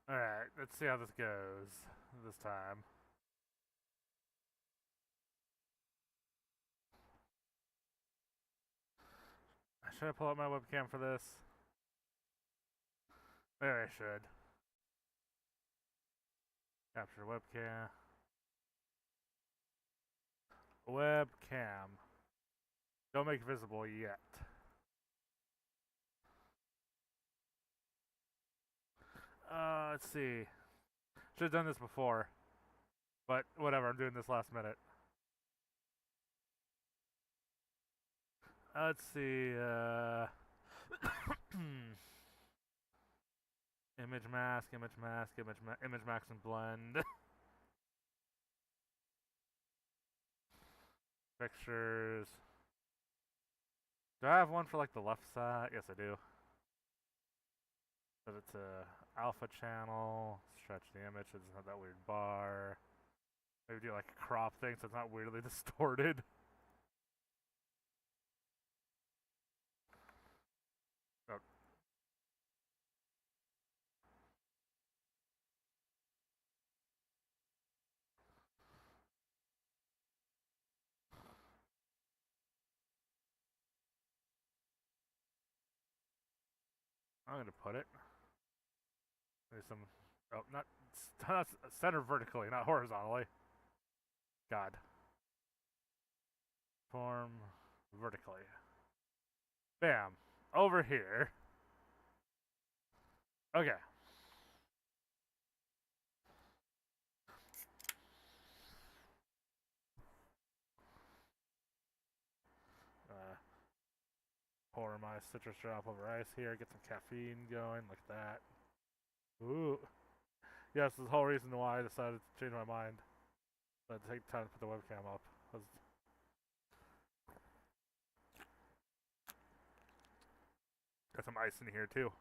Alright, let's see how this goes this time. Should I pull out my webcam for this? Maybe I should. Capture webcam. Webcam. Don't make visible yet. Let's see. Should have done this before. But whatever, I'm doing this last minute. Let's see, image mask, image mask and blend. Pictures. Do I have one for like the left side? Yes, I do. Set it to alpha channel. Stretch the image so it doesn't have that weird bar. Maybe do like a crop thing so it's not weirdly distorted. Oh. I'm gonna put it. There's some. Oh, not center vertically, not horizontally. God. Form vertically. Bam. Over here. Okay. Pour my citrus drop over ice here. Get some caffeine going, like that. Ooh. Yes, this is the whole reason why I decided to change my mind. But take time to put the webcam up. Got some ice in here too.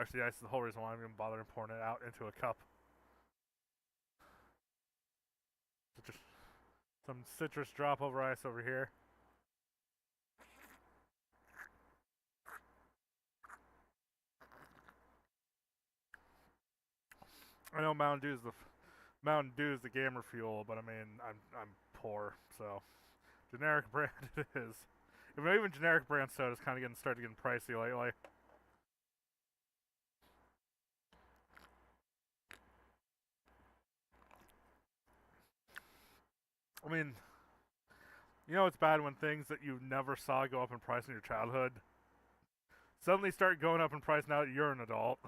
Actually, ice is the whole reason why I'm even bothering pouring it out into a cup. Some citrus drop over ice over here. I know Mountain Dew is the gamer fuel, but I mean I'm poor, so generic brand it is. Even generic brand soda is kind of started getting pricey lately. I mean, you know it's bad when things that you never saw go up in price in your childhood suddenly start going up in price now that you're an adult.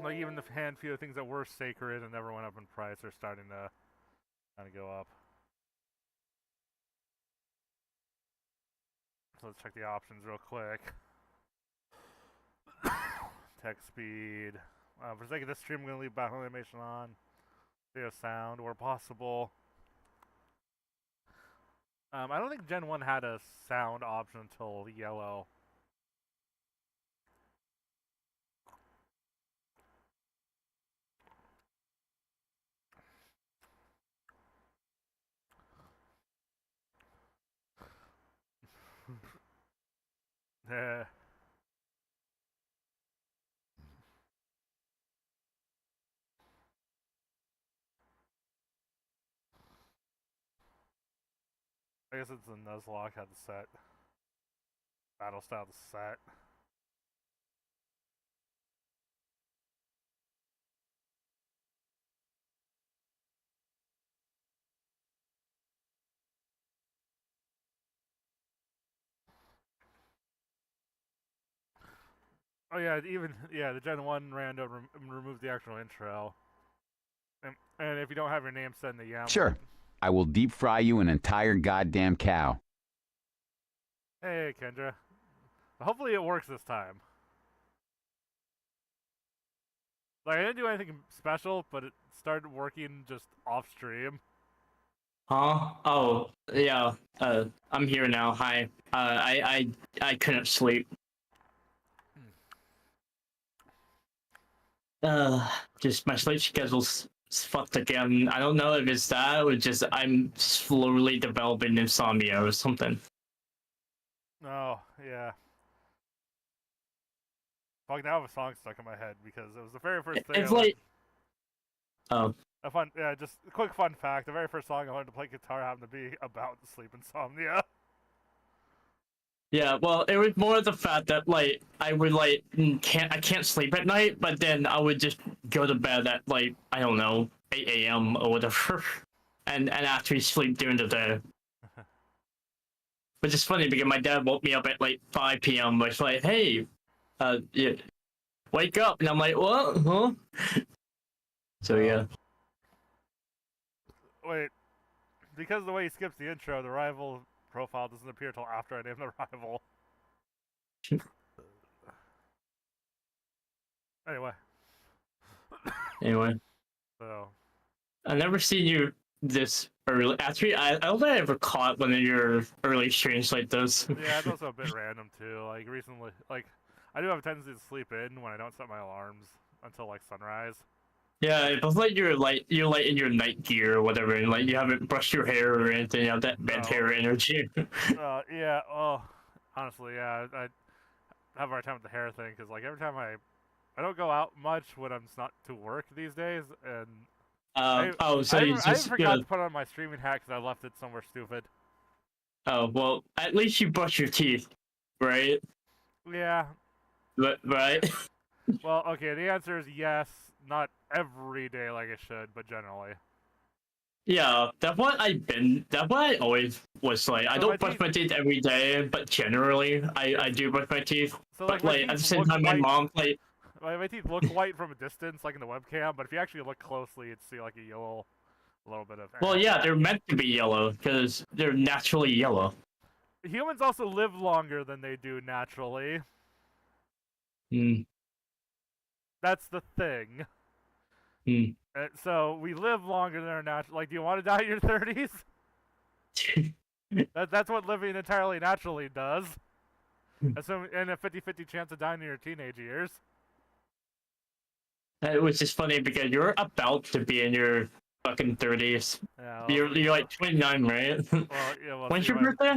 Like even the few of things that were sacred and never went up in price are starting to kind of go up. So let's check the options real quick. Text speed. For the sake of this stream, I'm going to leave background animation on. Video sound where possible. I don't think Gen 1 had a sound option until yellow. Yeah. I guess it's the Nuzlock had the set. Battle style the set. Oh yeah, the Gen 1 rando removed the actual intro. And if you don't have your name set in the YAML. Sure. I will deep fry you an entire goddamn cow. Hey, Kendra. Hopefully it works this time. Like, I didn't do anything special, but it started working just off stream. Huh? Oh, yeah. I'm here now. Hi. I couldn't sleep. Just my sleep schedule's fucked again. I don't know if it's that or just I'm slowly developing insomnia or something. Oh, yeah. Fuck, now I have a song stuck in my head because it was the very first thing It's I learned. like, oh, Just a quick fun fact. The very first song I learned to play guitar happened to be about sleep insomnia. yeah. Well, it was more the fact that like I would like I can't sleep at night, but then I would just go to bed at like I don't know 8 a.m. or whatever, and actually sleep during the day. Which is funny because my dad woke me up at like 5 p.m. Was like, hey, yeah, wake up, and I'm like, what? Huh? So yeah. Wait, because of the way he skips the intro, the rival profile doesn't appear until after I name the rival. Anyway. Anyway, So. I never seen you this early. Actually, I don't think I ever caught one of your early streams like this. Yeah, it's also a bit random too. Like recently, like I do have a tendency to sleep in when I don't set my alarms until like sunrise. Yeah, it was like you're like in your night gear or whatever, and like you haven't brushed your hair or anything. You have that bad hair energy. Yeah. Well, honestly, yeah, I have a hard time with the hair thing because like every time I don't go out much when I'm not to work these days, and So you I just forgot to put on my streaming hat because I left it somewhere stupid. Oh well, at least you brush your teeth, right? Yeah. Right. Well, okay. The answer is yes. Not every day like I should, but generally. Yeah, that's what I always was like. I So don't brush my teeth every day, but generally I do brush my teeth. So But my like at the teeth same look time, my white. mom like My teeth look white from a distance, like in the webcam, but if you actually look closely, you'd see like a little bit of. well, yeah, they're meant to be yellow because they're naturally yellow. Humans also live longer than they do naturally. Hmm. That's the thing. Hmm. So we live longer than our natural. Like, do you want to die in your 30s? That's what living entirely naturally does. And a 50-50 chance of dying in your teenage years. It was just funny because you're about to be in your fucking 30s. Yeah, You're like 29, right? Well, yeah. Well, When's your birthday?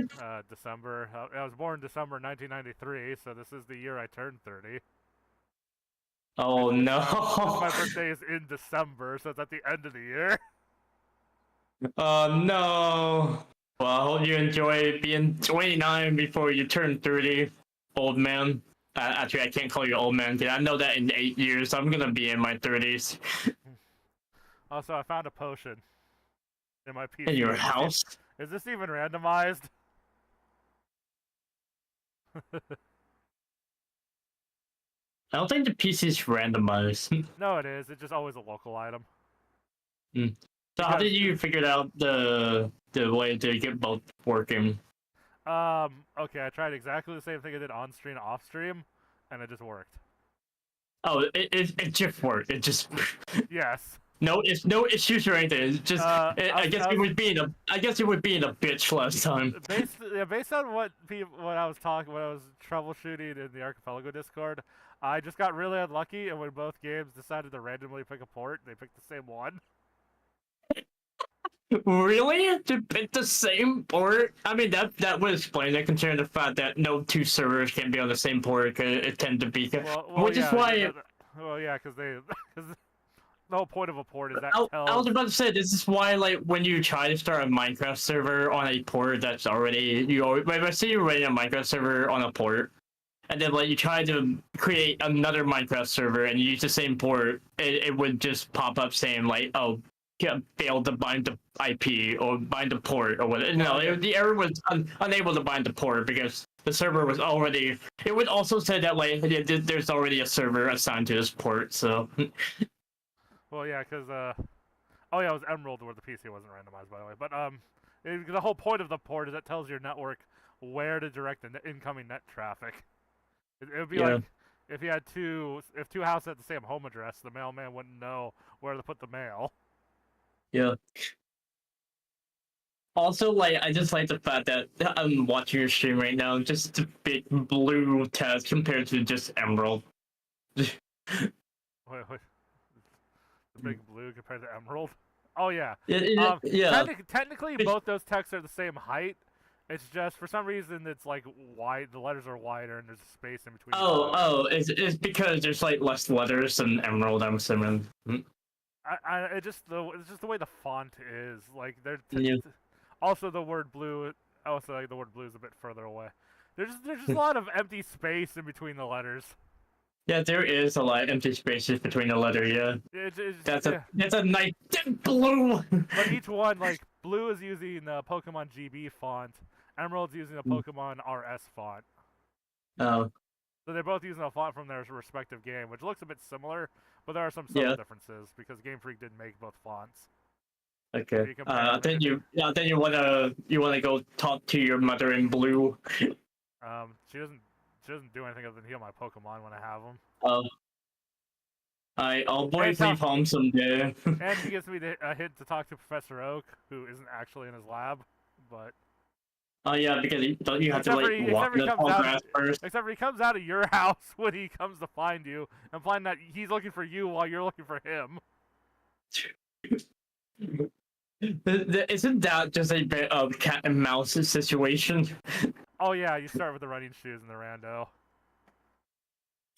December. I was born December 1993, so this is the year I turned 30. Oh no! My birthday is in December, so it's at the end of the year. Oh no! Well, I hope you enjoy being 29 before you turn 30, old man. Actually, I can't call you old man because I know that in 8 years I'm gonna be in my 30s. Also, I found a potion in my PC. In your house? Is this even randomized? I don't think the PC's randomized. No, it is. It's just always a local item. So how did you figure out the way to get both working? Okay, I tried exactly the same thing I did on stream, off stream, and it just worked. Oh, it just worked. It just Yes. it's no issues or anything. It's just I guess it was being a bitch last time. Based on what I was troubleshooting in the Archipelago Discord, I just got really unlucky, and when both games decided to randomly pick a port, they picked the same one. Really? To pick the same port? I mean, that would explain it, considering the fact that no two servers can be on the same port because it tend to be. Which is why. Well, yeah, because the whole point of a port is that. I was about to say this is why, like, when you try to start a Minecraft server on a port that's already let's say you're running a Minecraft server on a port, and then like you try to create another Minecraft server and you use the same port, it would just pop up saying like, oh. Failed to bind the IP or bind the port or whatever. No, the error was unable to bind the port because the server was already. It would also say that like there's already a server assigned to this port. So. Well, yeah, because oh yeah, it was Emearld where the PC wasn't randomized, by the way. But the whole point of the port is it tells your network where to direct the incoming net traffic. It would be like if you had two houses at the same home address, the mailman wouldn't know where to put the mail. Yeah. Also, like, I just like the fact that I'm watching your stream right now, just a big blue test compared to just Emearld. Wait. The big blue compared to Emearld. Oh yeah. Yeah. Technically, both those texts are the same height. It's just for some reason it's like wide. The letters are wider and there's a space in between. It's because there's like less letters than Emerald. I'm assuming. It's just the way the font is. Like Yeah. Also the word blue. Also like the word blue is a bit further away. There's just a lot of empty space in between the letters. Yeah, there is a lot of empty spaces between the letter. Yeah. That's a nice blue. But each one, like blue is using Pokemon GB font. Emerald's using a Pokemon RS font. Oh. So they're both using a font from their respective game, which looks a bit similar, but there are some subtle differences because Game Freak didn't make both fonts. Okay. Then you wanna go talk to your mother in blue. She doesn't do anything other than heal my Pokemon when I have them. Oh. I'll boys leave home someday. And he gives me a hint to talk to Professor Oak, who isn't actually in his lab, but. Oh yeah, because you have to like walk the tall grass first. Except for he comes out of your house when he comes to find you, and find that he's looking for you while you're looking for him. Isn't that just a bit of cat and mouse situation? Oh yeah, you start with the running shoes and the rando.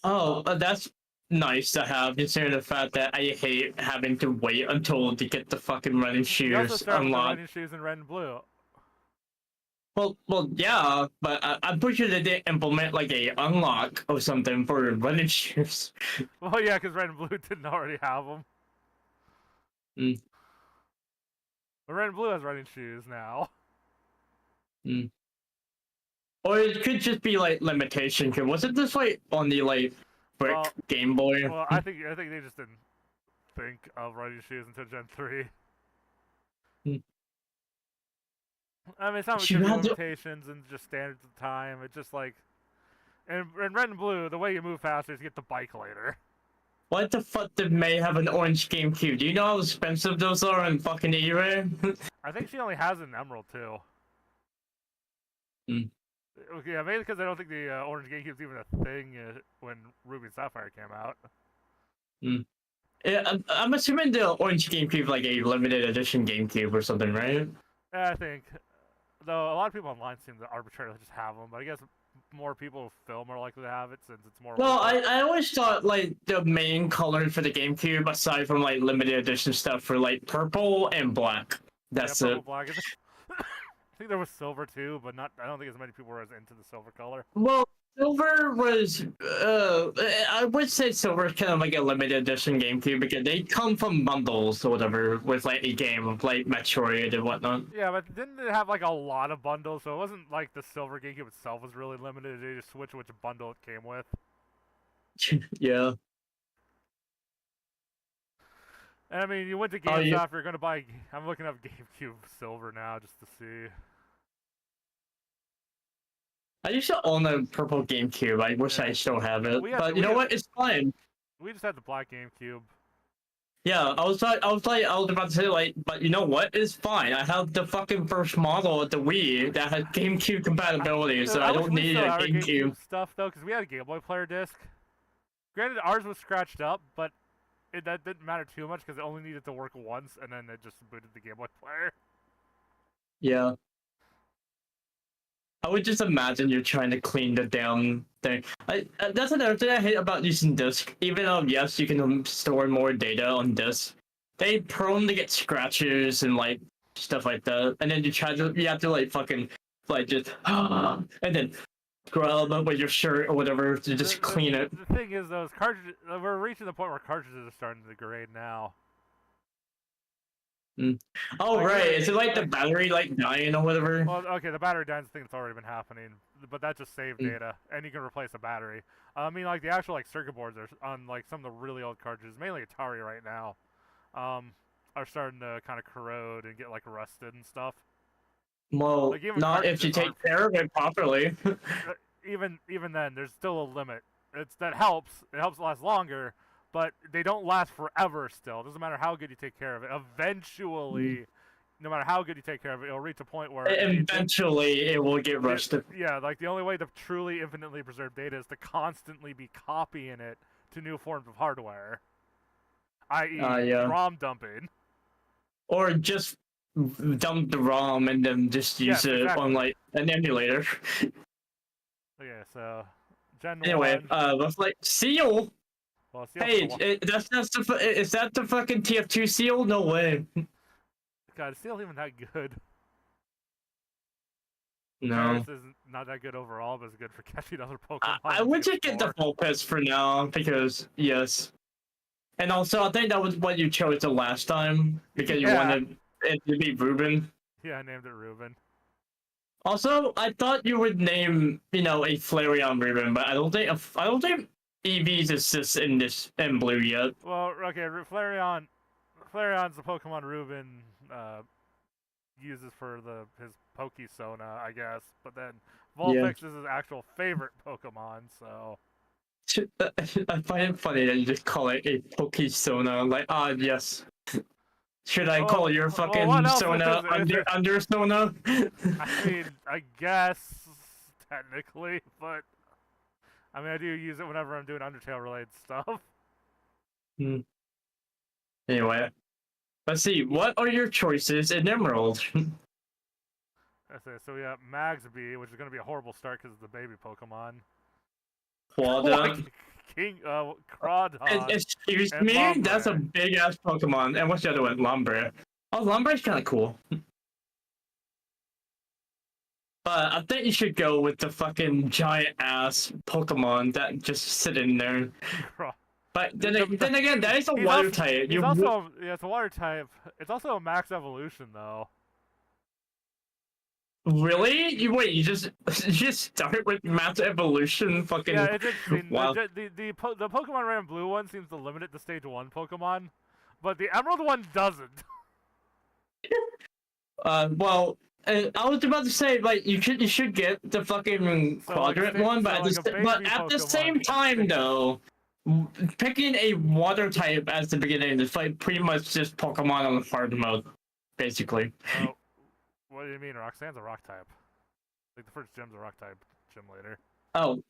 Oh, that's nice to have, considering the fact that I hate having to wait until to get the fucking running shoes You also start unlocked. with the running shoes in red and blue. Well, yeah, but I'm pretty sure they didn't implement like a unlock or something for running shoes. Well, yeah, because red and blue didn't already have them. But red and blue has running shoes now. Or it could just be like limitation. Wasn't this like on the like brick Game Boy? Well, I think they just didn't think of running shoes until Gen 3. I mean, some of it could be limitations and just standards of time. It's just like, in red and blue, the way you move faster is you get the bike later. What the fuck did May have an orange GameCube? Do you know how expensive those are in fucking eBay? I think she only has an Emerald too. Yeah, mainly because I don't think the orange GameCube's even a thing when Ruby and Sapphire came out. Yeah, I'm assuming the orange GameCube like a limited edition GameCube or something, right? Yeah, I think. Though a lot of people online seem to arbitrarily just have them, but I guess more people with film are likely to have it since it's more. Well, I always thought like the main color for the GameCube, aside from like limited edition stuff, for like purple and black. That's purple, black. I think there was silver too, but I don't think as many people were as into the silver color. Well, silver was, I would say silver is kind of like a limited edition GameCube because they come from bundles or whatever with like a game of like Metroid and whatnot. Yeah, but didn't it have like a lot of bundles? So it wasn't like the silver GameCube itself was really limited. They just switched which bundle it came with. Yeah. And I mean, you went to GameStop, you're gonna buy. I'm looking up GameCube Silver now just to see. I used to own a purple GameCube. I wish I still have it, but you know what? It's fine. We just had the black GameCube. Yeah, I was about to say like, but you know what? It's fine. I have the fucking first model of the Wii that has GameCube compatibility, so I don't need a GameCube stuff though, because we had a Game Boy player disc. Granted, ours was scratched up, but that didn't matter too much because it only needed to work once, and then it just booted the Game Boy player. Yeah. I would just imagine you're trying to clean the damn thing. That's another thing I hate about using disk. Even though, yes, you can store more data on disk, they prone to get scratches and like stuff like that. And then you have to like fucking like just and then scrub with your shirt or whatever to just clean it. The thing is, those cartridges, we're reaching the point where cartridges are starting to degrade now. Oh, right. Is it like the battery like dying or whatever? Well, okay, the battery dying is a thing that's already been happening, but that just saved data, and you can replace a battery. I mean, like the actual like circuit boards are on like some of the really old cartridges, mainly Atari right now, are starting to kind of corrode and get like rusted and stuff. Well, like, not if you take care of it properly. even then, there's still a limit. That helps. It helps last longer, but they don't last forever. Still, it doesn't matter how good you take care of it. Eventually, no matter how good you take care of it, it'll reach a point where eventually it will get rusted. Yeah, like the only way to truly infinitely preserve data is to constantly be copying it to new forms of hardware. i.e., Yeah. ROM dumping. Or just dump the ROM and then just use Yes, it on exactly. like an emulator. Okay, so Gen Anyway, 1. with like seal. Well, Seal Hey, for the is that the fucking TF2 seal? No way. God, Seal's even that good. No. Paris is not that good overall, but it's good for catching other Pokemon. I would just get the full piss for now because yes. And also, I think that was what you chose the last time because you wanted it to be Ruben. Yeah, I named it Ruben. Also, I thought you would name, a Flareon Ruben, but I don't think EVs exists in blue yet. Well, okay, Flareon's the Pokemon Ruben uses for his Pokesona, I guess. But then Vulpix is his actual favorite Pokemon, so. I find it funny that you just call it a Pokesona. Like, yes. Should I call your fucking Sona under Sona? I mean, I guess, technically, but I mean, I do use it whenever I'm doing Undertale-related stuff. Anyway, let's see. What are your choices in Emearld? That's it. So we got Magsby, which is going to be a horrible start because it's the baby Pokemon. Quaddon. Crawdon. Excuse me? Lombre. That's a big-ass Pokemon. And what's the other one? Lombre. Oh, Lombre's kind of cool. But I think you should go with the fucking giant-ass Pokemon that just sit in there. But then again, that is a water type. It's a water type. It's also a max evolution, though. Really? You just start with max evolution? Fucking yeah, it's interesting. Wow. The Pokemon Red and Blue one seems to limit it to Stage 1 Pokemon, but the Emerald one doesn't. Well, I was about to say, like, you should get the fucking quadrant one, but at the same time, though, picking a water type as the beginning of the fight pretty much just Pokemon on the hard mode, basically. Oh, what do you mean? Roxanne's a rock type. Like the first gym's a rock type gym later. Oh,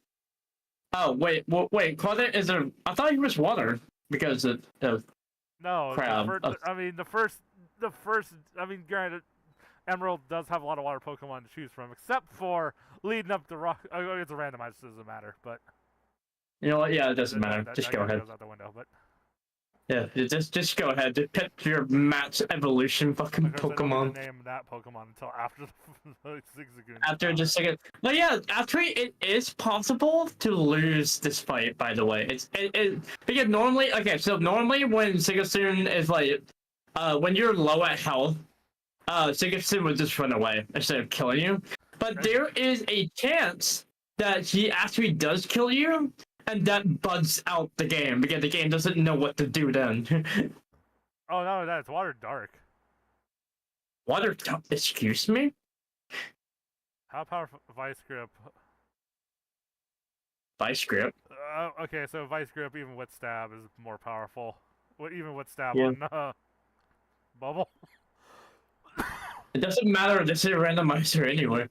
wait, quadrant is a. I thought he was water because of no crab. Granted, Emerald does have a lot of water Pokemon to choose from, except for leading up to rock. Oh, it's a randomized, so it doesn't matter. But you know what? Yeah, it doesn't matter. Just go ahead. Goes out the window, but yeah, just go ahead. Just pick your match evolution fucking Pokemon. I didn't name that Pokemon until after the Zigzagoon. After just a second. But yeah, actually, it is possible to lose this fight. By the way, because normally, when Zigzagoon is like, when you're low at health, Zigzagoon would just run away instead of killing you. But there is a chance that he actually does kill you, and that bugs out the game because the game doesn't know what to do then. Oh, no, that's Water Dark. Water Dark? Excuse me? How powerful Vice Grip? Vice Grip? Okay, so Vice Grip, even with Stab, is more powerful. Even with Stab Yeah. on Bubble. It doesn't matter, this is a randomizer anyway.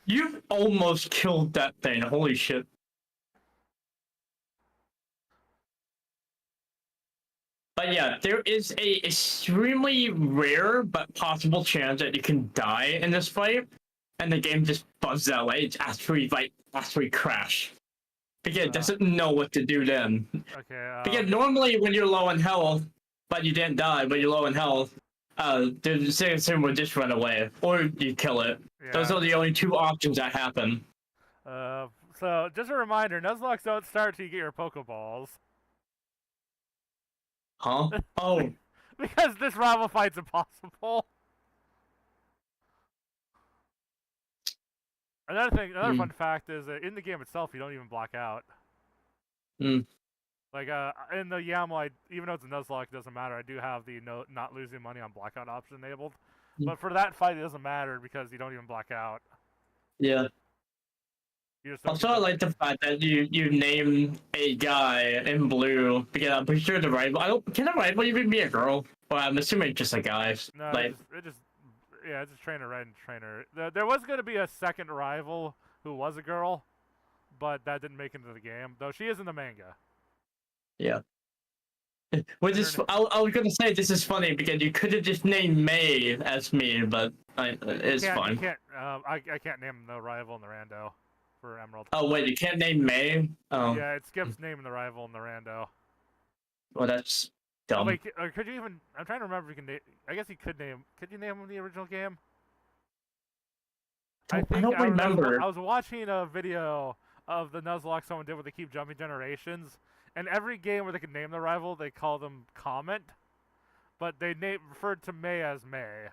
You almost killed that thing, holy shit. But yeah, there is a extremely rare but possible chance that you can die in this fight, and the game just buzzes out. Like, it's actually crash. Because it doesn't know what to do then. Okay. Because normally when you're low in health, but you didn't die, but you're low in health, the Zigzagoon will just run away, or you kill it. Yeah. Those are the only two options that happen. So just a reminder, Nuzlocks don't start till you get your Pokeballs. Huh? Oh. Because this rival fight's impossible. Another fun fact is that in the game itself, you don't even block out. Like, in the YAML, even though it's a Nuzlocke, it doesn't matter. I do have the not losing money on blackout option enabled. But for that fight, it doesn't matter because you don't even black out. Yeah. Also, I like the fact that you name a guy in blue because I'm pretty sure the rival. Can a rival even be a girl? Well, I'm assuming just a guy. No, like, it's just Trainer Red and Trainer. There was going to be a second rival who was a girl, but that didn't make it into the game. Though she is in the manga. Yeah. Which is, I was gonna say this is funny because you could have just named May as me, but it's fine. You can't. I can't name the rival and the rando for Emearld. Oh wait, you can't name May? Oh. Yeah, it skips naming the rival and the rando. Well, that's dumb. Oh, wait, or could you even? I'm trying to remember if you can name. I guess you could name. Could you name him the original game? I don't remember. I was watching a video of the Nuzlock someone did where they keep jumping generations, and every game where they could name the rival, they call them Comet, but they referred to May as May,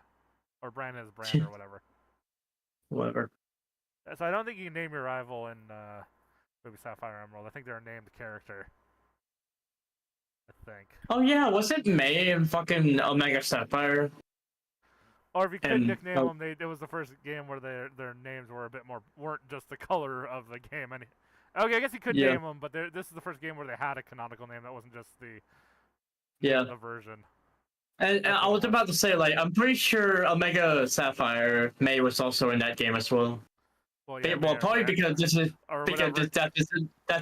or Brand as Brand, or whatever. Whatever. So I don't think you can name your rival in maybe Sapphire Emerald. I think they're a named character. I think. Oh yeah, was it May in fucking Omega Sapphire? Or if you could nickname them, it was the first game where their names were a bit more, weren't just the color of the game. Okay, I guess you could name them, but this is the first game where they had a canonical name that wasn't just the version. And I was about to say, like, I'm pretty sure Omega Sapphire May was also in that game as well. Well, yeah, probably because that's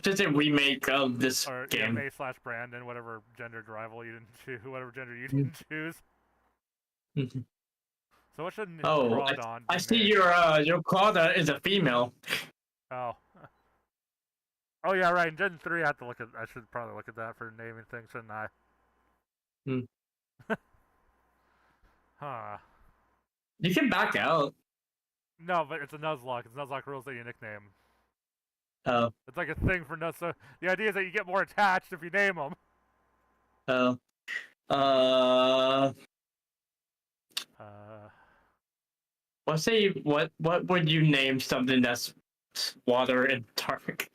just a remake of this game. May / Brandon, whatever gendered rival you didn't choose, whatever gender you didn't choose. So what should Crawdon I see your Crawdon is a female. Oh. Oh yeah, right. In Gen 3, I should probably look at that for naming things, shouldn't I? Huh. You can back out. No, but it's a Nuzlock. It's Nuzlock rules that you nickname. Oh. It's like a thing for Nuz. So the idea is that you get more attached if you name them. Oh. Let's say what would you name something that's water and dark?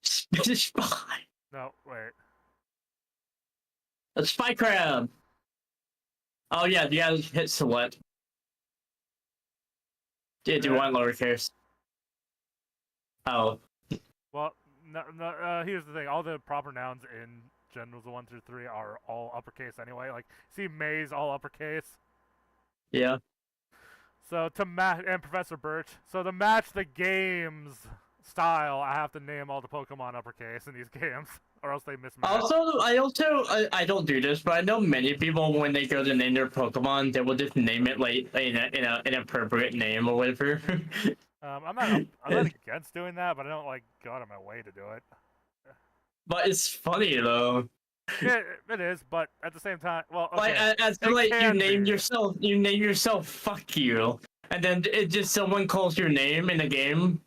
Spinach pie. No, wait. A spy crab. Oh yeah, you gotta hit select. Yeah, do you want lowercase? Oh. Well, no, here's the thing. All the proper nouns in Generals 1 through 3 are all uppercase anyway. Like, see, May's all uppercase. Yeah. So to match, and Professor Birch. So to match the game's style, I have to name all the Pokemon uppercase in these games, or else they mismatch. I don't do this, but I know many people when they go to name their Pokemon, they will just name it like in an appropriate name or whatever. I'm not against doing that, but I don't like go out of my way to do it. But it's funny though. Yeah, it is, but at the same time, well, okay, like you name yourself "fuck you," and then it just someone calls your name in the game.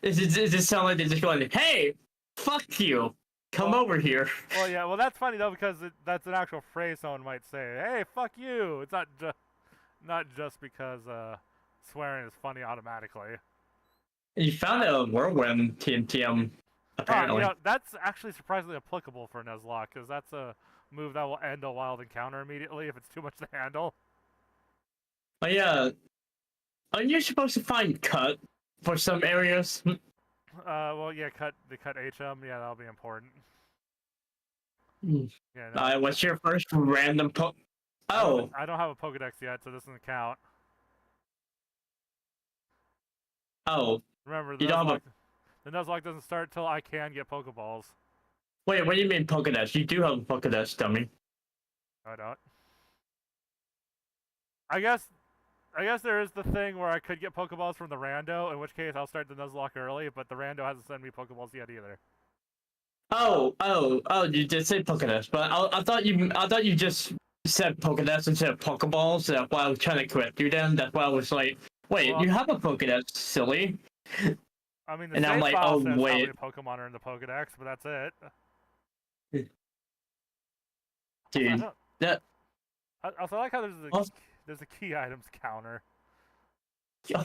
It just sound like they're just going, "Hey, fuck you, come over here." Well, yeah, well that's funny though because that's an actual phrase someone might say. Hey, fuck you. It's not just because swearing is funny automatically. You found a whirlwind TM. Apparently. That's actually surprisingly applicable for Nuzlocke, because that's a move that will end a wild encounter immediately if it's too much to handle. Oh yeah. Aren't you supposed to find cut for some areas? Well yeah, cut HM, yeah, that'll be important. Yeah, no, what's your first random Oh! I don't have a Pokedex yet, so this doesn't count. Oh. Remember, you don't have the Nuzlocke doesn't start till I can get Pokeballs. Wait, what do you mean Pokedex? You do have a Pokedex, dummy. No, I don't. I guess there is the thing where I could get Pokeballs from the rando, in which case I'll start the Nuzlocke early, but the rando hasn't sent me Pokeballs yet either. Oh, you did say Pokedex, but I thought you just said Pokedex instead of Pokeballs, so that's why I was trying to correct you then. That's why I was like, wait, well, you have a Pokedex, silly. I mean, the and save I'm like, file oh, says how wait. many Pokemon are in the Pokedex, but that's it. Dude, I also like how there's a key items counter.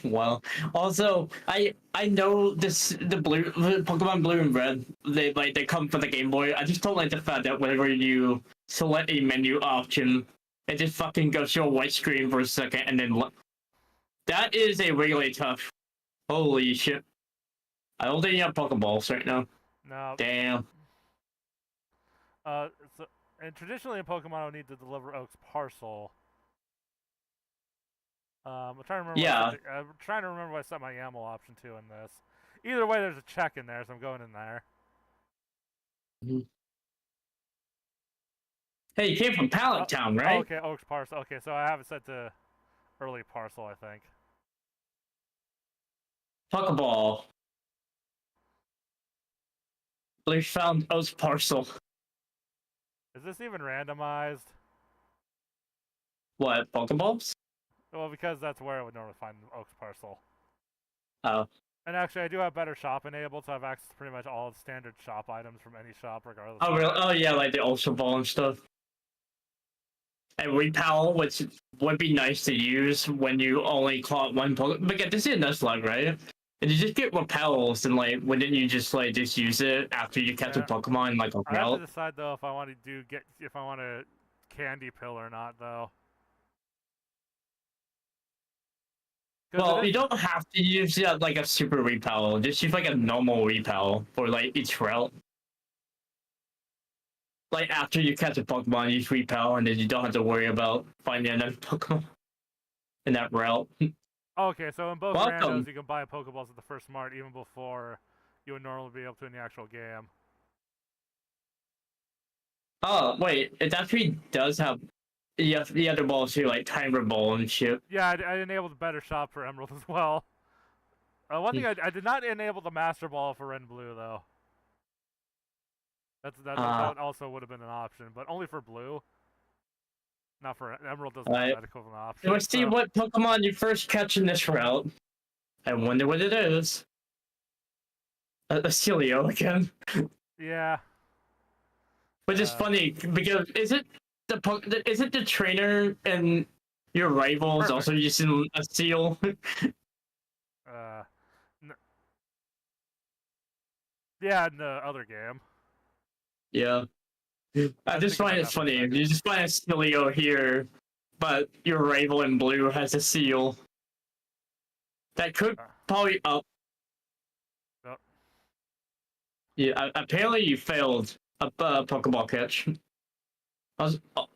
Well, also I know the Pokemon Blue and Red. They come for the Game Boy. I just don't like the fact that whenever you select a menu option, it just fucking goes to a white screen for a second, and then that is a really tough. Holy shit! I don't think you have Pokeballs right now. No. Damn. And traditionally in Pokemon, I would need to deliver Oak's parcel. I'm trying to remember. Yeah. I'm trying to remember what I set my YAML option to in this. Either way, there's a check in there, so I'm going in there. Hey, you came from Pallet Town, right? Okay, Oaks Parcel. Okay, so I have it set to early parcel, I think. Pokeball. We found Oaks Parcel. Is this even randomized? What, Pokeballs? Well, because that's where I would normally find Oaks Parcel. Oh. And actually, I do have better shop enabled, so I have access to pretty much all standard shop items from any shop, regardless. Oh, really? Oh, yeah, like the Ultra Ball and stuff. And Repel, which would be nice to use when you only caught one Pokemon. But this is a Nuzlock, right? And you just get repels, and like, wouldn't you just use it after you catch a Pokemon like a I have route? to decide though if I want to candy pill or not though. Well, you don't have to use like a super repel. Just use like a normal repel for like each route. Like after you catch a Pokemon, you just repel, and then you don't have to worry about finding another Pokemon in that route. Okay, so in both randos, you can buy Pokeballs at the first mart even before you would normally be able to in the actual game. Oh wait, it actually does have the other balls too, like Timer Ball and shit. Yeah, I enabled a better shop for Emerald as well. One thing I did not enable the Master Ball for Red and Blue though. That also would have been an option, but only for Blue. Not for Emerald doesn't have that equivalent option. Let's see what Pokemon you first catch in this route. I wonder what it is. A Celio again. Yeah. Which is funny because is it the trainer and your rivals also using a seal? Yeah, in the other game. Yeah. I just find it funny. You just find a Celio here, but your rival in blue has a seal. That could probably up. Yeah, apparently you failed a Pokeball catch.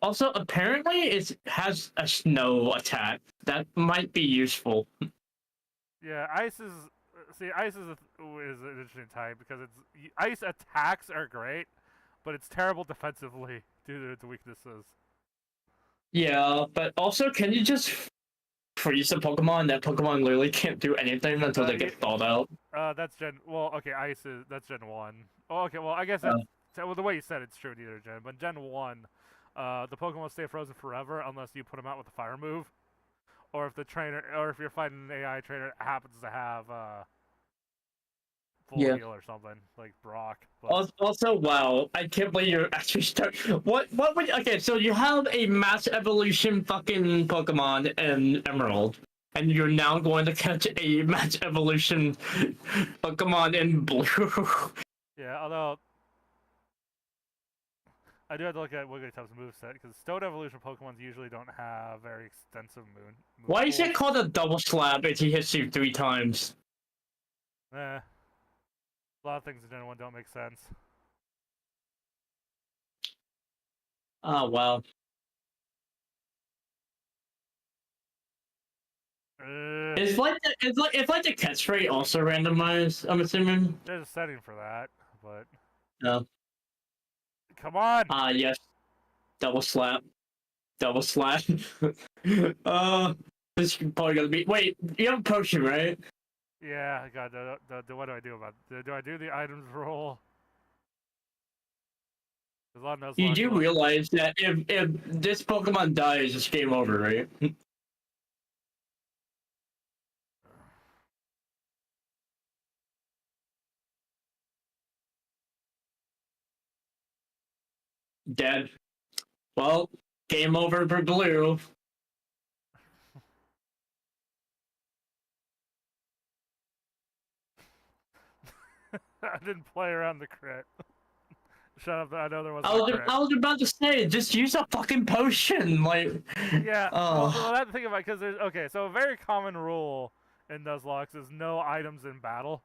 Also, apparently it has a snow attack. That might be useful. Yeah, ice is an interesting type because ice attacks are great, but it's terrible defensively due to its weaknesses. Yeah, but also, can you just freeze a Pokemon? That Pokemon literally can't do anything until they get thawed out. That's Gen. Well, okay, that's Gen 1. Oh, okay, well, I guess that's the way you said it's true in either Gen. But Gen 1, the Pokemon stay frozen forever unless you put them out with a fire move, or if if you're fighting an AI trainer that happens to have full heal or something like Brock. But... Also, wow, I can't believe you're actually What would? Okay, so you have a mass evolution fucking Pokemon in Emerald, and you're now going to catch a mass evolution Pokemon in Blue. Yeah, although I do have to look at Wigglytuff's moveset because Stone Evolution Pokemons usually don't have very extensive move Why is it called a double slap if he hits you 3 times? A lot of things in Gen 1 don't make sense. Oh, wow. It's like the catchphrase also randomized, I'm assuming. There's a setting for that, but no. Come on! Yes. Double slap. Double slap. This is probably gonna be. Wait, you have a potion, right? Yeah, God, what do I do about it? Do I do the items roll? You do realize that if this Pokemon dies, it's game over, right? Dead. Well, game over for Blue. I didn't play around the crit. Shut up! I know there wasn't. I was about to say, just use a fucking potion, like. Yeah. Well, I have to think about it because there's so a very common rule in Nuzlocke is no items in battle.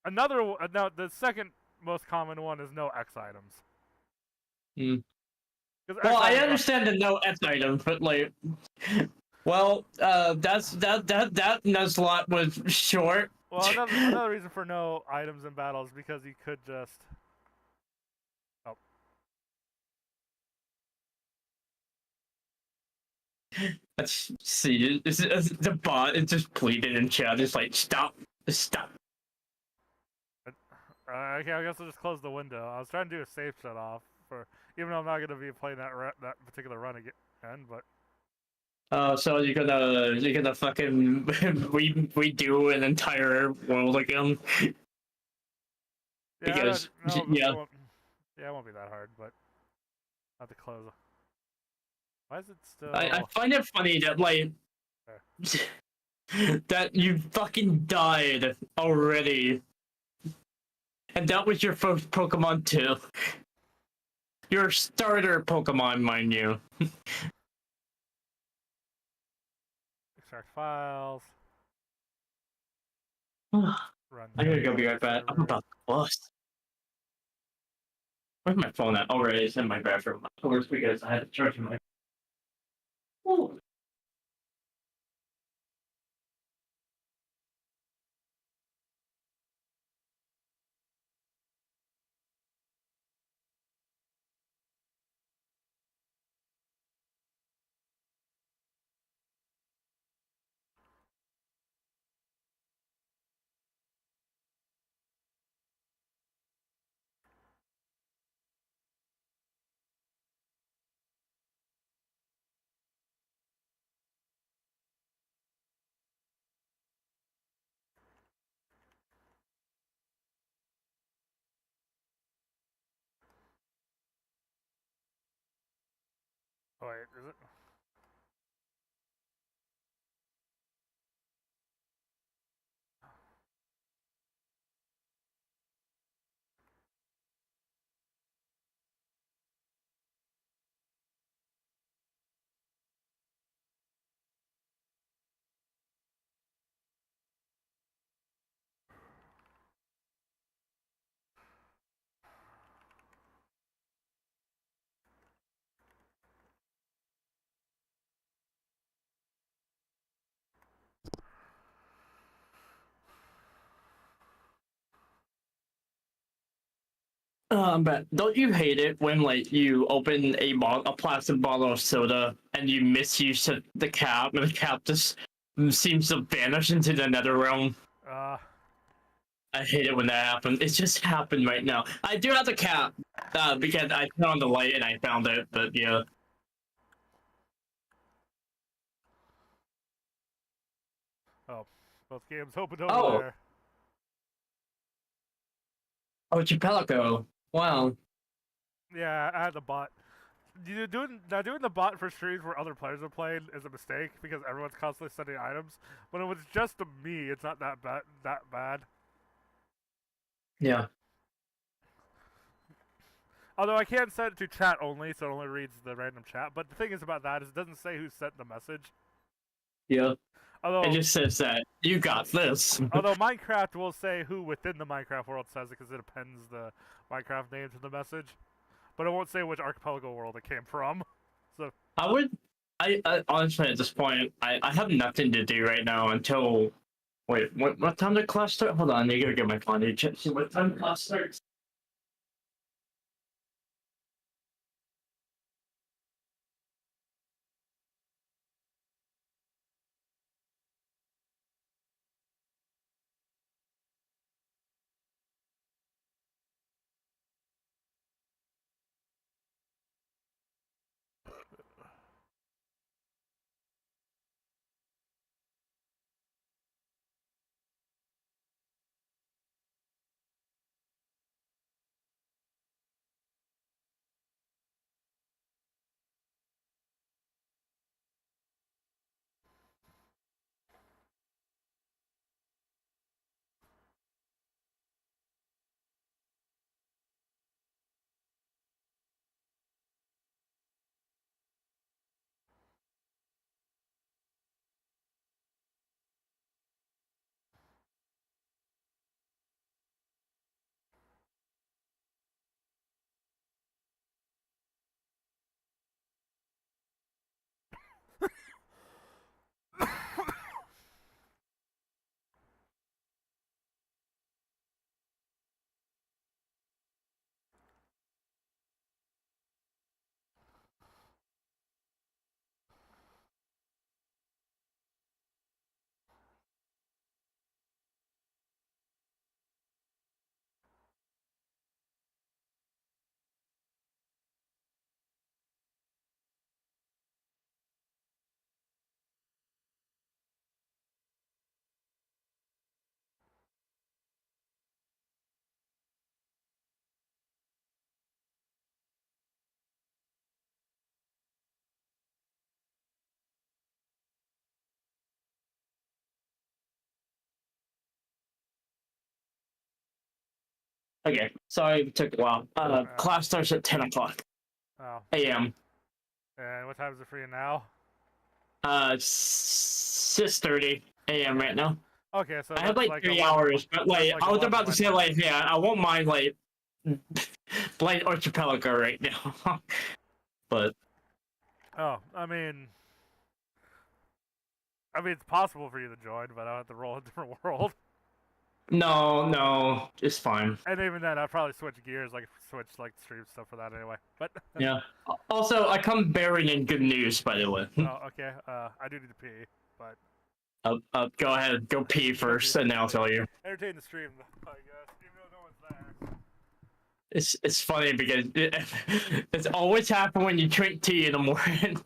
The second most common one is no X items. Well, I understand the no X item, but like, well, that Nuzlocke was short. Well, another reason for no items in battle is because you could just Let's see. The bot is just bleeding in chat. It's like stop, stop. Okay, I guess I'll just close the window. I was trying to do a safe shut off for, even though I'm not gonna be playing that particular run again, but. So you're gonna fucking redo an entire world again? Yeah, Because no, yeah. It won't be that hard, but I have to close. Why is it still? I find it funny that like that you fucking died already, and that was your first Pokemon too. Your starter Pokemon, mind you. Extract files. Run. I gotta go be right back. I'm about to bust. Where's my phone at? Oh, right, it's in my bathroom. Of course, because I had to charge my. Ooh. Oh wait, is it? But don't you hate it when like you open a plastic bottle of soda and you misuse the cap and the cap just seems to vanish into the nether realm? I hate it when that happens. It just happened right now. I do have the cap because I turned on the light and I found it, but yeah. Oh, both games opened over Oh, there. Archipelago. Wow. Yeah, I had the bot. Doing the bot for streams where other players are playing is a mistake because everyone's constantly sending items. When it was just me, it's not that bad. Yeah. Although I can set it to chat only, so it only reads the random chat. But the thing is about that is it doesn't say who sent the message. Yeah. Although It just says that you got this. although Minecraft will say who within the Minecraft world says it because it appends the Minecraft name to the message, but it won't say which Archipelago world it came from. So I honestly at this point I have nothing to do right now until wait what time did class start? Hold on, I gotta get my phone to check see what time class starts. Okay, sorry it took a while. Class starts at 10 o'clock Oh. a.m. And what time is it for you now? 6:30 a.m. right now. Okay, so I had that's like 3 11 hours, but like I was 11 about to my say time. like, yeah, I won't mind like playing Archipelago right now, but Oh, I mean, it's possible for you to join, but I'll have to roll a different world. no, it's fine. And even then, I'd probably switch gears, like switch like stream stuff for that anyway. But Yeah. Also, I come bearing in good news, by the way. oh, okay. I do need to pee, but Go ahead, go pee first, and then I'll tell you. entertain the stream, I guess, even though no one's there. It's funny because it's always happen when you drink tea in the morning.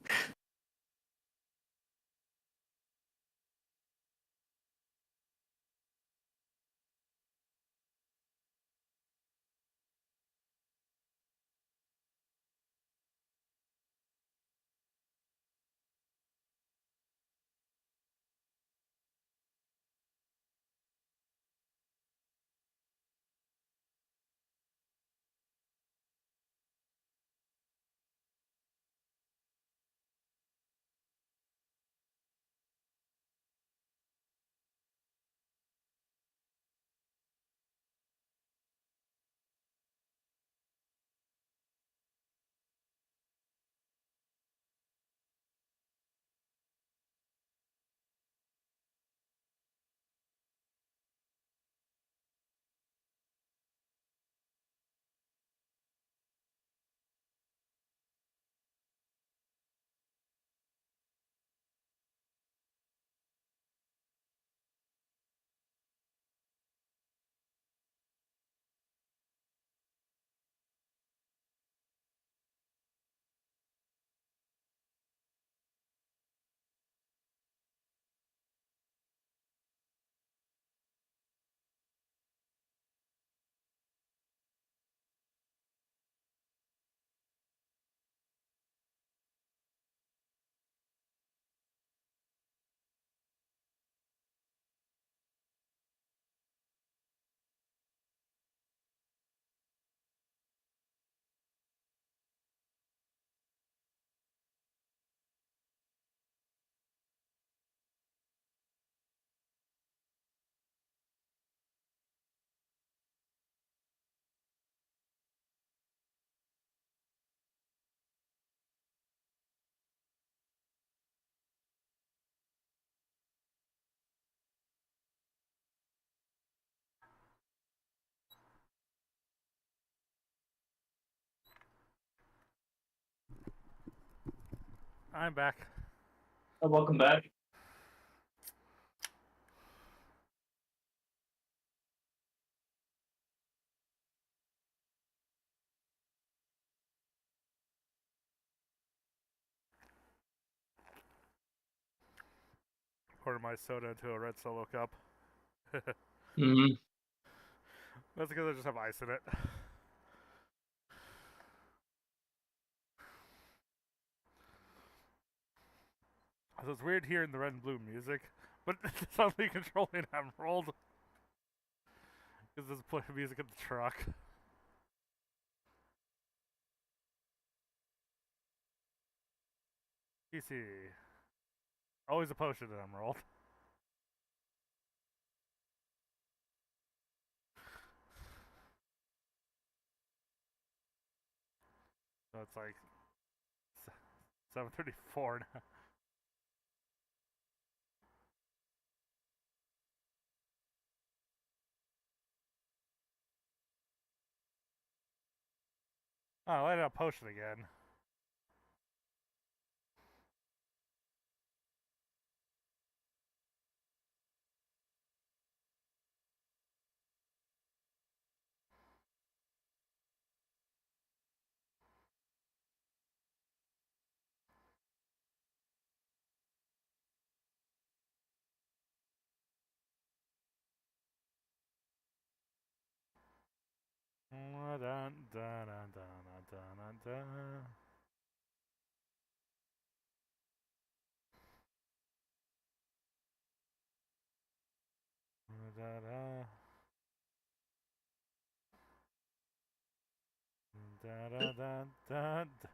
I'm back. Oh, welcome back. Poured my soda into a red solo cup. Mm-hmm. That's because I just have ice in it. So it's weird hearing the red and blue music, but it's suddenly controlling Emearld. Because there's playing music in the truck. PC. Always a potion in Emearld. So it's like 7:34 now. Oh, I ended up potion again. Dun, dun, dun, dun, dun, dun. Da, da. Da, da, da, da, da.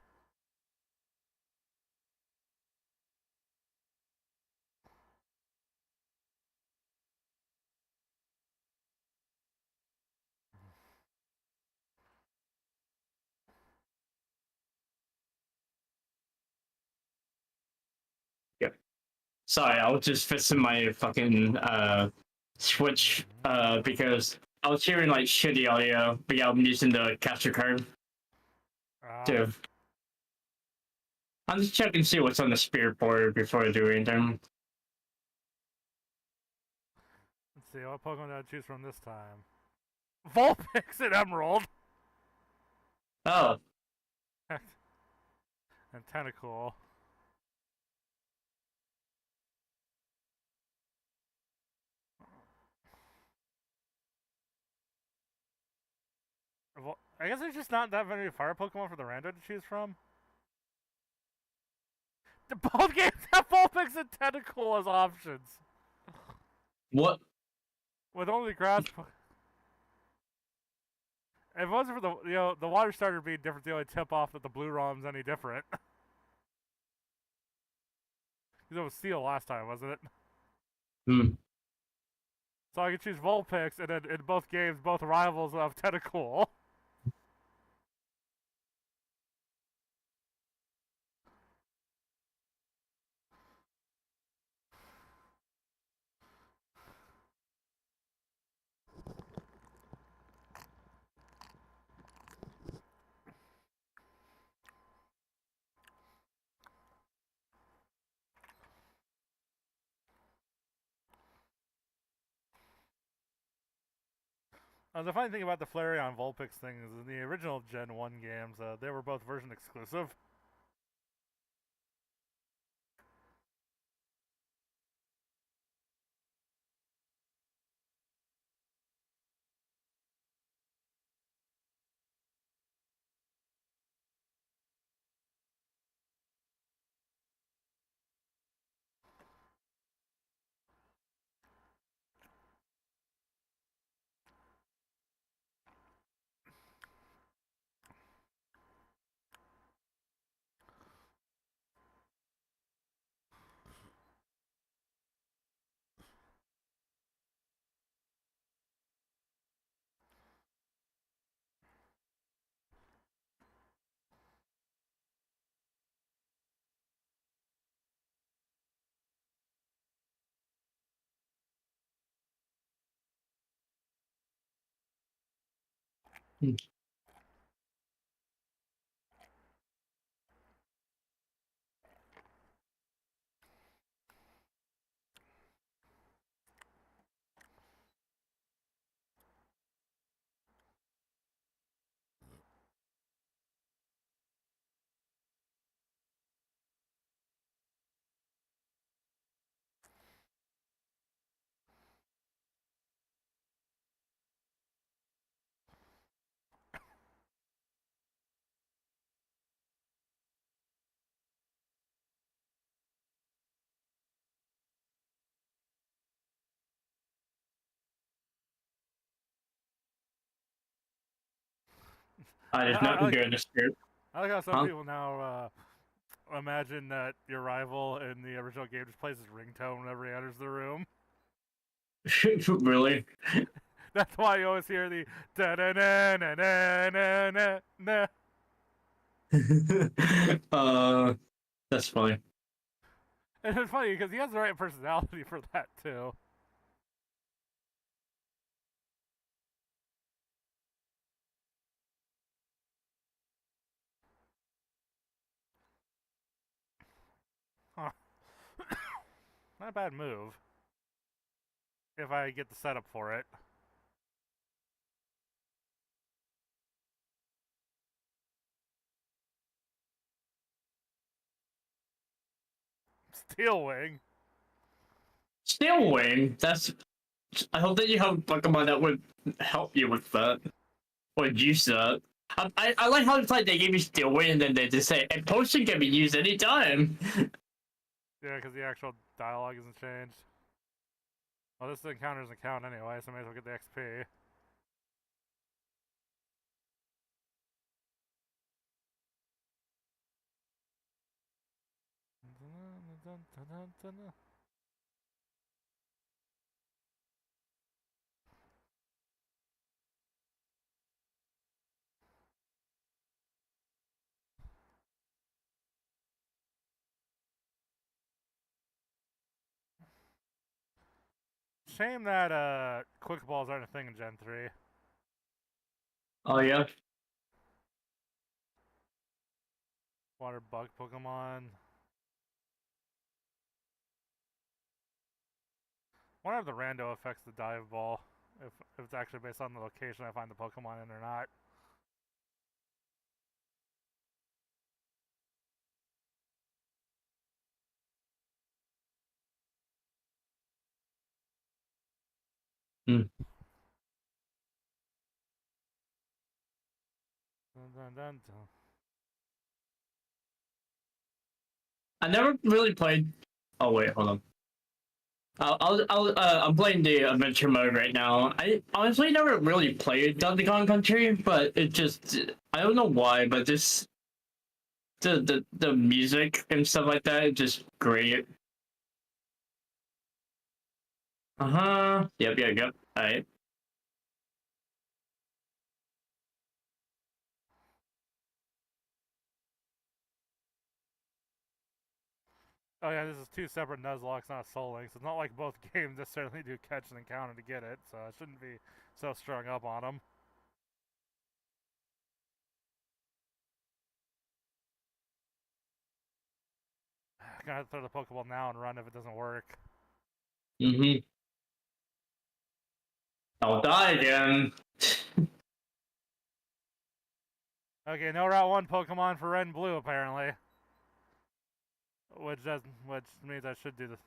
Yep. Sorry, I was just fixing my fucking Switch because I was hearing like shitty audio, but yeah, I'm using the capture card too. I'm just checking to see what's on the spirit board before I do anything. Let's see, what Pokemon did I choose from this time? Vulpix and Emearld! Oh, And Tentacool. I guess there's just not that many fire Pokemon for the rando to choose from. The both games have Vulpix and Tentacool as options. what? With only grass. If it wasn't for the water starter being different, the only tip off that the blue ROM's any different. Because it was Steel last time, wasn't it? Hmm. So I could choose Vulpix, and then in both games, both rivals of Tentacool. The funny thing about the Flareon Vulpix thing is in the original Gen 1 games, they were both version exclusive. There's nothing good in the spirit. I like how some people now imagine that your rival in the original game just plays his ringtone whenever he enters the room. Really? That's why you always hear the da da na na na na na na. That's funny. And it's funny because he has the right personality for that too. Huh. Not a bad move. If I get the setup for it. Steel Wing. Steel Wing. That's. I hope that you have Pokemon that would help you with that or use that. I like how it's like they give you Steel Wing and then they just say a potion can be used anytime. Yeah, because the actual dialogue isn't changed. Well, this encounter doesn't count anyway, so I may as well get the XP. Shame that quick balls aren't a thing in Gen 3. Oh yeah. Water bug Pokemon. Wonder if the rando affects the dive ball. If it's actually based on the location I find the Pokemon in or not. Hmm. Dun, dun, dun, dun. I never really played. Oh wait, hold on. I'm playing the adventure mode right now. I honestly never really played Donkey Kong Country, but it just I don't know why, but this the music and stuff like that is just great. Uh-huh. Yep. Alright. Oh yeah, this is two separate Nuzlocks, not Soul Links. It's not like both games necessarily do catch and encounter to get it, so I shouldn't be so strung up on them. I'm gonna have to throw the Pokeball now and run if it doesn't work. Mm-hmm. I'll die again. Okay, no Route 1 Pokemon for Red and Blue, apparently. Which means I should do this.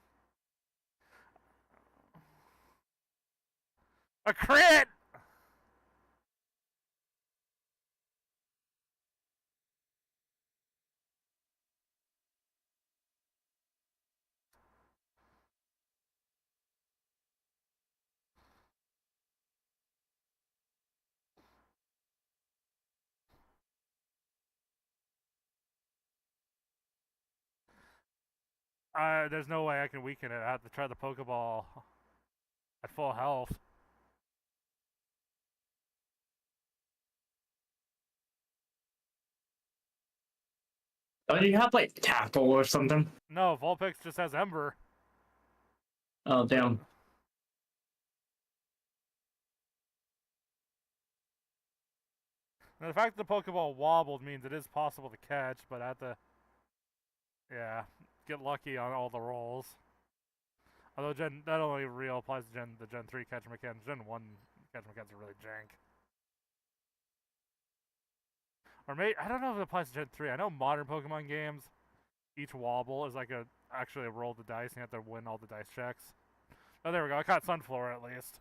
A crit! There's no way I can weaken it. I have to try the Pokeball at full health. Don't you have like tackle or something? No, Vulpix just has Ember. Oh damn. Now, the fact that the Pokeball wobbled means it is possible to catch, but I have to, yeah, get lucky on all the rolls. Although that only real applies to the Gen 3 catch mechanics. Gen 1 catch mechanics are really jank. Or maybe, I don't know if it applies to Gen 3. I know modern Pokemon games, each wobble is like actually a roll the dice and you have to win all the dice checks. Oh, there we go. I caught Sunflower at least.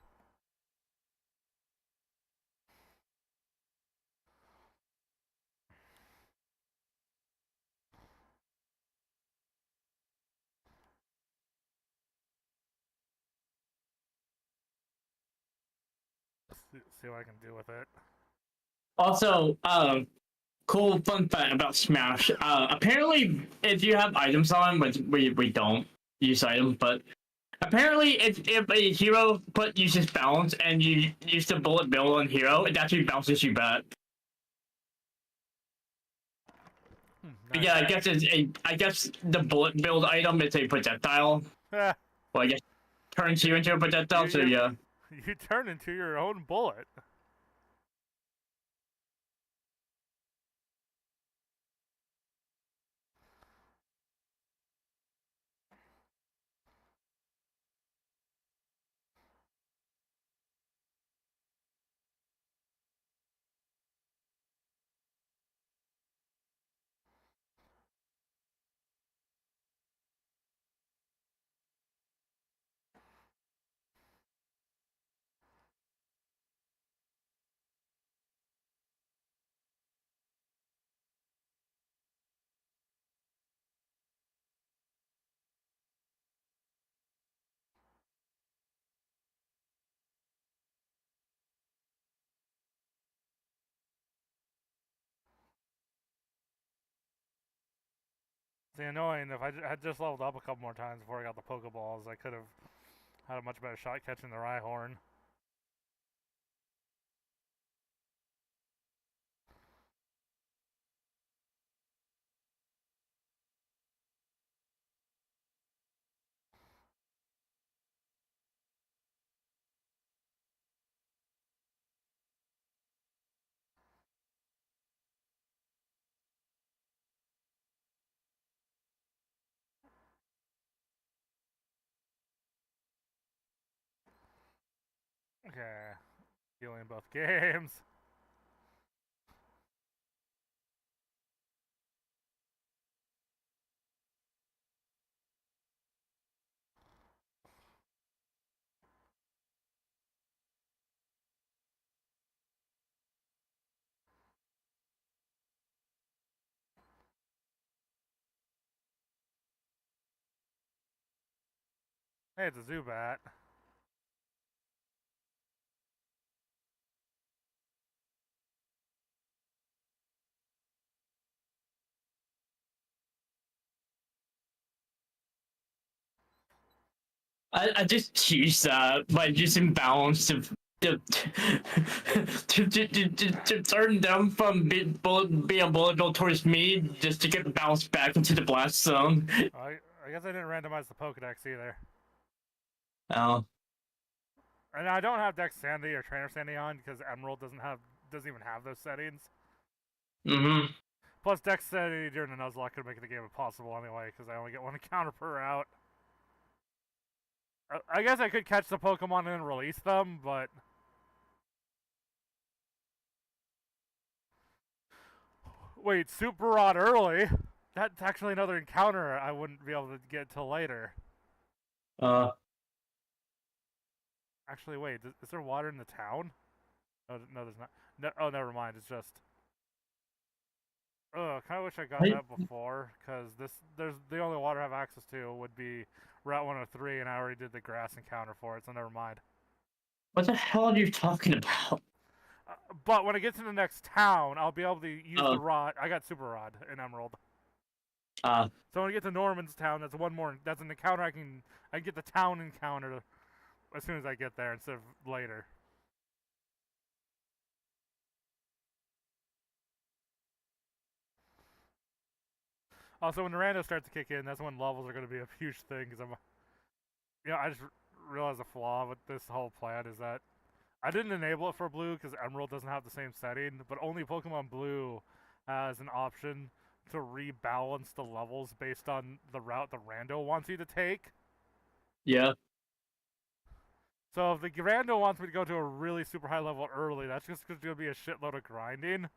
See what I can do with it. Also, cool fun fact about Smash. Apparently, if you have items on, which we don't use items, but apparently, if a hero uses bounce and you use the bullet bill on hero, it actually bounces you back. Nice. Yeah, I guess the bullet build item is a projectile. Well, I guess turns you into a projectile. So yeah. You turn into your own bullet. It's annoying. If I had just leveled up a couple more times before I got the Pokeballs, I could have had a much better shot catching the Rhyhorn. Okay, healing both games. Hey, it's a Zubat. I just use that by just imbalance to, to turn them from being bullet towards me just to get bounced back into the blast zone. I guess I didn't randomize the Pokedex either. Oh. And I don't have Dex Sandy or Trainer Sandy on because Emearld doesn't even have those settings. Mm-hmm. Plus, Dex Sandy during the Nuzlock could make the game impossible anyway because I only get one encounter per route. I guess I could catch the Pokemon and release them, but wait, Super Rod early? That's actually another encounter I wouldn't be able to get till later. Actually, wait, is there water in the town? No, there's not. No, oh, never mind. It's just. I kind of wish I got that before, because there's the only water I have access to would be Route 103, and I already did the grass encounter for it, so never mind. What the hell are you talking about? But when I get to the next town, I'll be able to use the rod. I got Super Rod in Emearld. So when I get to Norman's town, that's one more. That's an encounter I can get the town encounter as soon as I get there instead of later. Also, when the rando starts to kick in, that's when levels are going to be a huge thing. Because I just realized the flaw with this whole plan is that I didn't enable it for Blue because Emearld doesn't have the same setting, but only Pokemon Blue has an option to rebalance the levels based on the route the rando wants you to take. Yeah. So if the rando wants me to go to a really super high level early, that's just going to be a shitload of grinding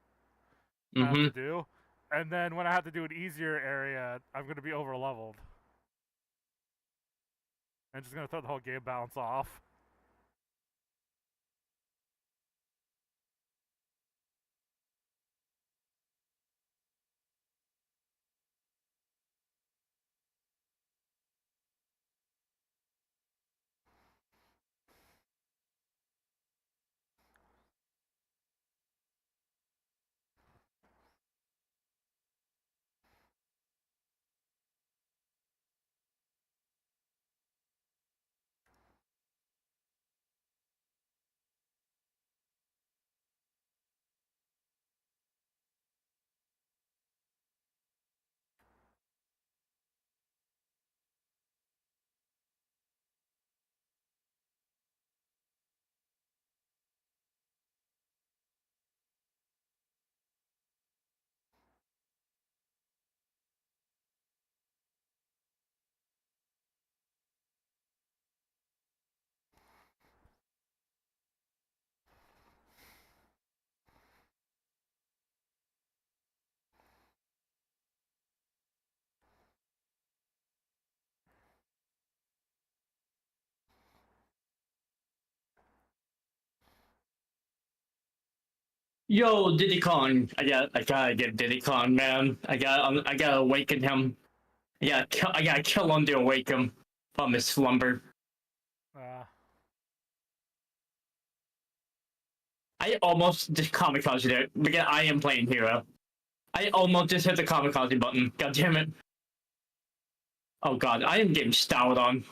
I have to do. And then when I have to do an easier area, I'm going to be over leveled. I'm just going to throw the whole game balance off. Yo, Diddy Kong. I gotta get Diddy Kong, man. I gotta awaken him. I gotta kill him to awaken him from his slumber. I almost just kamikaze it because I am playing hero. I almost just hit the kamikaze button. God damn it. Oh god, I am getting styled on.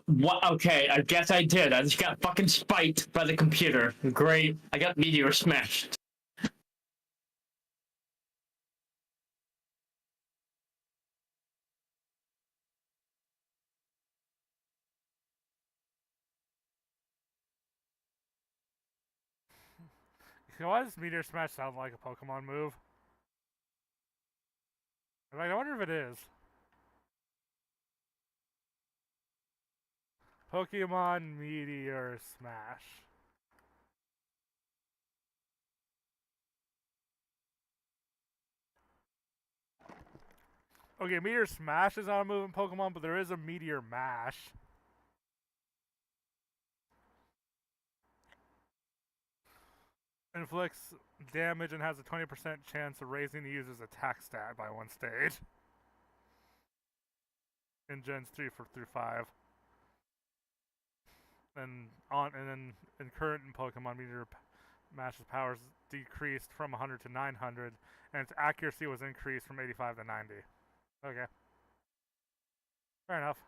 What? Okay, I guess I did. I just got fucking spiked by the computer. Great. I got meteor smashed. Why does Meteor Smash sound like a Pokemon move? I wonder if it is. Pokemon Meteor Smash. Okay, Meteor Smash is not a move in Pokemon, but there is a Meteor Mash. Inflicts damage and has a 20% chance of raising the user's attack stat by one stage. In Gens 3 through 5. And then in current Pokemon, Meteor Mash's powers decreased from 100 to 900, and its accuracy was increased from 85 to 90. Okay. Fair enough.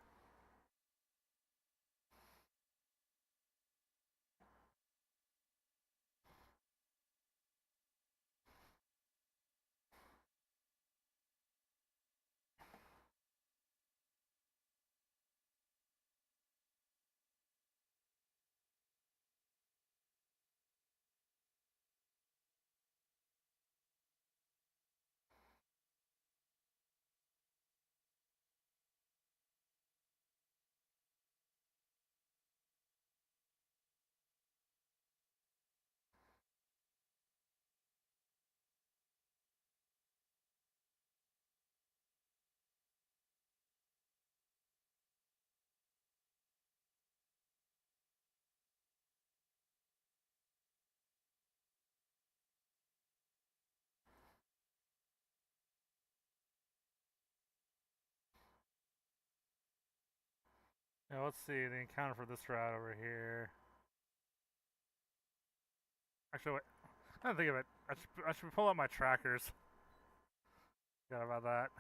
Now let's see the encounter for this route over here. Actually, wait. I didn't think of it. I should pull up my trackers. Forgot about that.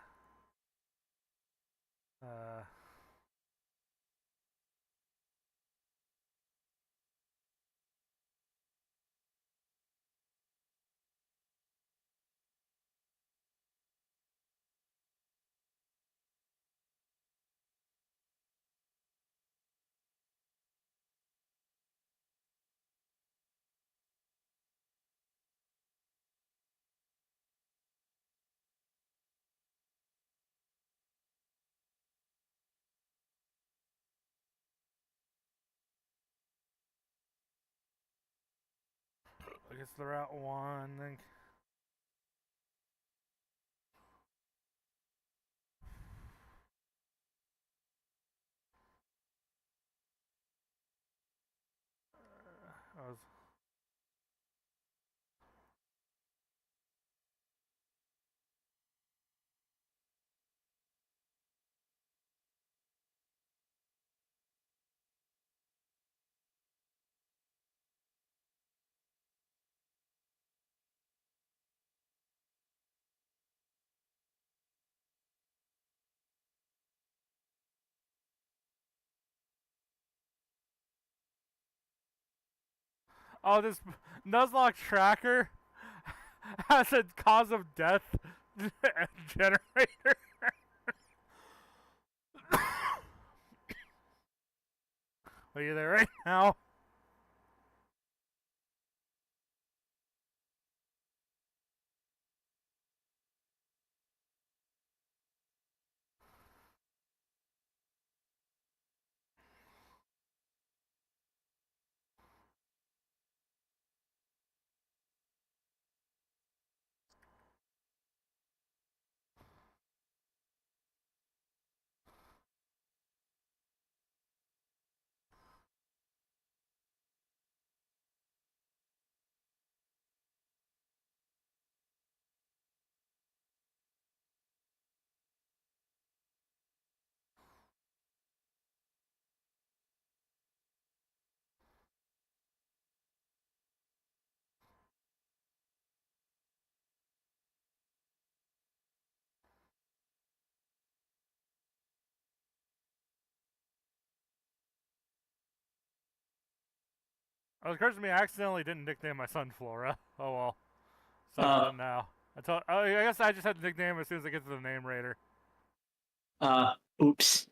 I guess the route 1, then. I was Oh, this Nuzlock tracker has a cause of death generator. Are you there right now? It occurs to me I accidentally didn't nickname my son Flora. Oh well. Such is it now. I guess I just had to nickname him as soon as I get to the name raider. Oops.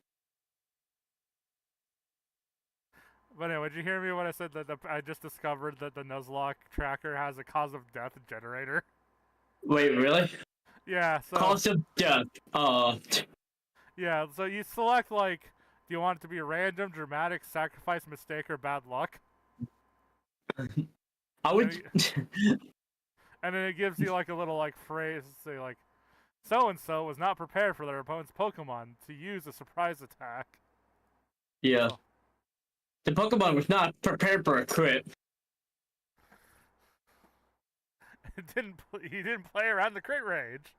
But anyway, did you hear me when I said that I just discovered that the Nuzlock tracker has a cause of death generator? Wait, really? Yeah, so... Cause of death. Yeah, so you select, like, do you want it to be random, dramatic, sacrifice, mistake, or bad luck? I would... And then it gives you, like, a little, like, phrase, say, like, so-and-so was not prepared for their opponent's Pokemon to use a surprise attack. Yeah. So, the Pokemon was not prepared for a crit. he didn't play around the crit range.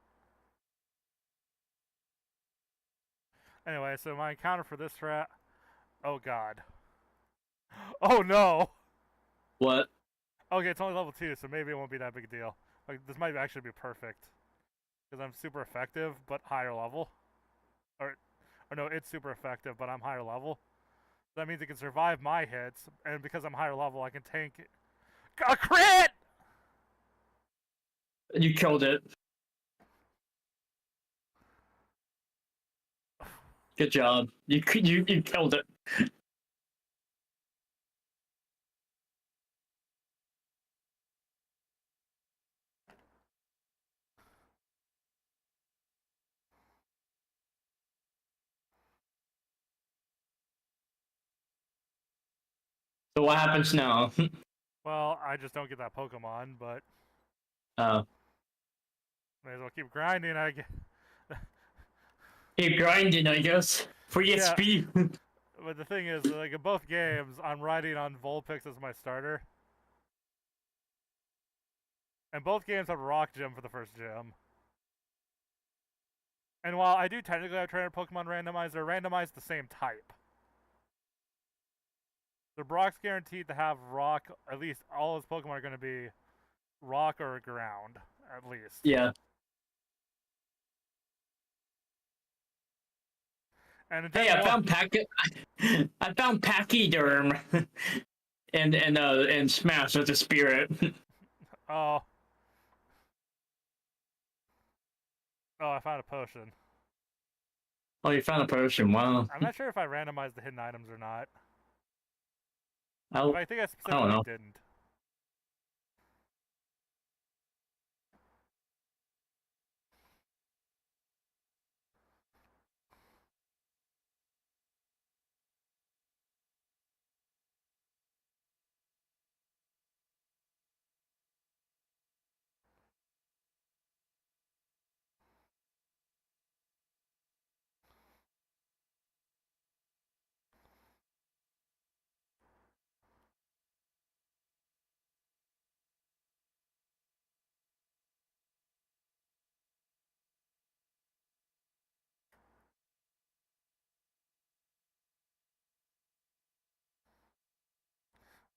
Anyway, so my encounter for this rat... Oh, God. Oh, no! What? Okay, it's only level 2, so maybe it won't be that big a deal. Like, this might actually be perfect. Because I'm super effective, but higher level. Or no, it's super effective, but I'm higher level. That means it can survive my hits, and because I'm higher level, I can tank... A crit! You killed it. Good job. You killed it. So what happens now? Well, I just don't get that Pokemon, but... Uh, May as well keep grinding, I guess. Keep grinding, I guess. For Yeah. EXP. But the thing is, like, in both games, I'm riding on Vulpix as my starter. And both games have Rock Gym for the first gym. And while I do technically have trainer Pokemon randomized, they're randomized the same type. So Brock's guaranteed to have Rock, at least all his Pokemon are going to be Rock or Ground, at least. Yeah. And Hey, I found Pachyderm and Smash with the Spirit. Oh. Oh, I found a potion. Oh, you found a potion. Wow. I'm not sure if I randomized the hidden items or not. I'll, But I think I I don't specifically know. didn't.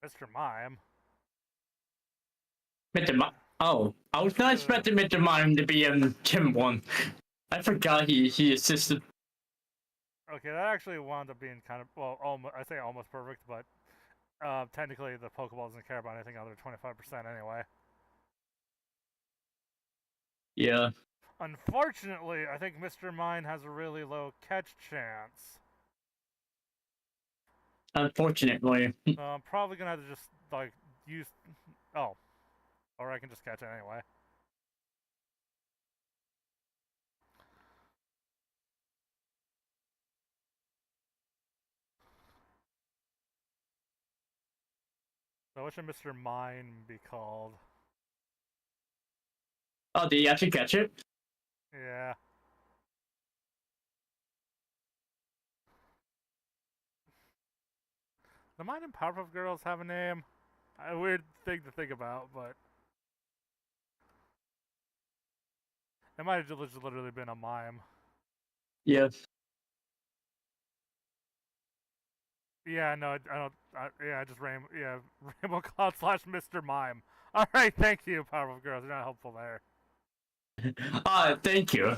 Mr. Mime. Oh, I was not expecting Mr. Mime to be in Gym 1. I forgot he assisted. Okay, that actually wound up being kind of, well, I say almost perfect, but technically the Pokeball doesn't care about anything other than 25% anyway. Yeah. Unfortunately, I think Mr. Mime has a really low catch chance. Unfortunately. So I'm probably going to have to just, like, use... Oh. Or I can just catch it anyway. So what should Mr. Mime be called? Oh, did you actually catch it? Yeah. The Mine and Powerpuff Girls have a name? A weird thing to think about, but... It might have just literally been a mime. Yes. Yeah, no, I don't... I just Rainbow Cloud / Mr. Mime. Alright, thank you, Powerpuff Girls. You're not helpful there. Thank you.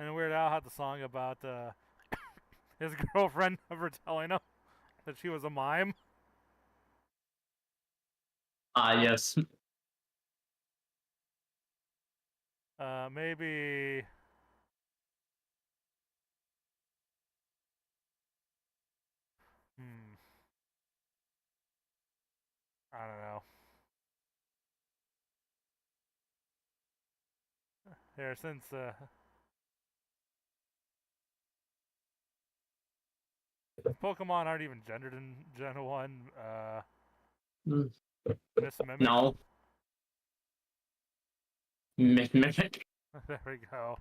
And Weird Al had the song about his girlfriend ever telling him that she was a mime. Yes. Maybe. Hmm. I don't know. Here, since Pokemon aren't even gendered in Gen 1, Mm. Miss Mimic. No. Mimic. There we go.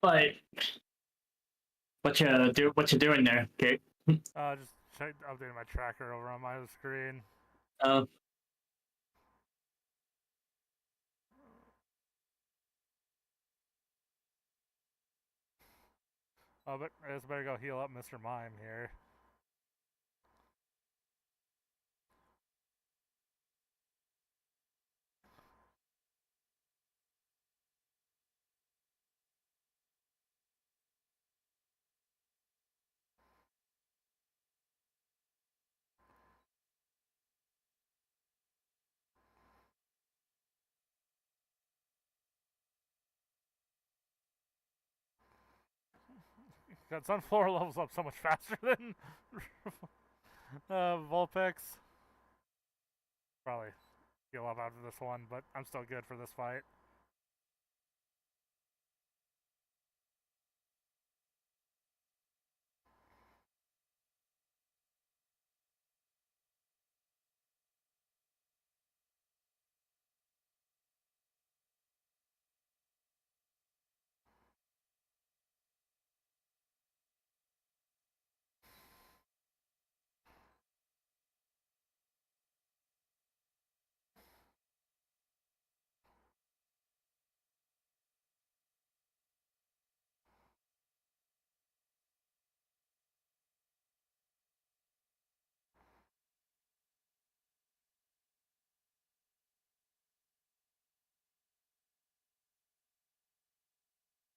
Like, what you doing there, okay? Just updating my tracker over on my screen. Uh, Oh, but I just better go heal up Mr. Mime here. God, Sunflower levels up so much faster than Vulpix. Probably heal up after this one, but I'm still good for this fight.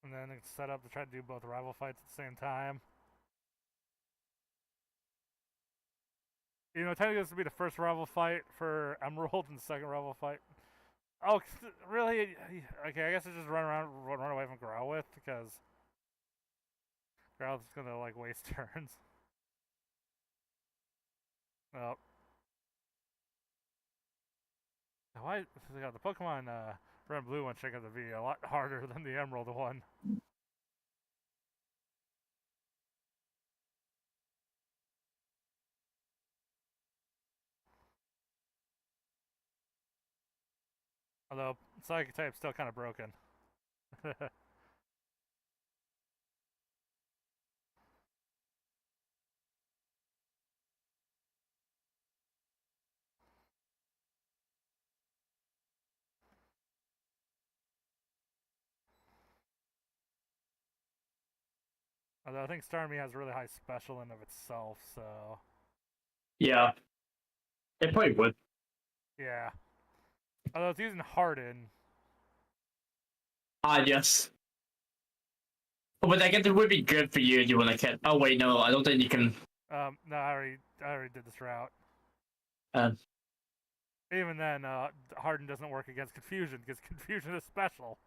And then it's set up to try to do both rival fights at the same time. You know, technically this would be the first rival fight for Emerald and the second rival fight. Oh, really? Okay, I guess I just run away from Growlithe because Growlithe's gonna like waste turns. Oh, why? God, the Pokemon Red and Blue one check out to be a lot harder than the Emerald one. Although Psychic type's still kind of broken. Although I think Starmie has really high special in of itself, so Yeah, it probably would. yeah. Although it's using Harden. Ah, yes. But I guess it would be good for you if you want to catch. Oh wait, no, I don't think you can. No, I already did this route. Uh, Even then, Harden doesn't work against Confusion because Confusion is special.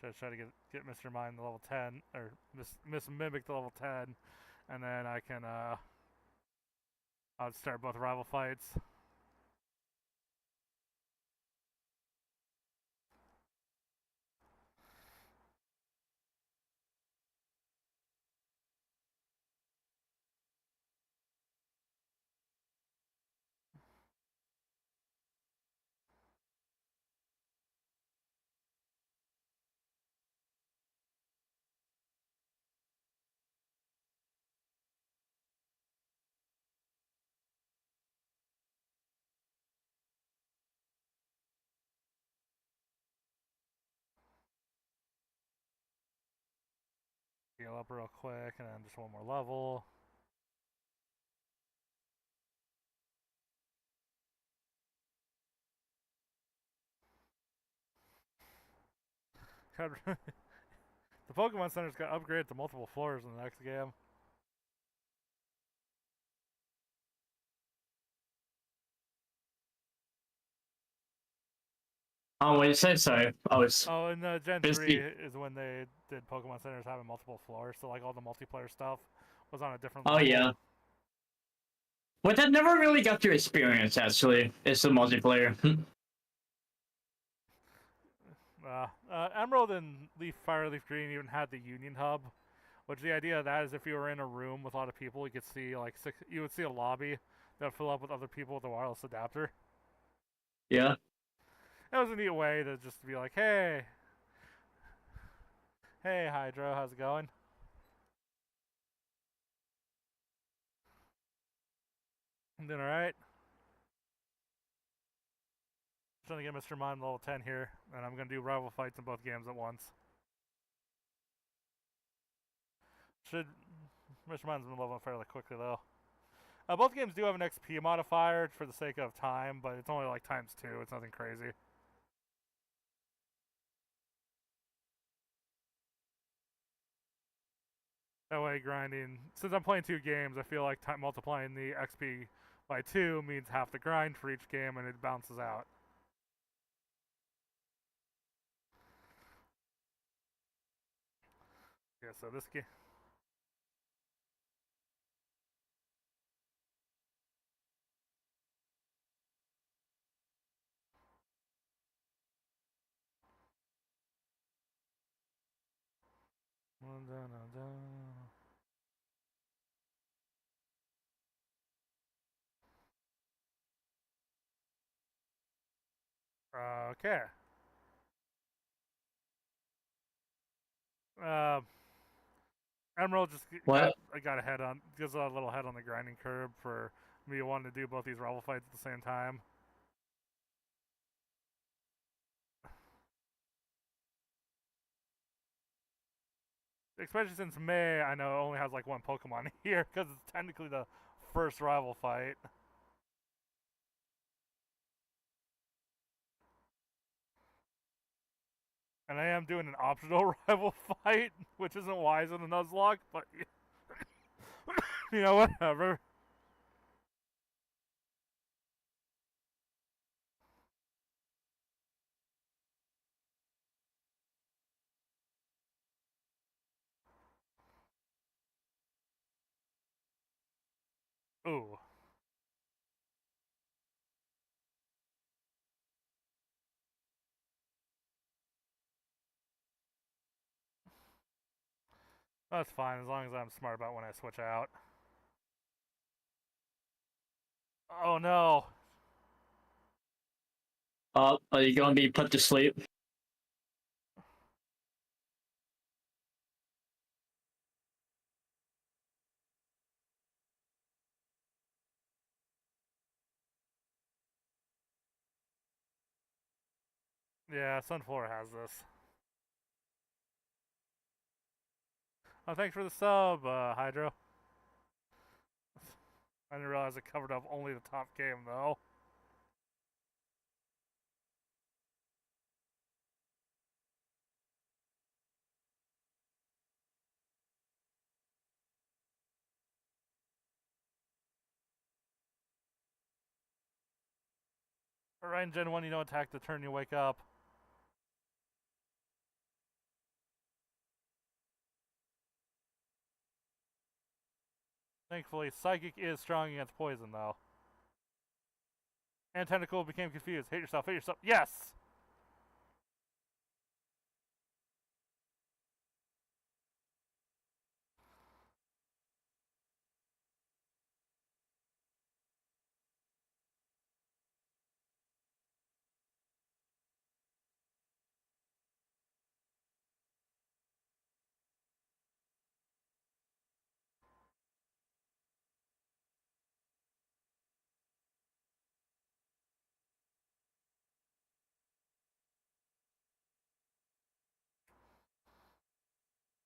Just try to get Mr. Mind to level 10, or Miss Mimic to level 10, and then I can I'll start both rival fights. Heal up real quick, and then just one more level. The Pokemon Center's got upgraded to multiple floors in the next game. oh, when you said so, I was Oh, and Gen busy. 3 is when they did Pokemon Centers having multiple floors, so like all the multiplayer stuff was on a different Oh level. yeah. What I never really got to experience actually is the multiplayer. Emerald and Fire Leaf Green even had the Union Hub, which the idea of that is if you were in a room with a lot of people, you could see like you would see a lobby that would fill up with other people with a wireless adapter. Yeah. It was a neat way to just be like, hey, Hydro, how's it going? I'm doing alright. Trying to get Mr. Mime level 10 here, and I'm going to do rival fights in both games at once. Should Mr. Mime's been leveling fairly quickly though. Both games do have an XP modifier for the sake of time, but it's only like times 2. It's nothing crazy. That way, grinding. Since I'm playing 2 games, I feel like multiplying the XP by 2 means half the grind for each game, and it bounces out. Yeah, so this game. Okay. Uh, Emearld just What? got ahead on, gives a little head on the grinding curve for me wanting to do both these rival fights at the same time. Especially since May, I know, only has like one Pokemon here because it's technically the first rival fight. And I am doing an optional rival fight, which isn't wise in a Nuzlock, but you know, whatever. Ooh. That's fine, as long as I'm smart about when I switch out. Oh no. Are you gonna be put to sleep? Yeah, Sunflower has this. Oh, thanks for the sub, Hydro. I didn't realize it covered up only the top game, though. Alright, in Gen 1, you don't attack the turn you wake up. Thankfully, Psychic is strong against poison, though. And Tentacle became confused. Hit yourself, hit yourself. Yes!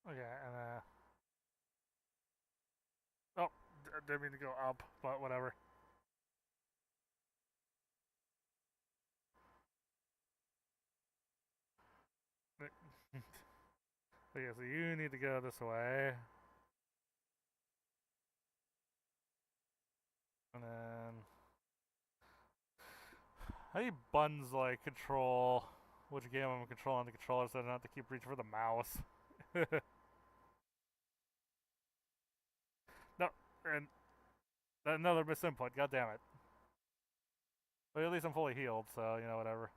Okay, and oh, didn't mean to go up, but whatever. Okay, so you need to go this way. And then... How do you buttons, like, control which game I'm controlling the controller so I don't have to keep reaching for the mouse? No, and another misinput, god damn it. But at least I'm fully healed, so, you know, whatever.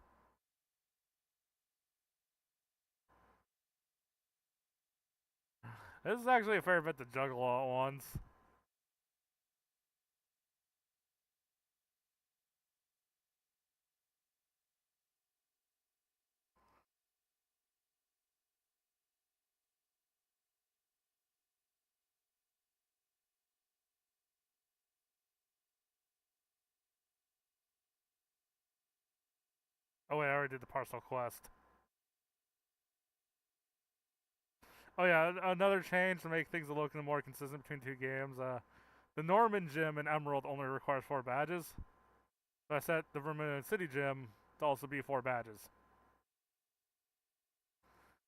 This is actually a fair bit to juggle all at once. Oh wait, I already did the parcel quest. Oh yeah, another change to make things a little more consistent between two games. The Norman gym in Emearld only requires 4 badges. So I set the Vermilion City gym to also be 4 badges.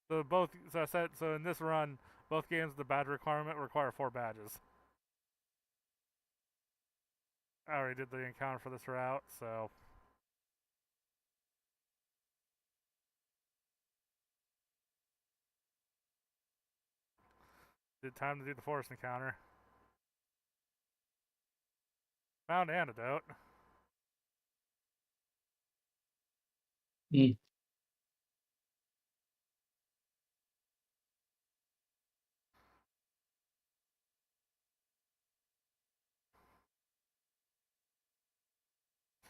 So in this run, both games the badge requirement require 4 badges. I already did the encounter for this route, so did time to do the forest encounter. Found antidote. Mm.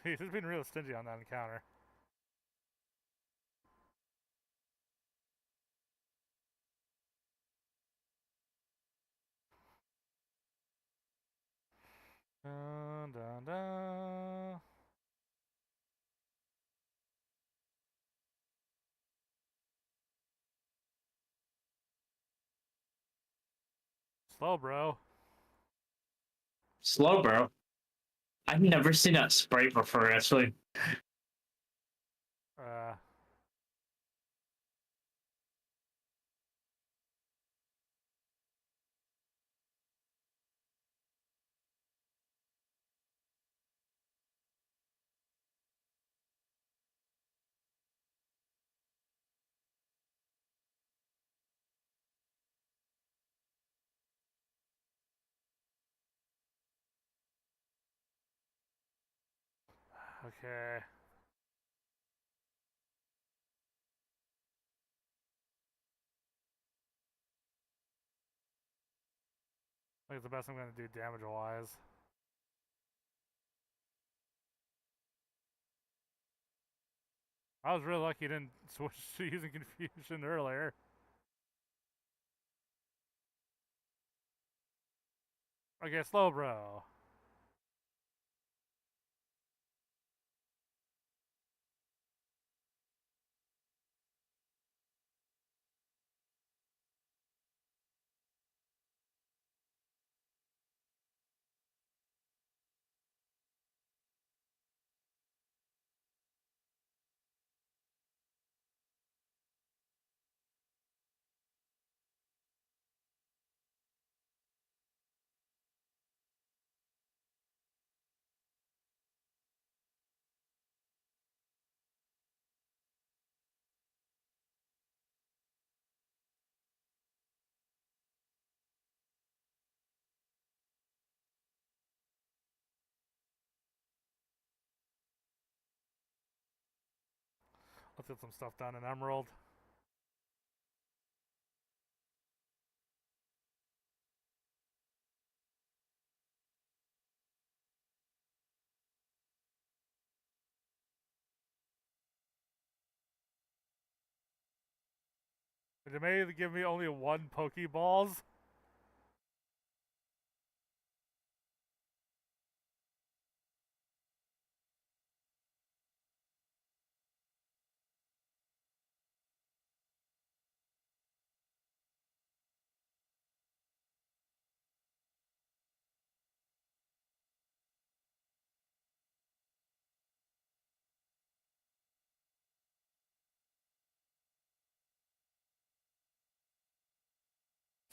He's been real stingy on that encounter. Dun, dun, dun. Slow, bro. Slow, bro. I've never seen that sprite before, actually. Uh, okay. I think it's the best I'm gonna do damage-wise. I was really lucky you didn't switch to using Confusion earlier. Okay, slow, bro. Let's get some stuff done in Emearld. Did it maybe give me only 1 Pokeballs?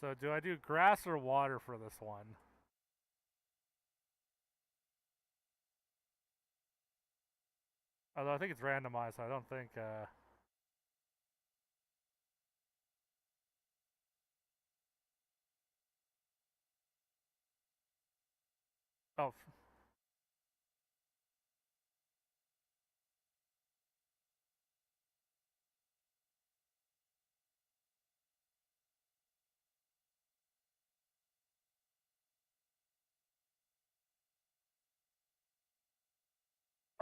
So do I do grass or water for this one? Although I think it's randomized, so I don't think, oh.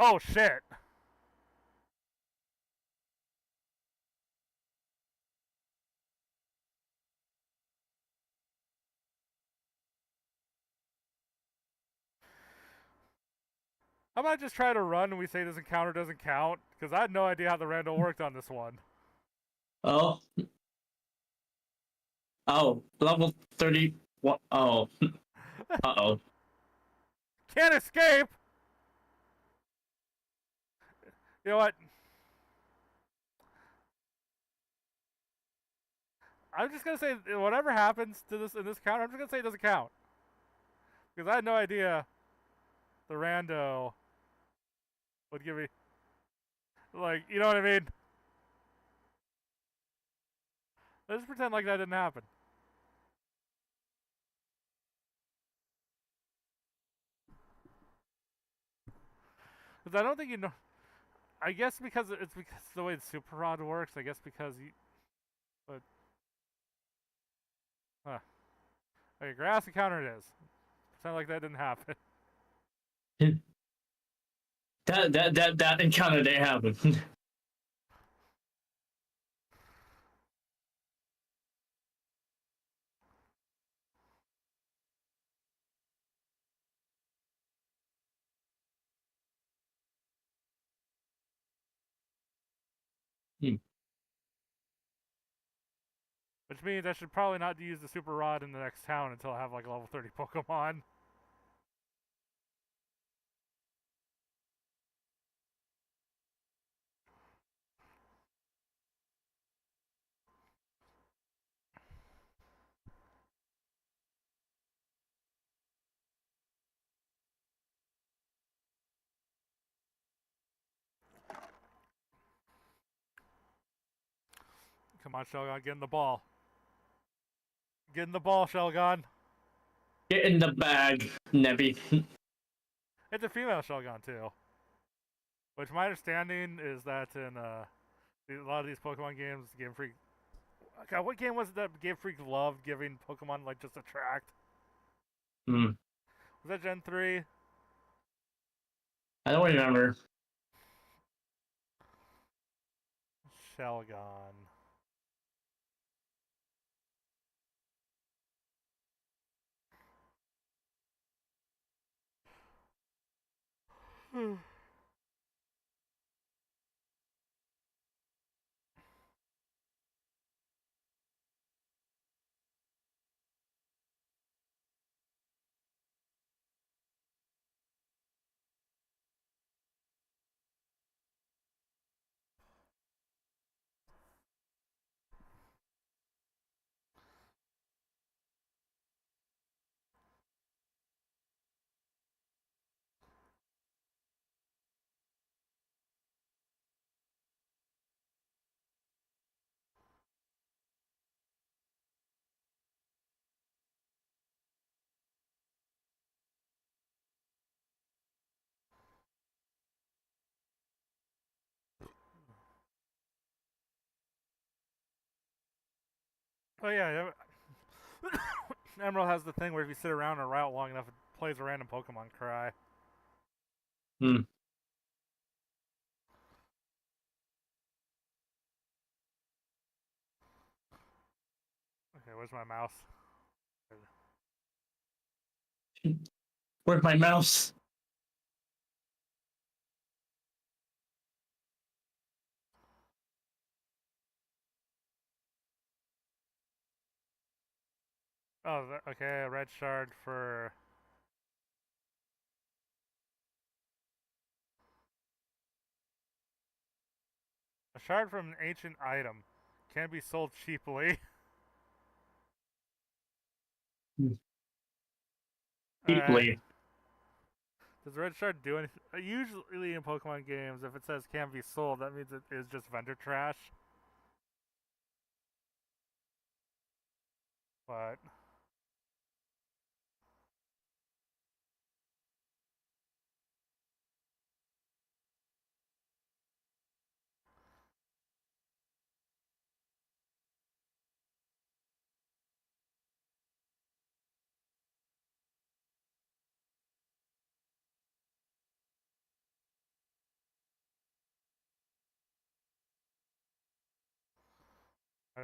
Oh, shit! How about I just try to run and we say this encounter doesn't count? Because I had no idea how the rando worked on this one. Oh. Oh, level 30. What? Oh. Uh-oh. Can't escape! You know what? I'm just gonna say whatever happens to this in this counter, I'm just gonna say it doesn't count. Because I had no idea the rando would give me, like, you know what I mean? Let's pretend like that didn't happen. Because I don't think you know. I guess because it's because the way the super rod works. I guess because you. But. Huh. Okay, grass encounter it is. Pretend like that didn't happen. That encounter didn't happen. Which means I should probably not use the super rod in the next town until I have like a level 30 Pokemon. Come on, Shelgon, get in the ball. Get in the ball, Shelgon. Get in the bag, Nebby. It's a female Shelgon too. Which my understanding is that in a lot of these Pokemon games, Game Freak. God, what game was it that Game Freak loved giving Pokemon like just attract? Hmm. Was that Gen 3? I don't remember. Shelgon. Oh yeah, Emerald has the thing where if you sit around a route long enough, it plays a random Pokemon cry. Hmm. Okay, where's my mouse? Where's my mouse? Oh, okay, a red shard for... A shard from an ancient item can be sold cheaply. Alright. Deeply. Does red shard do anything? Usually in Pokemon games, if it says can be sold, that means it is just vendor trash. But... uh,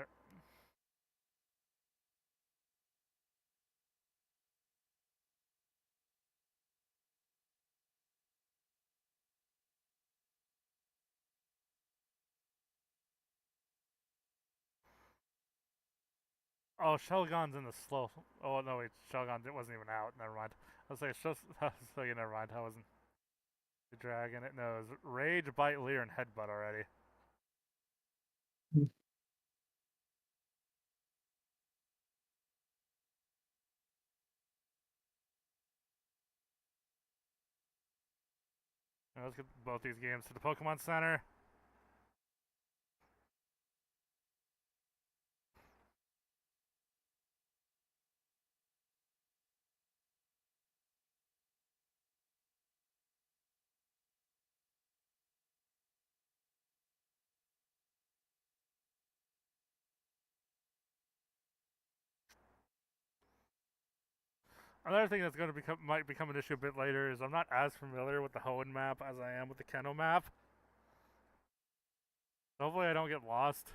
Oh, Shelgon's in the slow... Oh, no, wait, Shelgon it wasn't even out. Never mind. I was like, I was like, never mind. I wasn't... The dragon, it knows. Rage, Bite, Leer, and Headbutt already. Now let's get both these games to the Pokemon Center. Another thing that's going to might become an issue a bit later is I'm not as familiar with the Hoenn map as I am with the Keno map. Hopefully I don't get lost.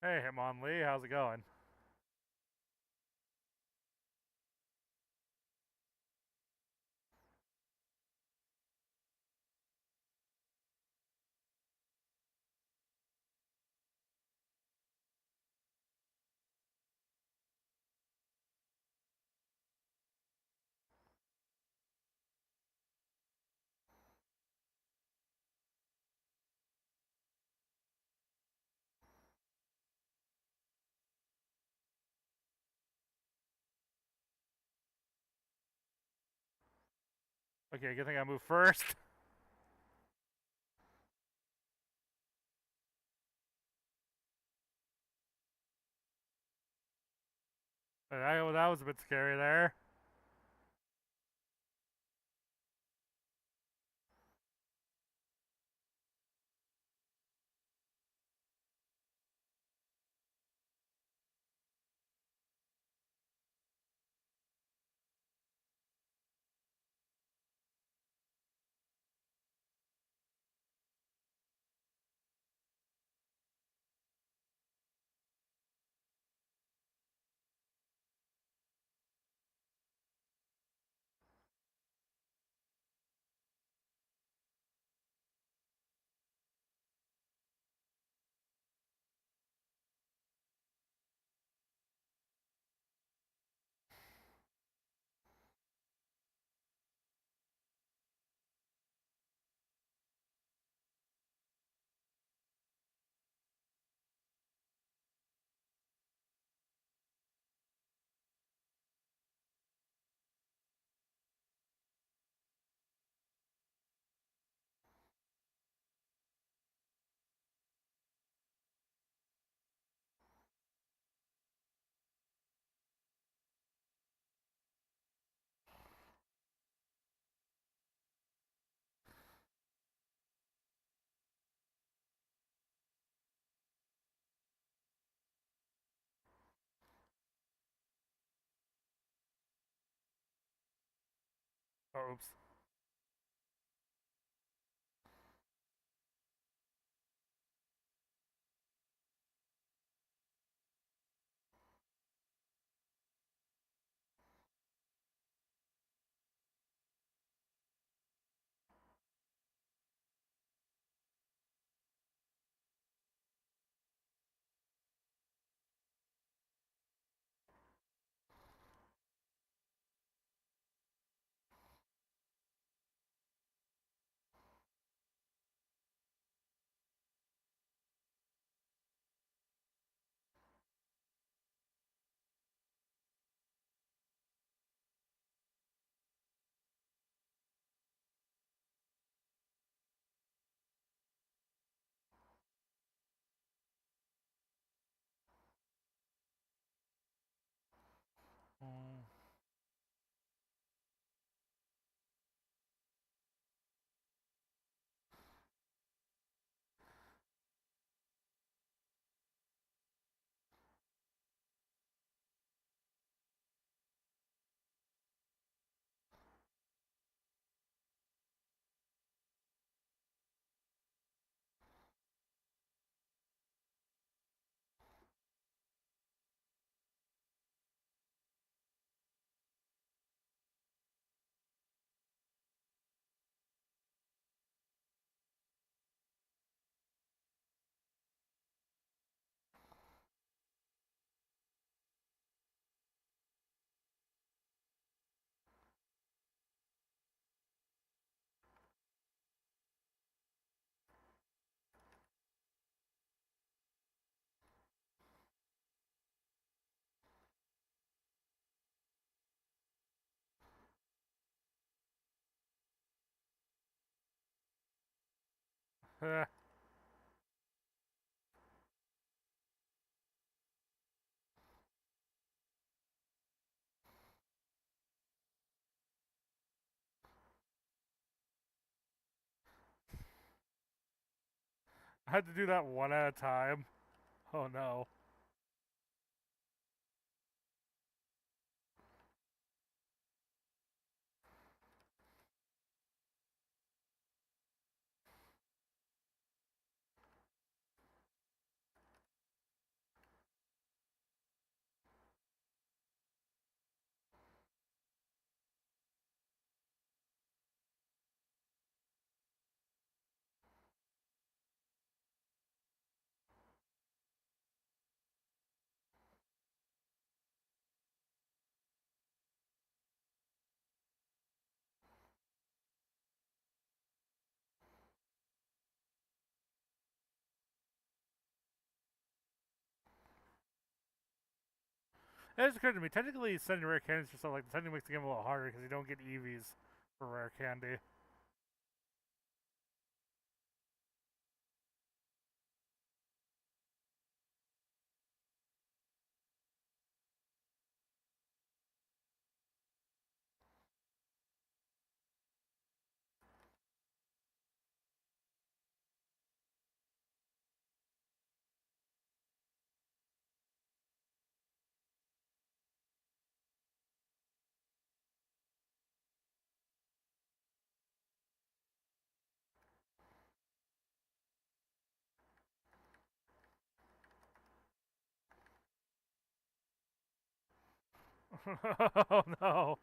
Hey, Hitmonlee, how's it going? Okay, good thing I moved first. That was a bit scary there. Oh, oops. Mm. I had to do that one at a time. Oh no. It just occurred to me, technically sending rare candies for stuff like this makes the game a little harder because you don't get EVs for rare candy. Oh no.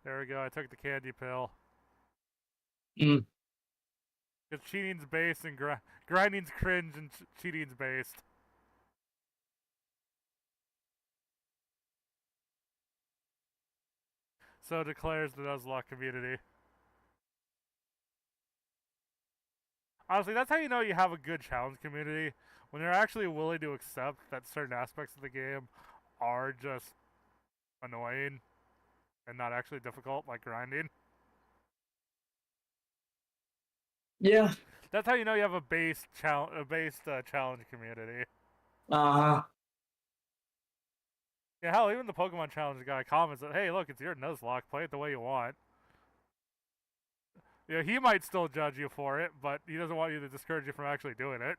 There we go, I took the candy pill. Mm. Because cheating's based and grinding's cringe and cheating's based. So declares the Nuzlock community. Honestly, that's how you know you have a good challenge community, when they're actually willing to accept that certain aspects of the game are just annoying and not actually difficult, like grinding. Yeah. That's how you know you have a based challenge community. Uh-huh. Yeah, hell, even the Pokemon challenge guy comments that, hey, look, it's your Nuzlocke, play it the way you want. Yeah, he might still judge you for it, but he doesn't want you to discourage you from actually doing it.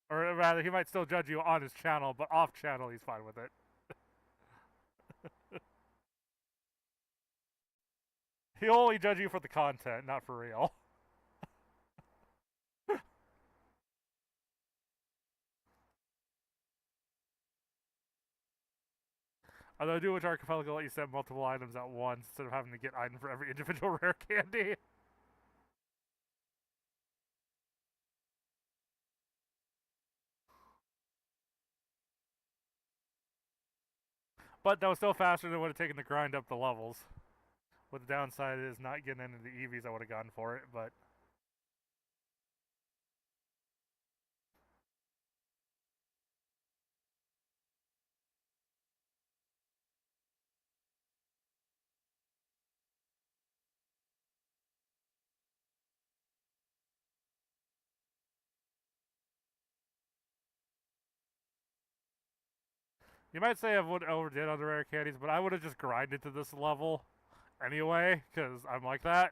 Or rather, he might still judge you on his channel, but off channel, he's fine with it. He'll only judge you for the content, not for real. Although I do wish Archipelago let you set multiple items at once instead of having to get item for every individual rare candy. But that was still faster than it would have taken to grind up the levels. With the downside is not getting into the EVs I would have gotten for it, but... You might say I would overdid on the rare candies, but I would have just grinded to this level anyway, because I'm like that.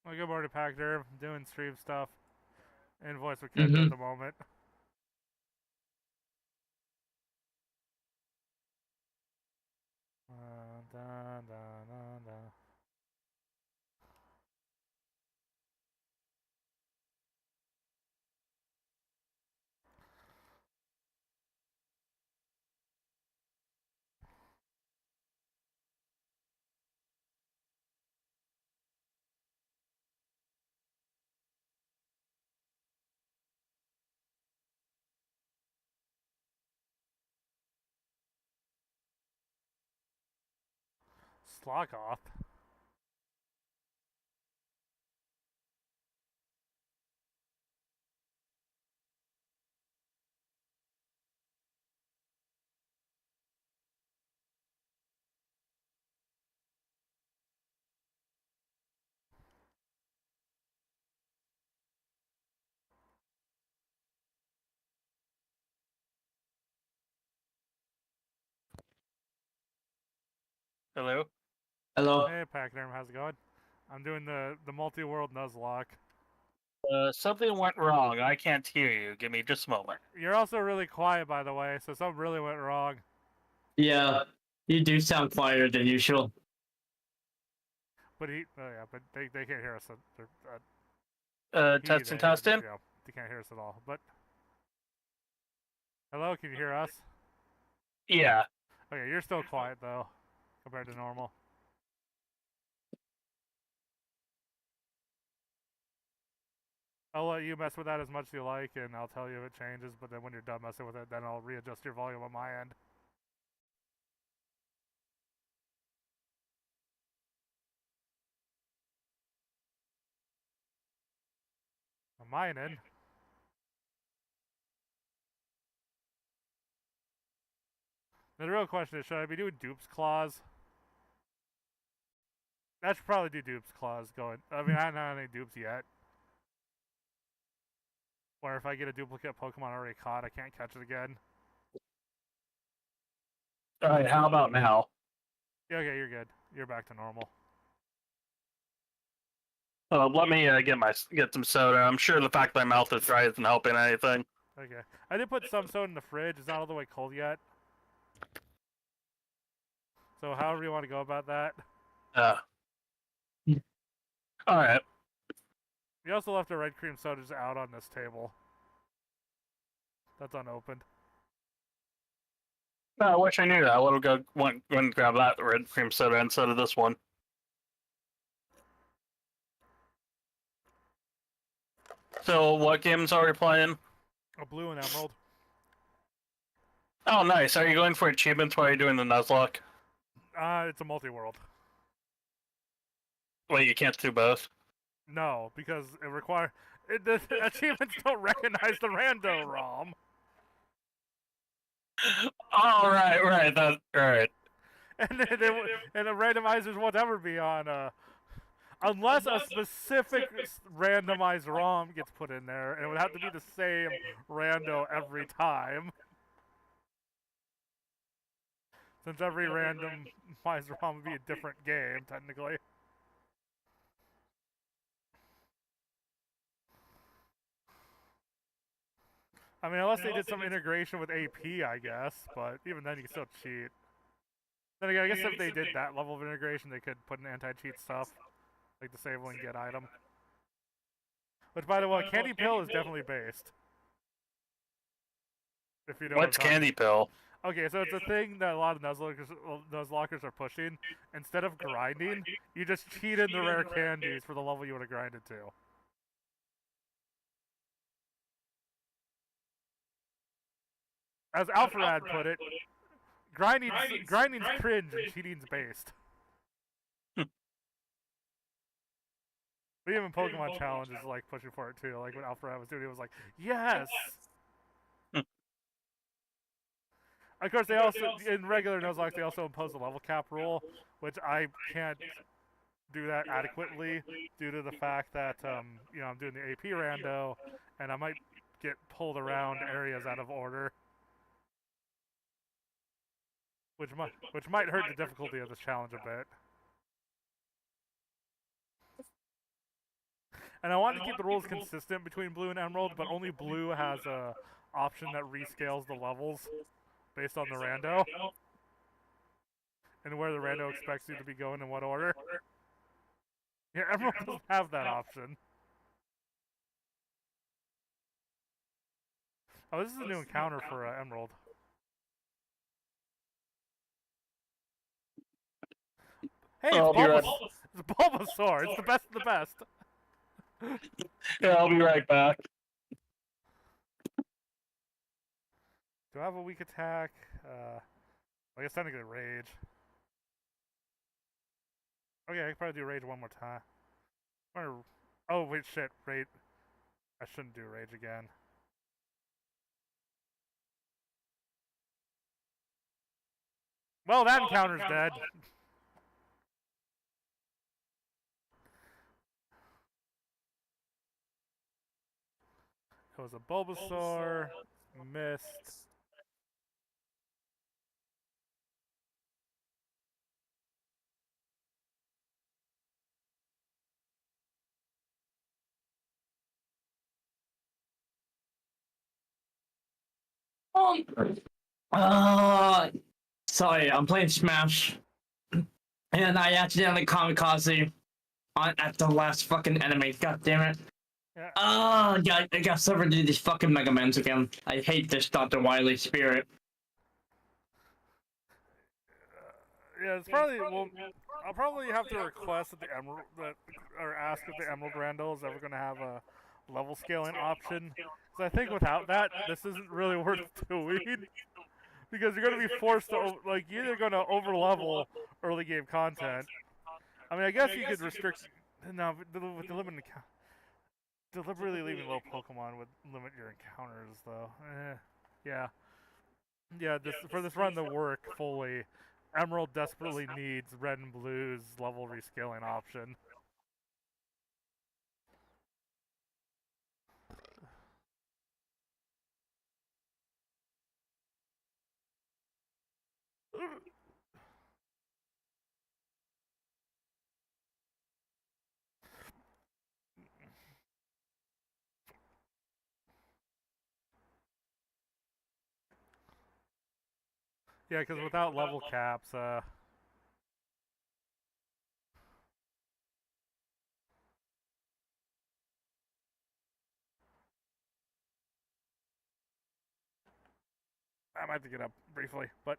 Well, good morning, Pactor. Doing stream stuff. And voice with character at the moment. Da, da, da, da. Slog off. Hello? Hello. Hey, Pachyderm, how's it going? I'm doing the Multiworld Nuzlock. Something went wrong. I can't hear you. Give me just a moment. You're also really quiet, by the way, so something really went wrong. Yeah, you do sound quieter than usual. But but they can't hear us. Testing. Yeah, they can't hear us at all. But Hello, can you hear us? Yeah. Okay, you're still quiet though, compared to normal. I'll let you mess with that as much as you like, and I'll tell you if it changes, but then when you're done messing with it, then I'll readjust your volume on my end. On mine end. Now, the real question is, should I be doing dupes claws? I should probably do dupes claws going. I mean, I haven't had any dupes yet. Or if I get a duplicate Pokemon already caught, I can't catch it again. Alright, how about now? Yeah, okay, you're good. You're back to normal. Let me get some soda. I'm sure the fact that my mouth is dry isn't helping anything. Okay. I did put some soda in the fridge. It's not all the way cold yet. So however you want to go about that. Alright. You also left the red cream sodas out on this table. That's unopened. I wish I knew that. I would have went and grab that red cream soda instead of this one. So, what games are we playing? A blue and emerald. Oh, nice. Are you going for achievements while you're doing the Nuzlock? It's a multi-world. Wait, you can't do both? No, because the achievements don't recognize the rando ROM. Oh, right. Alright. And the randomizers won't ever be on, unless a specific randomized ROM gets put in there, and it would have to be the same rando every time. Since every randomized ROM would be a different game, technically. I mean, unless they did some integration with AP, I guess, but even then you can still cheat. Then again, I guess if they did that level of integration, they could put in anti-cheat stuff, like disabling get item. Which, by the way, Candy Pill is definitely based. If you know What's Candy Pill? Okay, so it's a thing that a lot of Nuzlockers are pushing. Instead of grinding, you just cheat in the rare candies for the level you would have grinded to. As Alpharad put it, grinding's cringe and cheating's based. But even Pokemon Challenge is like pushing for it too. Like when Alpharad was doing it, was like, yes! Of course, they also, in regular Nuzlocke, they also impose the level cap rule, which I can't do that adequately due to the fact that, you know, I'm doing the AP rando, and I might get pulled around areas out of order. Which might hurt the difficulty of this challenge a bit. And I want to keep the rules consistent between Blue and Emerald, but only Blue has a option that rescales the levels based on the rando. And where the rando expects you to be going in what order. Yeah, Emerald doesn't have that option. Oh, this is a new encounter for Emerald. Hey, it's Bulbasaur. It's the best of the best. Yeah, I'll be right back. Do I have a weak attack? I guess technically Rage. Okay, I can probably do Rage one more time. Oh, wait, shit. Rage. I shouldn't do Rage again. Well, that encounter's dead. It was a Bulbasaur, missed. Sorry, I'm playing Smash, and I accidentally kamikaze at the last fucking enemy. God damn it! Yeah. Oh, God, I got suffered to these fucking Mega Mans again. I hate this Dr. Wily spirit. Yeah, it's probably I'll probably have to request that the Emerald or ask if the Emerald Randall is ever going to have a level scaling option. Because I think without that, this isn't really worth doing. Because you're going to be forced to like you're either going to over level early game content. I mean, I guess you could restrict no with the limited deliberately leaving low Pokemon would limit your encounters though. Yeah. Yeah, for this run to work fully, Emerald desperately needs Red and Blue's level rescaling option. Yeah, because without level caps, I might have to get up briefly, but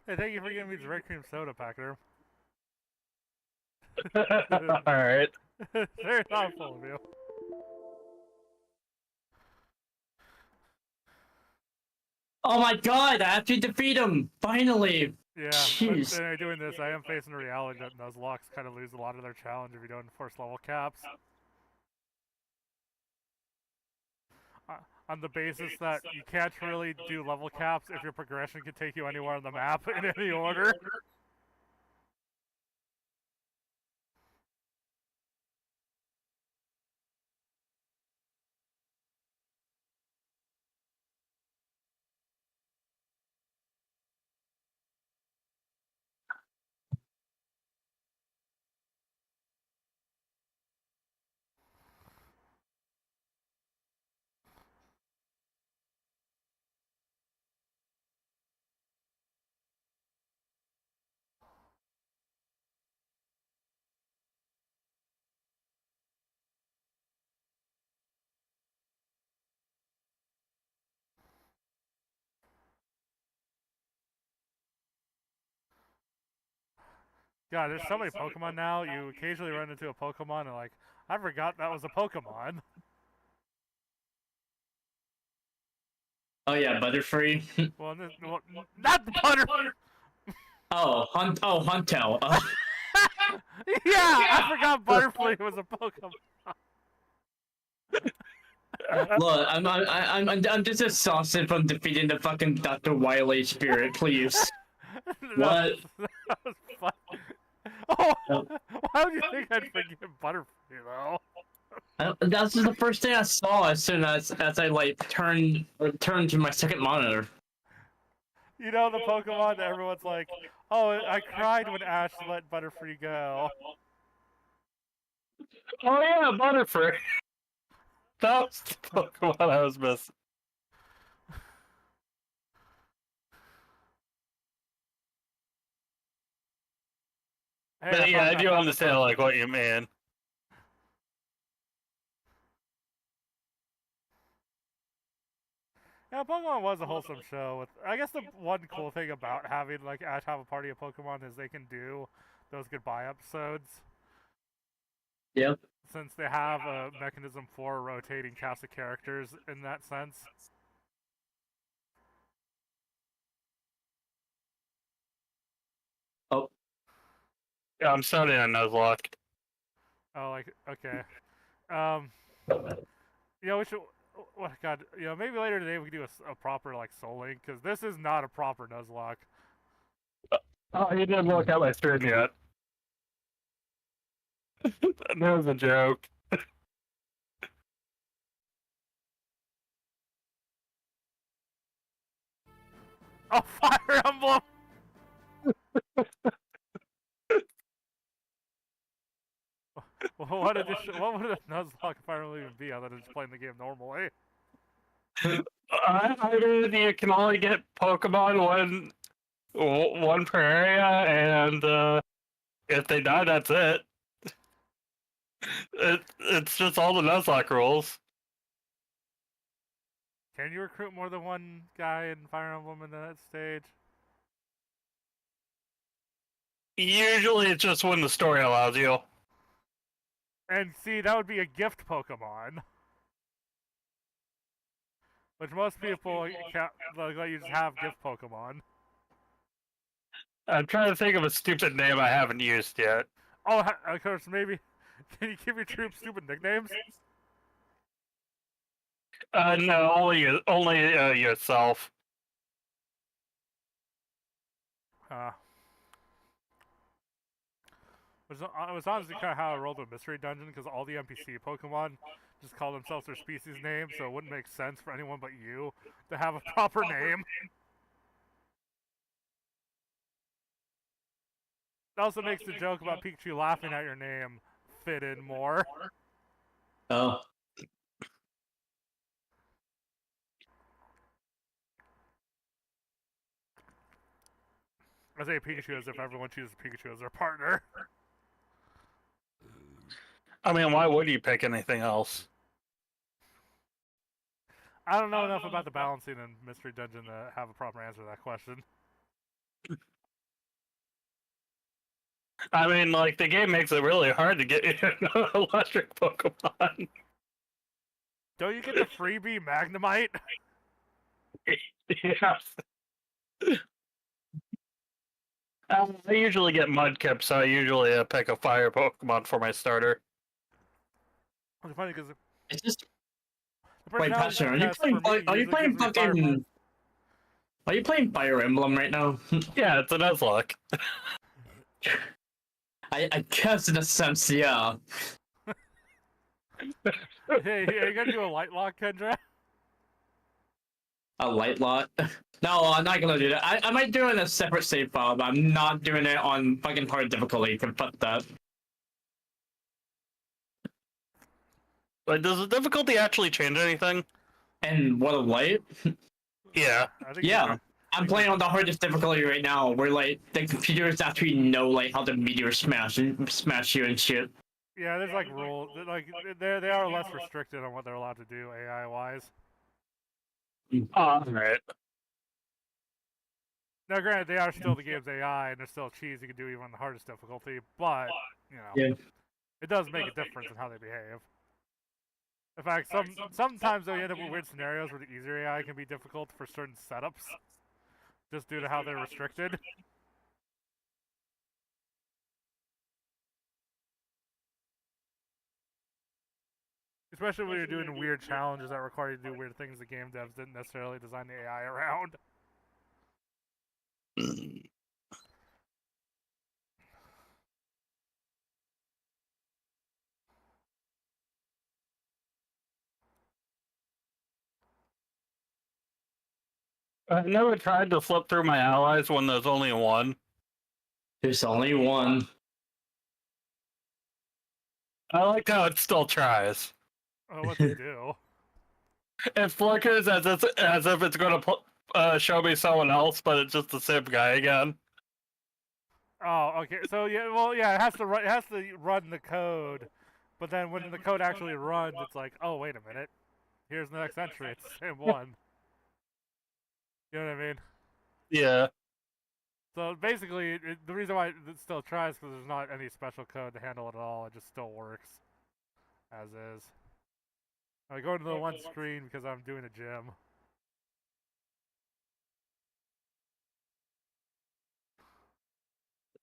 hey, thank you for giving me the red cream soda, Packer. Alright. Very thoughtful of you. Oh my God, I have to defeat him! Finally! Yeah, Jeez. but doing this, I am facing the reality that Nuzlocks kind of lose a lot of their challenge if you don't enforce level caps. On the basis that you can't really do level caps if your progression can take you anywhere on the map in any order. God, there's so many Pokemon now, you occasionally run into a Pokemon and like, I forgot that was a Pokemon. Oh yeah, Butterfree. Well, not the Butter! Oh, Huntel. I forgot Butterfree was a Pokemon. Look, I'm just exhausted from defeating the fucking Dr. Wily spirit, please. What? That was fun. Oh, why would you think I'd forget Butterfree though? That's just the first thing I saw as soon as I like turned to my second monitor. You know the Pokemon that everyone's like, oh, I cried when Ash let Butterfree go. Oh yeah, Butterfree. That was the Pokemon I was missing. Hey, But yeah, I do understand like what you mean. Yeah, Pokemon was a wholesome show. With I guess the one cool thing about having like Ash have a party of Pokemon is they can do those goodbye episodes. Yep. Since they have a mechanism for rotating cast of characters in that sense. Oh. Yeah, I'm starting on Nuzlock. Oh, like okay. We should. Oh God, maybe later today we could do a proper like Soul Link because this is not a proper Nuzlocke. Oh, you didn't look at my stream yet. That was a joke. Oh, Fire Emblem! What would a Nuzlocke Fire Emblem even be other than just playing the game normally? I mean, you can only get Pokemon one per area, and if they die, that's it. It's just all the Nuzlocke rules. Can you recruit more than one guy in Fire Emblem in that stage? Usually, it's just when the story allows you. And see, that would be a gift Pokemon. Which most people can't, let you just have gift Pokemon. I'm trying to think of a stupid name I haven't used yet. Oh, of course, maybe. Can you give your troops stupid nicknames? No, only yourself. It was honestly kind of how I rolled a mystery dungeon because all the NPC Pokemon just call themselves their species name, so it wouldn't make sense for anyone but you to have a proper name. It also makes the joke about Pikachu laughing at your name fit in more. Oh. I say Pikachu as if everyone chooses Pikachu as their partner. I mean, why would you pick anything else? I don't know enough about the balancing in Mystery Dungeon to have a proper answer to that question. I mean, like, the game makes it really hard to get an electric Pokemon. Don't you get the freebie Magnemite? Yeah. I usually get Mudkip, so I usually pick a fire Pokemon for my starter. It's funny because It's just. the Wait, Pastor, are you playing fucking? Are you playing Fire Emblem right now? Yeah, it's a Nuzlocke. I guess in a sense, yeah. Hey, are you gonna do a light lock, Kendra? A light lot? No, I'm not gonna do that. I might do it in a separate save file, but I'm not doing it on fucking hard difficulty. Fuck that. Like, does the difficulty actually change anything? And what a light? Yeah. Yeah. I'm playing on the hardest difficulty right now, where like the computers actually know like how the meteor smash you and shit. Yeah, there's like rules. Like they are less restricted on what they're allowed to do AI wise. Alright. Now, granted, they are still the game's AI, and there's still cheese you can do even on the hardest difficulty. But it does make a difference in how they behave. In fact, sometimes they end up with weird scenarios where the easier AI can be difficult for certain setups, just due to how they're restricted. Especially when you're doing weird challenges that require you to do weird things the game devs didn't necessarily design the AI around. I never tried to flip through my allies when there's only one. There's only one. I like how it still tries. Oh, what's it do? It flickers as if it's going to show me someone else, but it's just the same guy again. Oh, okay. So yeah, well, yeah, it has to run the code, but then when the code actually runs, it's like, oh, wait a minute, here's the next entry. It's the same one. You know what I mean? Yeah. So basically, the reason why it still tries because there's not any special code to handle it at all. It just still works as is. I go into the one screen because I'm doing a gym.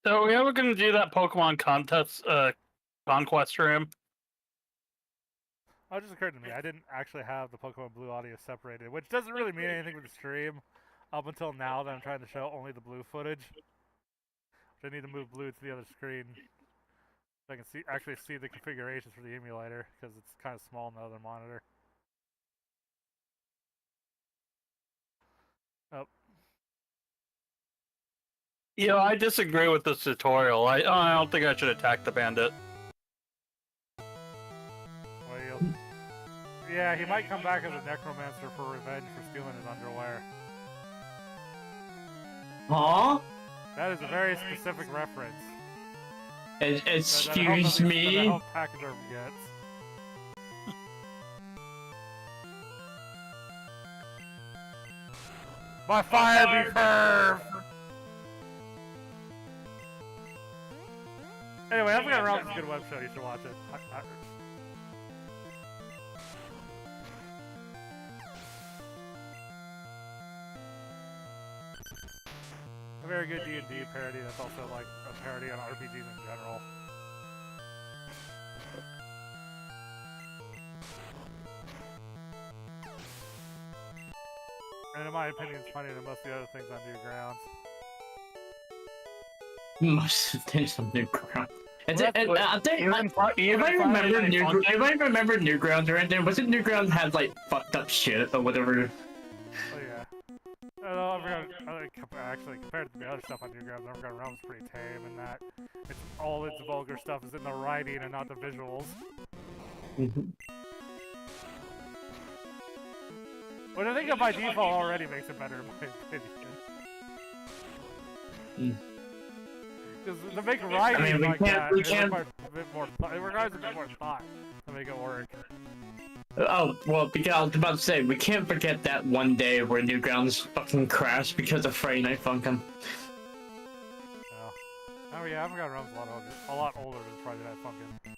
So are we ever going to do that Pokemon contest, conquest stream? Oh, it just occurred to me, I didn't actually have the Pokemon Blue audio separated, which doesn't really mean anything with the stream up until now that I'm trying to show only the blue footage. I need to move blue to the other screen so I can actually see the configurations for the emulator because it's kind of small in the other monitor. Oh. Yeah, I disagree with this tutorial. I don't think I should attack the bandit. Well, yeah, he might come back as a necromancer for revenge for stealing his underwear. Huh? That is a very specific reference. Excuse me? That Help Pachyderm gets. My fire be curved! Anyway, I've got around a good web show, you should watch it. A very good D&D parody that's also like a parody on RPGs in general. And in my opinion, it's funnier than most of the other things on Newgrounds. Most of the things on Newgrounds. If I remember Newgrounds or anything, wasn't Newgrounds had like fucked up shit or whatever? Oh yeah. Actually, compared to the other stuff on Newgrounds, Underground Realm's pretty tame in that all its vulgar stuff is in the writing and not the visuals. Which I think by default already makes it better in my opinion. Because to make writing like that, it requires a bit more thought to make it work. Oh, well, because I was about to say, we can't forget that one day where Newgrounds fucking crashed because of Friday Night Funkin'. Oh yeah, Underground Realm's a lot older than Friday Night Funkin'.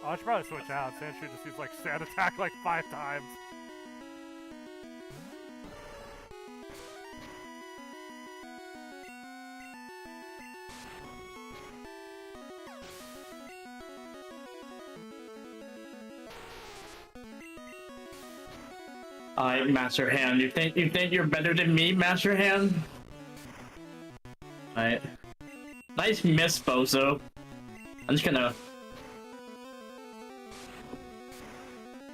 Oh, I should probably switch out. Sandshrew just used like Sand Attack like 5 times. Alright, Master Hand. You think you're better than me, Master Hand? Alright. Nice miss, Bozo. I'm just gonna...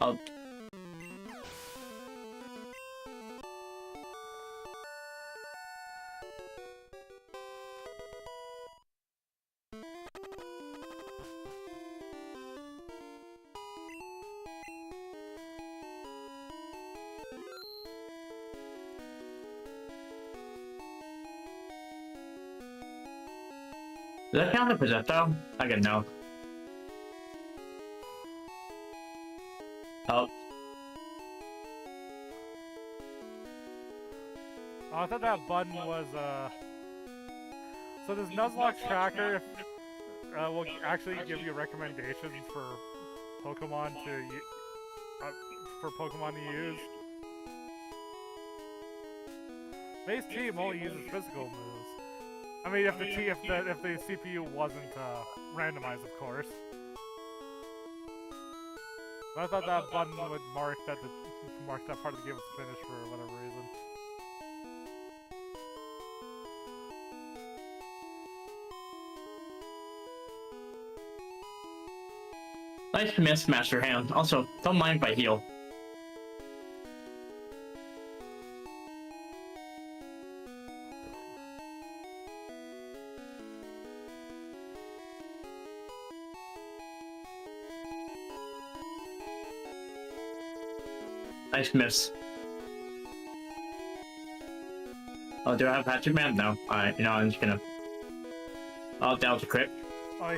Oh. Does that count the projectile? I can know. Oh. Oh, I thought that button was, So this Nuzlock tracker will actually give you recommendations for Pokemon to use. Base team only uses physical moves. I mean, if the CPU wasn't randomized, of course. But I thought that button would mark that part of the game was finished for whatever reason. Nice miss, Master Ham. Also, don't mind if I heal. Nice miss. Oh, do I have Hatchet Man? No. Alright, you know, I'm just gonna... Oh, that was a crit. Oh,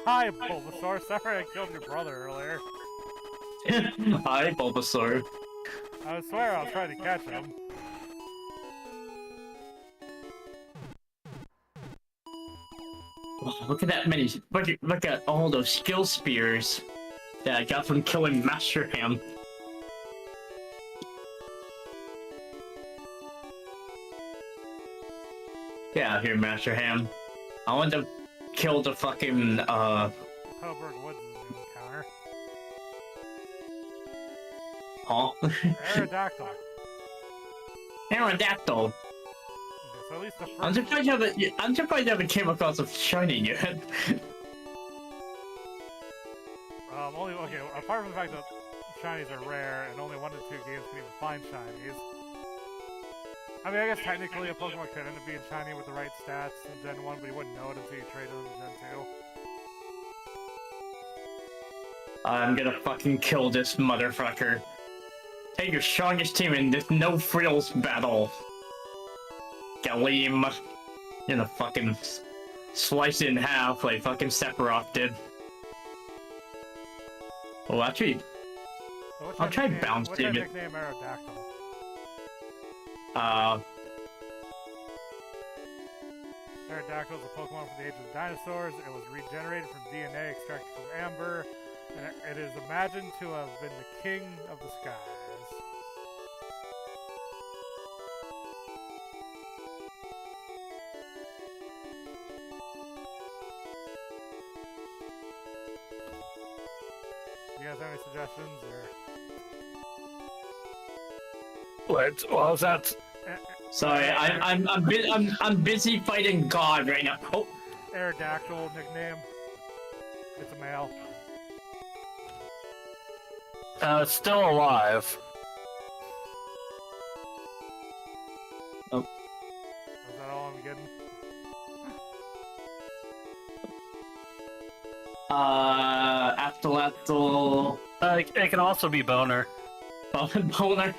hi, Bulbasaur. Sorry I killed your brother earlier. Hi, Bulbasaur. I swear I was trying to catch him. Oh, look at that many... Look at all those skill spears that I got from killing Master Ham. Get out of here, Master Ham. I want to kill the fucking, Hoburg Woods is a new encounter. Huh? Aerodactyl. Aerodactyl. Okay, so at least the first... I'm surprised you haven't came across a shiny yet. Okay, apart from the fact that shinies are rare and only 1 to 2 games can even find shinies. I mean, I guess technically a Pokemon could end up being shiny with the right stats in Gen 1, but you wouldn't know it until you traded them in Gen 2. I'm gonna fucking kill this motherfucker. Take your strongest team in this no-frills battle. Galeem. You're gonna fucking slice it in half like fucking Sephiroth did. Oh, actually, So I'll try bounce what's your David. nickname Aerodactyl? Aerodactyl is a Pokemon from the age of the dinosaurs. It was regenerated from DNA extracted from amber, and it is imagined to have been the king of the skies. You guys have any suggestions, or? Wait, what was that? Sorry, I'm busy fighting God right now. Oh, Aerodactyl nickname. It's a male. It's still alive. oh, Is that all I'm getting? Axolotl, It can also be Boner. Boner.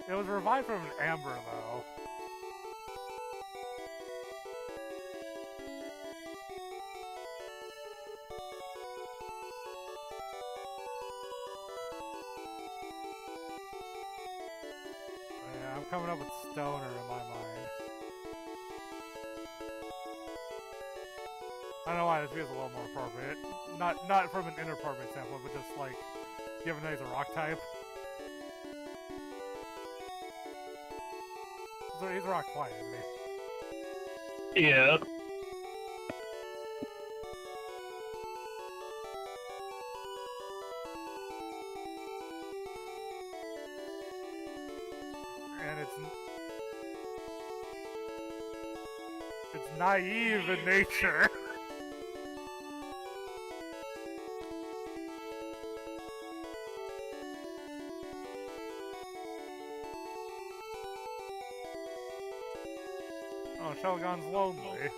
It was revived from an amber, though. Yeah, I'm coming up with Stoner in my mind. I don't know why this feels a little more appropriate. Not from an inappropriate standpoint, but just like, given that he's a rock type. So he's a rock fighter, isn't he? Yeah. And it's naive in nature. Oh, Shelgon's lonely.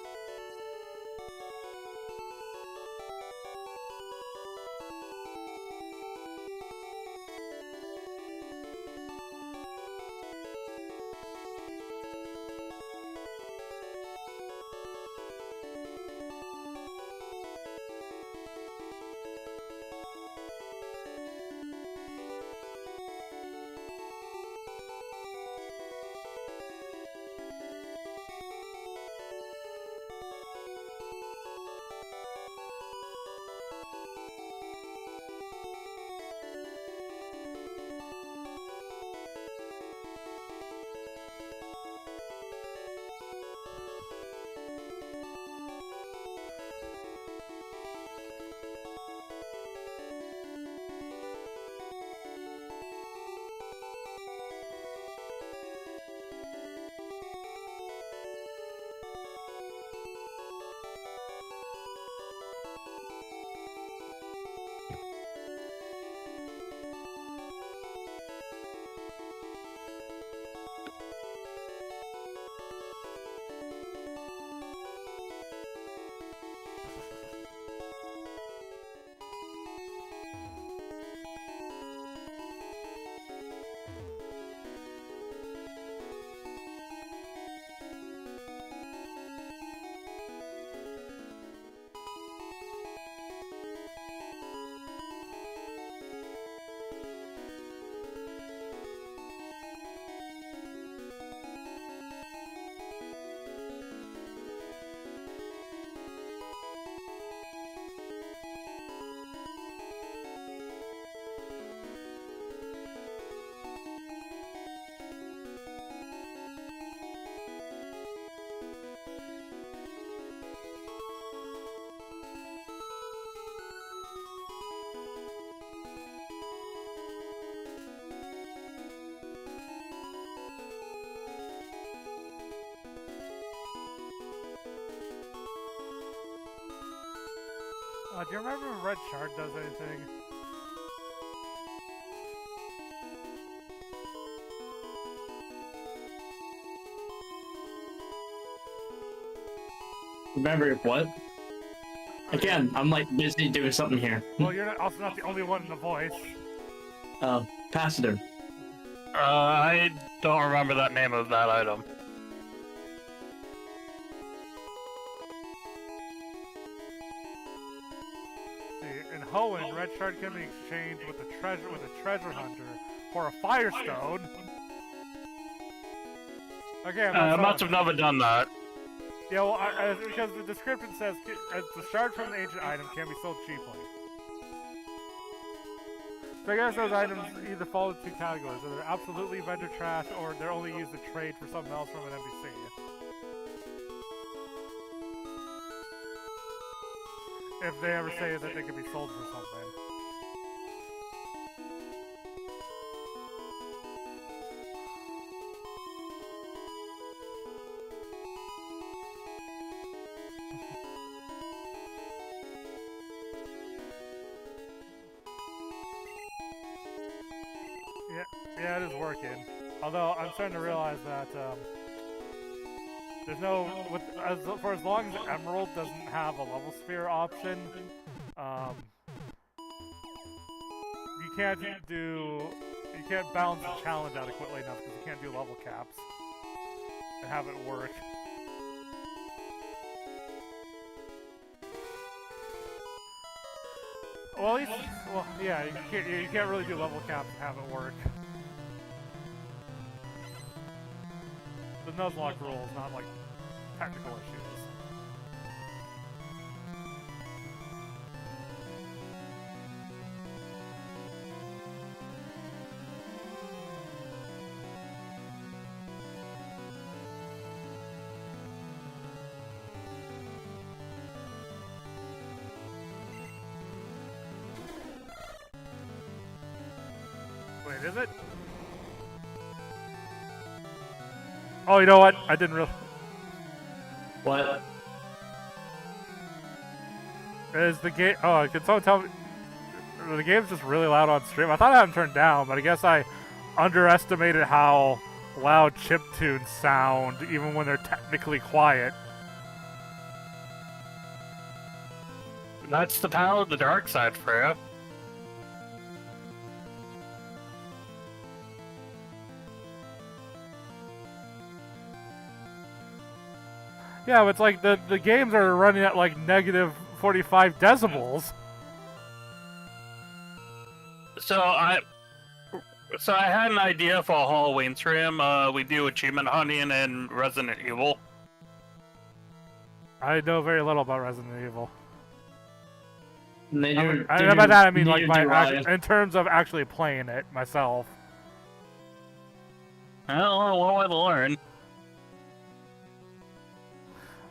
Do you remember if Red Shard does anything? Remember what? Again, I'm like busy doing something here. Well, you're also not the only one in the voice. Capacitor. I don't remember that name of that item. In Hoenn, Red Shard can be exchanged with a treasure hunter for a Firestone. Okay, I must have never done that. Yeah, well, because the description says the shard from the ancient item can be sold cheaply. So I guess those items either fall into two categories. They're absolutely vendor trash, or they're only used to trade for something else from an NPC. If they ever say that they can be sold for something. Yeah, it is working. Although I'm starting to realize that there's no, for as long as Emearld doesn't have a level sphere option, you can't balance the challenge adequately enough because you can't do level caps and have it work. Well, at least, yeah, you can't really do level caps and have it work. The Nuzlock rules, not like technical issues. Wait, is it? Oh, you know what? I didn't really. What? Is the game? Oh, can someone tell me? The game's just really loud on stream. I thought I had them turned down, but I guess I underestimated how loud chiptunes sound, even when they're technically quiet. That's the power of the dark side, Freya. Yeah, but it's like the games are running at like negative 45 decibels. So I had an idea for a Halloween stream. We do achievement hunting in Resident Evil. I know very little about Resident Evil. And By that I mean like in terms of actually playing it myself. I don't know what way to learn.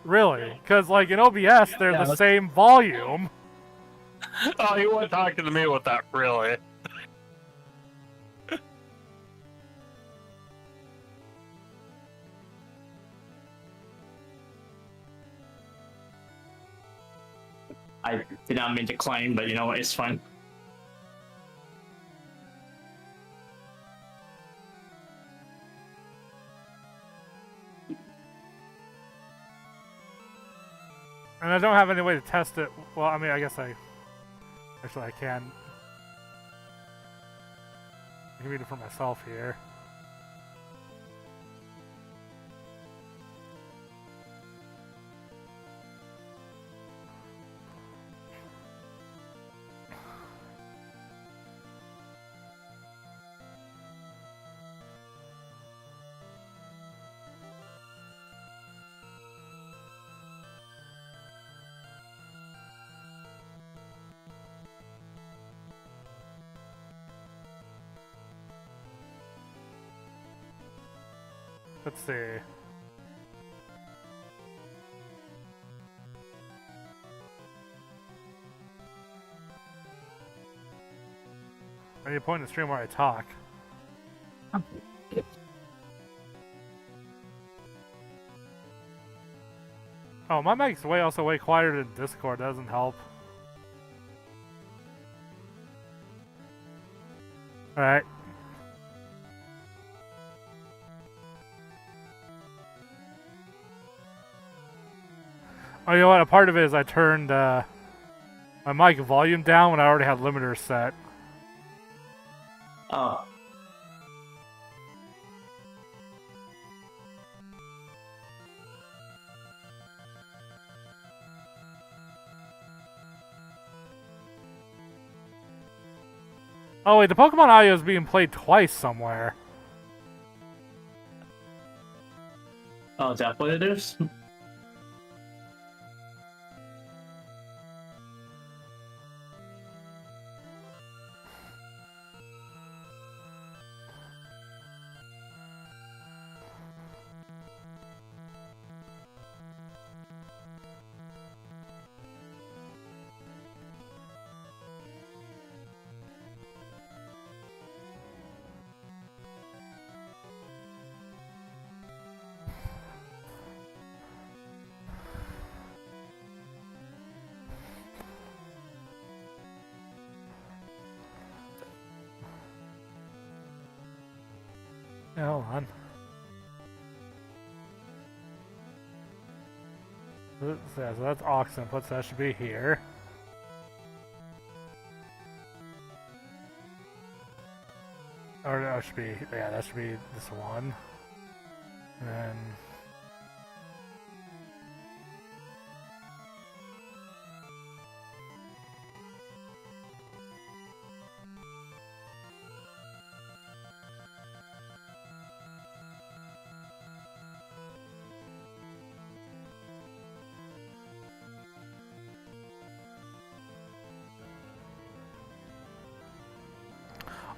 Really? Because like in OBS, they're the same volume. Oh, you weren't talking to me with that, really. I did not mean to claim, but you know what? It's fine. And I don't have any way to test it. Well, I mean, I guess I can. I can read it for myself here. Let's see. I need to point in the stream where I talk. Oh, my mic's also way quieter than Discord. That doesn't help. Alright. Oh, you know what? A part of it is I turned my mic volume down when I already had limiters set. Oh. Oh wait, the Pokemon audio is being played twice somewhere. Oh, is that what it is? Yeah, hold on. So that's Ox input, so that should be here. Or that should be, yeah, that should be this one. And then...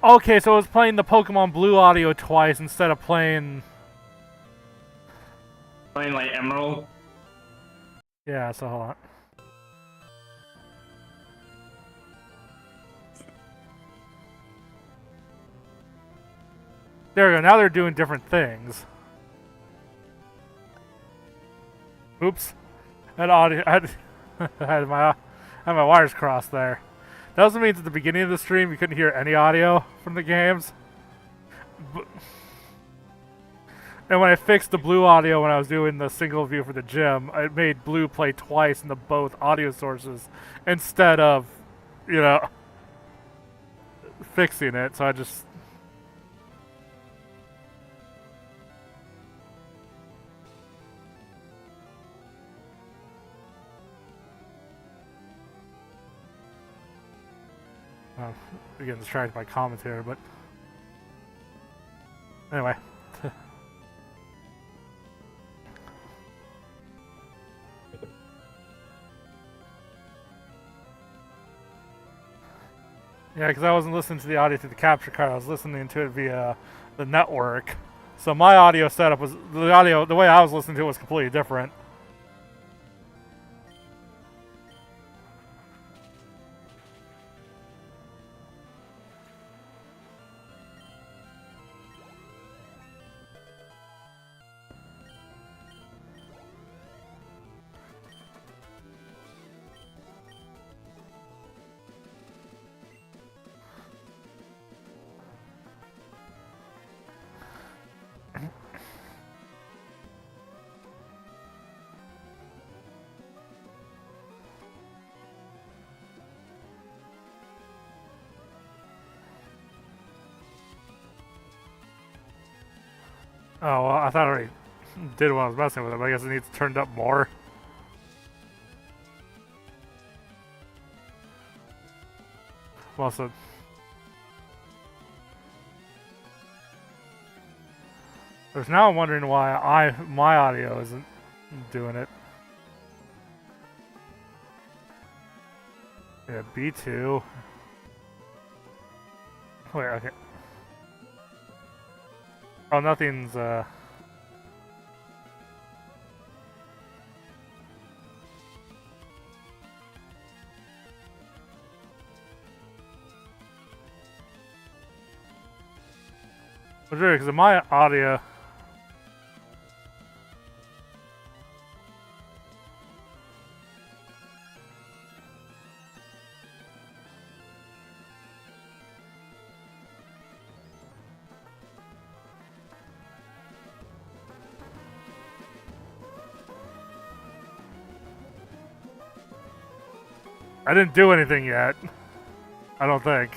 Okay, so it was playing the Pokemon Blue audio twice instead of playing... Playing like Emearld. Yeah, so hold on. There we go, now they're doing different things. Oops. That audio... I had my wires crossed there. That also means at the beginning of the stream you couldn't hear any audio from the games. And when I fixed the blue audio when I was doing the single view for the gym, it made blue play twice in the both audio sources instead of, you know, fixing it. So I just... Again, distracted by commentary, but... Anyway. Yeah, because I wasn't listening to the audio through the capture card, I was listening to it via the network. So my audio setup was... The way I was listening to it was completely different. Oh, well, I thought I already did when I was messing with it, but I guess it needs turned up more. Well, so... There's now I'm wondering why my audio isn't doing it. Yeah, B2. Wait, okay. Oh, nothing's, But really, because my audio... I didn't do anything yet. I don't think.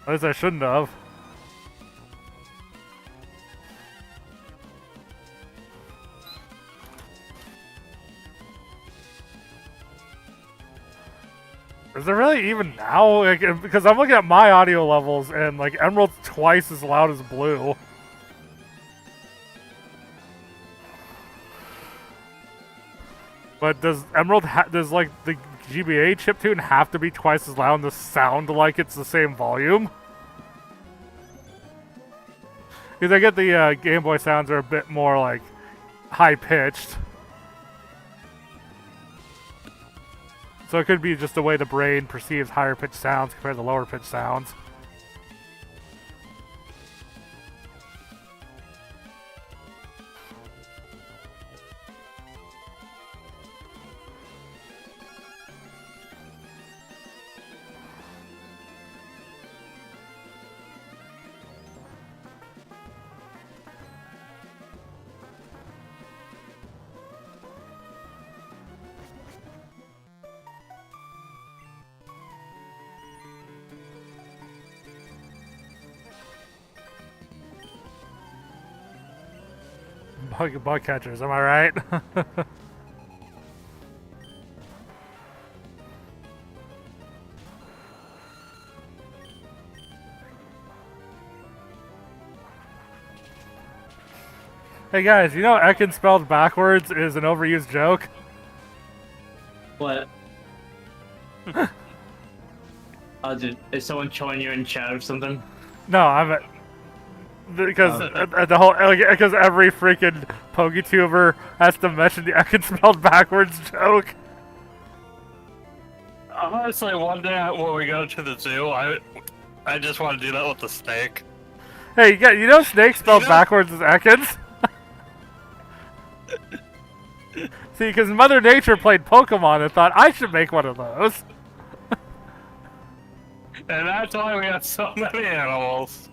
At least I shouldn't have. Is there really even now? Like, because I'm looking at my audio levels and like Emearld's twice as loud as Blue. But does Emearld does like the GBA chiptune have to be twice as loud to sound like it's the same volume? Because I get the Game Boy sounds are a bit more like high pitched. So it could be just the way the brain perceives higher pitched sounds compared to lower pitched sounds. Bug catchers, am I right? Hey guys, you know Ekin spelled backwards is an overused joke? What? Is someone showing you in chat or something? No, I'm because the whole because every freaking PokeTuber has to mention the Ekin spelled backwards joke. Honestly, one day when we go to the zoo, I just want to do that with the snake. Hey, you know Snake spelled backwards is Ekans? See, because Mother Nature played Pokemon and thought I should make one of those. And that's why we have so many animals.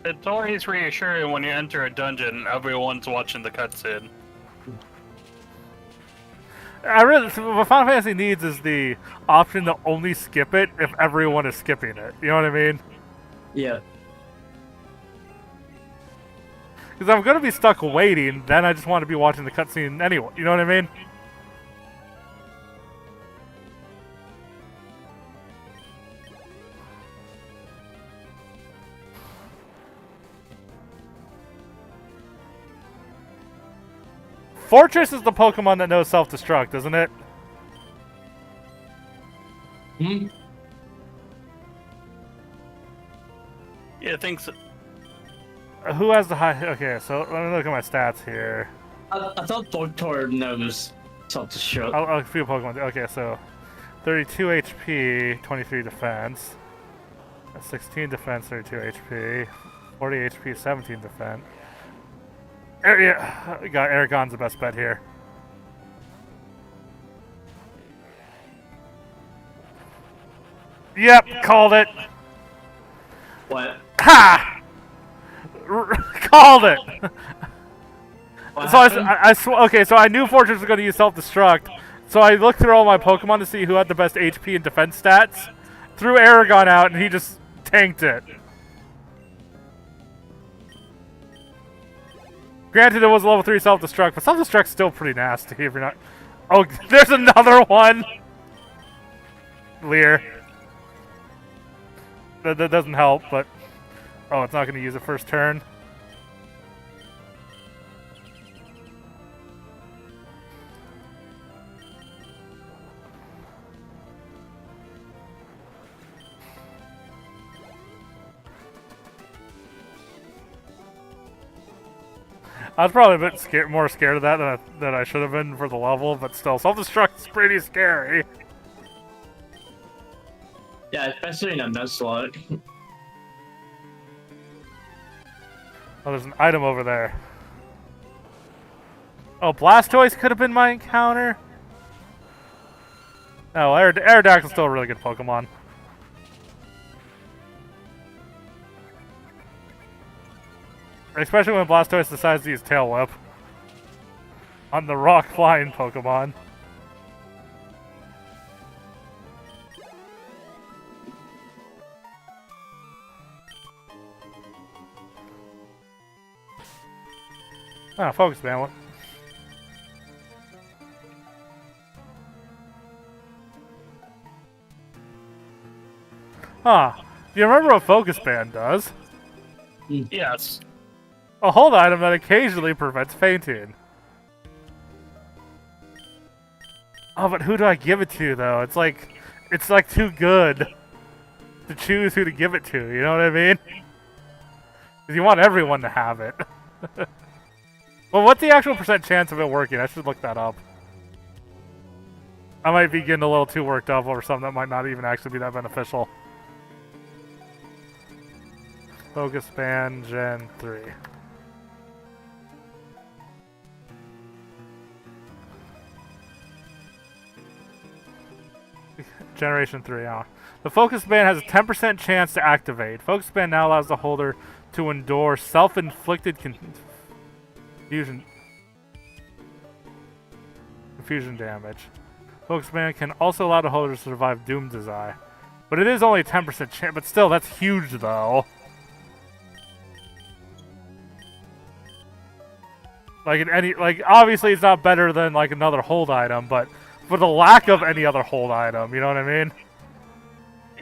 It's always reassuring when you enter a dungeon, everyone's watching the cutscene. What Final Fantasy needs is the option to only skip it if everyone is skipping it. You know what I mean? Yeah. Because I'm going to be stuck waiting, then I just want to be watching the cutscene anyway. You know what I mean? Fortress is the Pokemon that knows self-destruct, isn't it? Hmm? Yeah, I think so. Who has the high... Okay, so let me look at my stats here. I thought Doctor knows self-destruct. I'll a few Pokemon. Okay, so 32 HP, 23 defense. 16 defense, 32 HP. 40 HP, 17 defense. Yeah, got Aragon's the best bet here. Yep, called it. What? Ha! Called it. So okay, so I knew Fortress was going to use self-destruct. So I looked through all my Pokemon to see who had the best HP and defense stats. Threw Aragon out, and he just tanked it. Granted, it was level 3 self-destruct, but self-destruct's still pretty nasty if you're not... Oh, there's another one! Leer. That doesn't help, but... Oh, it's not going to use it first turn. I was probably a bit more scared of that than I should have been for the level, but still, self-destruct's pretty scary. Yeah, especially in a Nuzlock. Oh, there's an item over there. Oh, Blastoise could have been my encounter. No, Aerodactyl's still a really good Pokemon. Especially when Blastoise decides to use Tail Whip on the rock flying Pokemon. Ah, Focus Man. Huh. Do you remember what Focus Band does? Yes. A hold item that occasionally prevents fainting. Oh, but who do I give it to, though? It's like too good to choose who to give it to, you know what I mean? Because you want everyone to have it. Well, what's the actual percent chance of it working? I should look that up. I might be getting a little too worked up over something that might not even actually be that beneficial. Focus Band Gen 3. Generation 3, yeah. The Focus Band has a 10% chance to activate. Focus Band now allows the holder to endure self-inflicted confusion damage. Focus Band can also allow the holder to survive Doom's Eye. But it is only a 10% chance, but still, that's huge, though. Obviously it's not better than, like, another hold item, but for the lack of any other hold item, you know what I mean?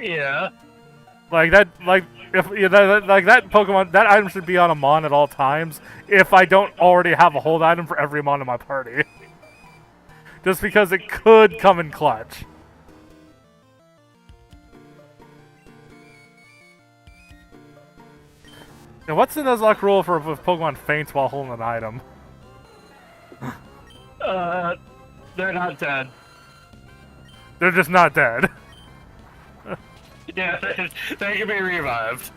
Yeah. Like, that Pokemon, that item should be on a Mon at all times if I don't already have a hold item for every Mon in my party. Just because it could come in clutch. Now, what's the Nuzlock rule for if Pokemon faints while holding an item? They're not dead. They're just not dead. Yeah, they can be revived.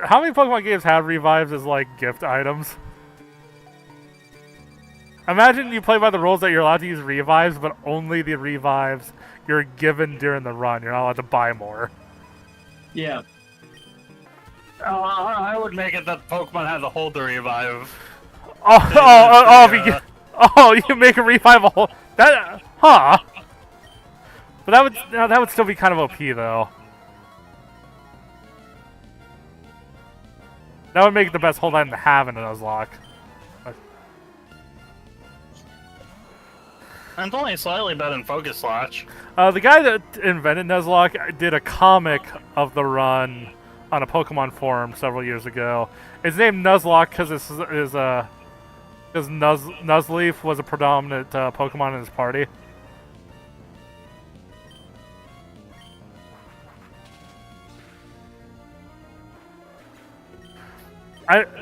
How many Pokemon games have revives as, like, gift items? Imagine you play by the rules that you're allowed to use revives, but only the revives you're given during the run. You're not allowed to buy more. Yeah. I would make it that Pokemon has a holder revive. You make a revive a whole that, huh? But that would still be kind of OP though. That would make it the best hold item to have in a Nuzlocke. And it's only slightly better than Focus Slash. The guy that invented Nuzlocke did a comic of the run on a Pokemon forum several years ago. It's named Nuzlock because Nuzleaf was a predominant Pokemon in his party.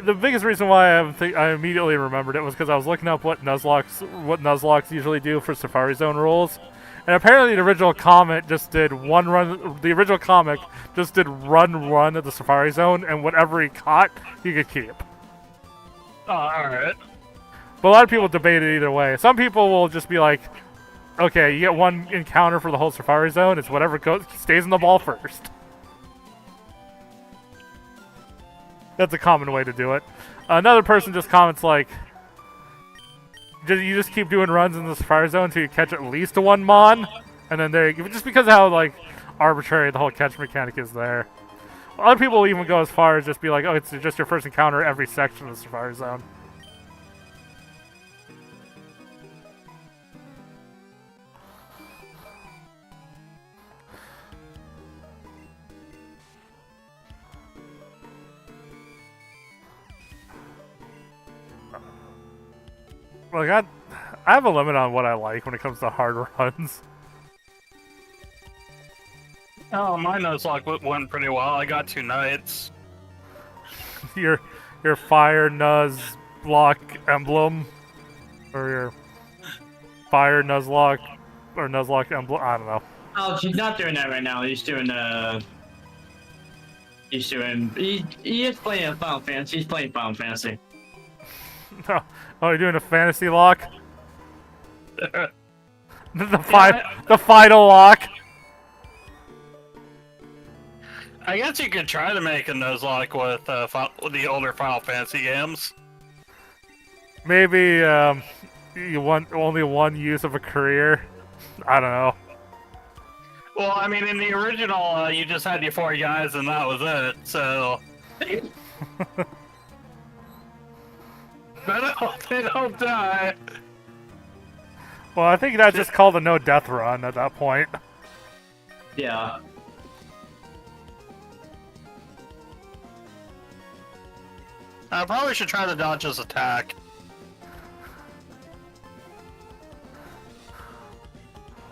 The biggest reason why I immediately remembered it was because I was looking up what Nuzlocks usually do for Safari Zone rules, and apparently the original comic just did run at the Safari Zone, and whatever he caught, he could keep. Oh, alright. But a lot of people debate it either way. Some people will just be like, okay, you get one encounter for the whole Safari Zone, it's whatever stays in the ball first. That's a common way to do it. Another person just comments like, you just keep doing runs in the Safari Zone until you catch at least one Mon, and then there you go. Just because of how, like, arbitrary the whole catch mechanic is there. Other people will even go as far as just be like, oh, it's just your first encounter every section of the Safari Zone. Like, I have a limit on what I like when it comes to hard runs. Oh, my Nuzlocke went pretty well. I got 2 nights. your Fire Nuzlock emblem, or your Fire Nuzlock, or Nuzlock emblem. I don't know. Oh, he's not doing that right now. He's doing He's doing. He is playing Final Fantasy. He's playing Final Fantasy. No. Oh, you're doing a fantasy lock? the final lock. I guess you could try to make a Nuzlock with the older Final Fantasy games. Maybe you want only one use of a career. I don't know. Well, I mean, in the original, you just had your 4 guys and that was it, so... they don't die. Well, I think that's just called a no-death run at that point. Yeah. I probably should try to dodge his attack.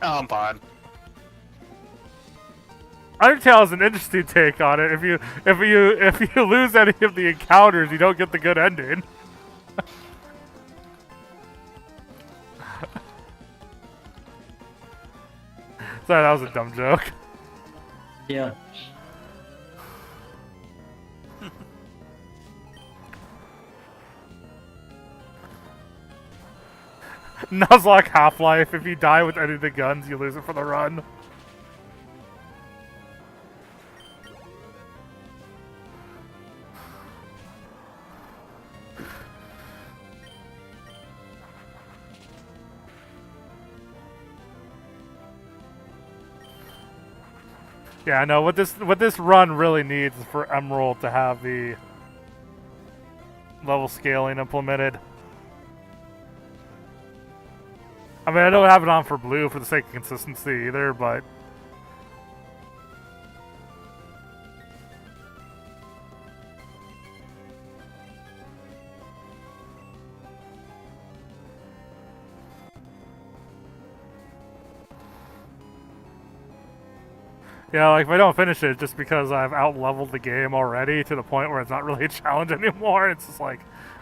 Oh, I'm fine. Undertale is an interesting take on it. If you lose any of the encounters, you don't get the good ending. Sorry, that was a dumb joke. Yeah. Nuzlock Half-Life. If you die with any of the guns, you lose it for the run. Yeah, I know what this run really needs is for Emearld to have the level scaling implemented. I mean, I don't have it on for blue for the sake of consistency either, but yeah, like if I don't finish it just because I've out-leveled the game already to the point where it's not really a challenge anymore, it's just like,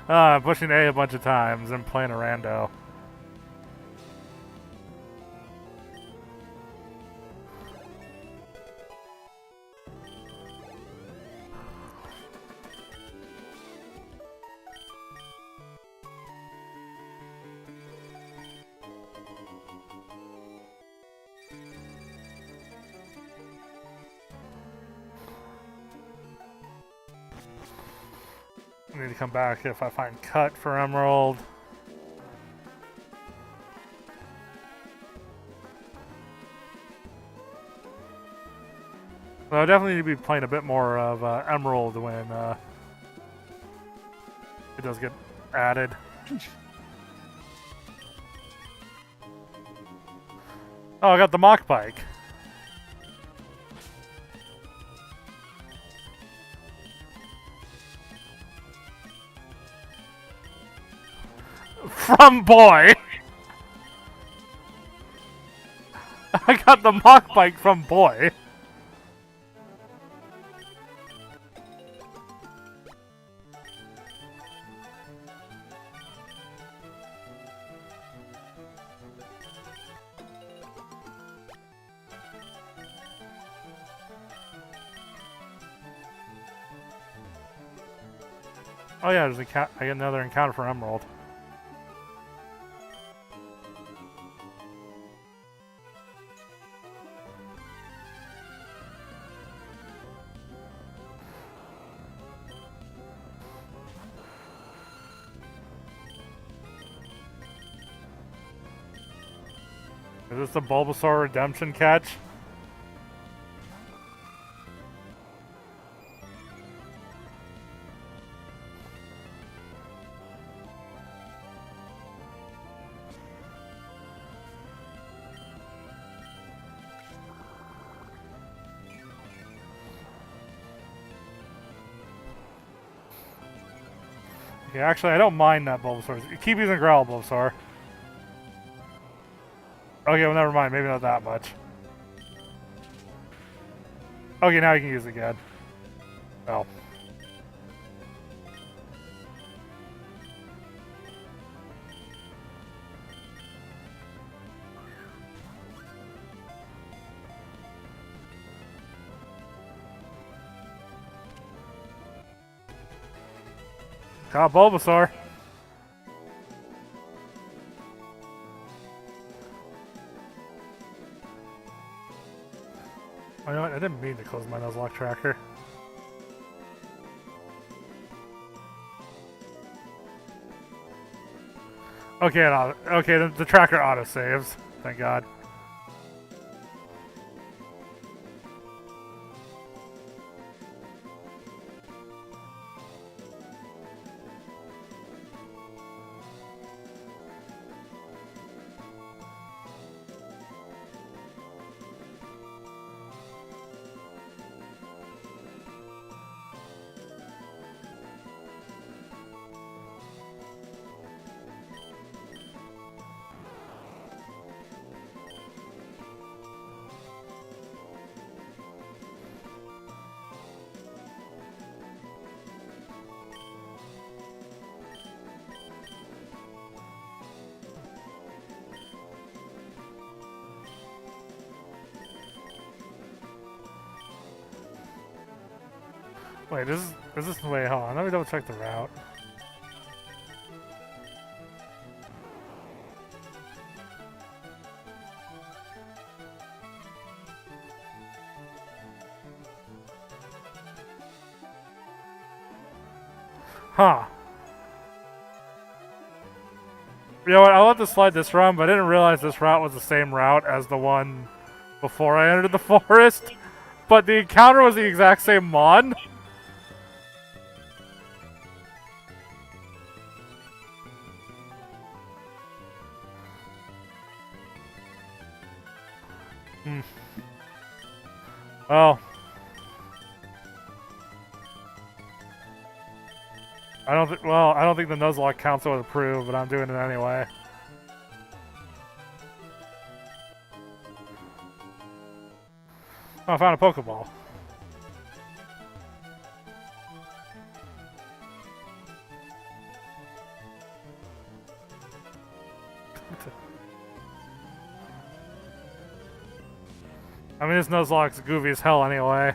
I'm pushing A bunch of times and playing a rando. I need to come back if I find cut for Emearld. So I definitely need to be playing a bit more of Emearld when it does get added. Oh, I got the mock bike. From boy! I got the mock bike from boy. Oh yeah, there's I get another encounter for Emearld. Is this the Bulbasaur redemption catch? Yeah, actually, I don't mind that Bulbasaur. Keep using Growl, Bulbasaur. Okay, well, never mind. Maybe not that much. Okay, now you can use it again. Oh. Got Bulbasaur. Oh, you know what? I didn't mean to close my Nuzlock tracker. Okay, the tracker auto-saves. Thank God. Wait, is this the way? Hold on, let me double check the route. Huh. You know what, I'll let this slide this run, but I didn't realize this route was the same route as the one before I entered the forest. But the encounter was the exact same mon. Well, I don't think the Nuzlock council would approve, but I'm doing it anyway. Oh, I found a Pokeball. I mean, this Nuzlock's goofy as hell anyway.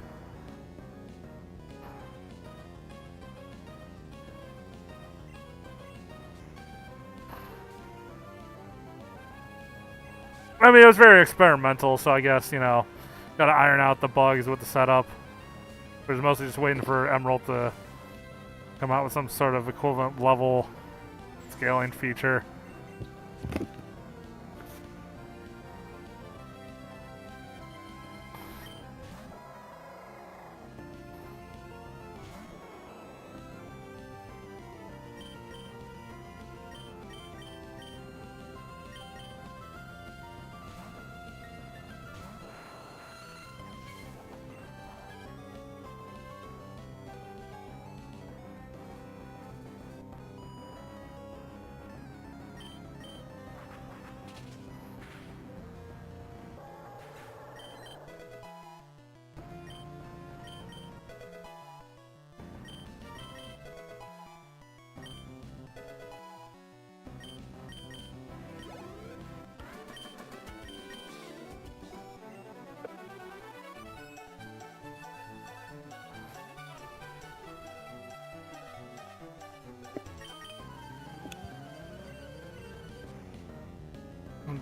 I mean, it was very experimental, so I guess, you know, gotta iron out the bugs with the setup. We're just mostly just waiting for Emearld to come out with some sort of equivalent level scaling feature.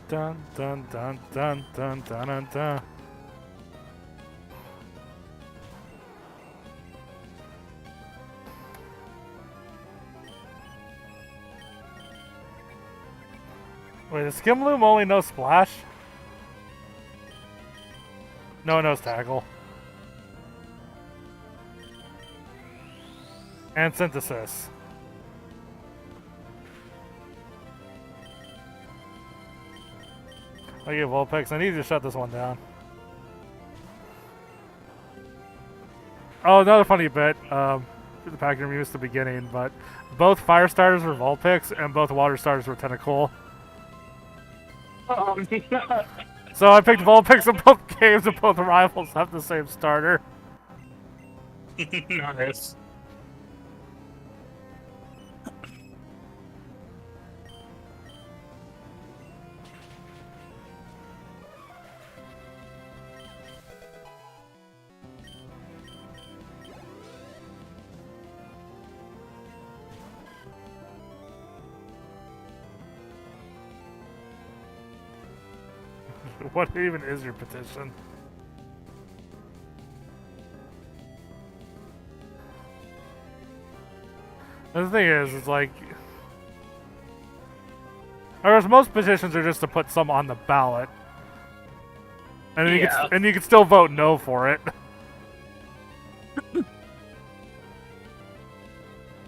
Dun dun dun dun dun dun dun dun. Wait, does Skimloom only know Splash? No, it knows Tackle. And Synthesis. I get Vulpix. I need to shut this one down. Oh, another funny bit. The pack review at the beginning, but both fire starters were Vulpix and both water starters were Tentacool. So I picked Vulpix in both games, and both rivals have the same starter. Nice. What even is your petition? And the thing is, it's like... Whereas most petitions are just to put some on the ballot. And, you can still vote no for it.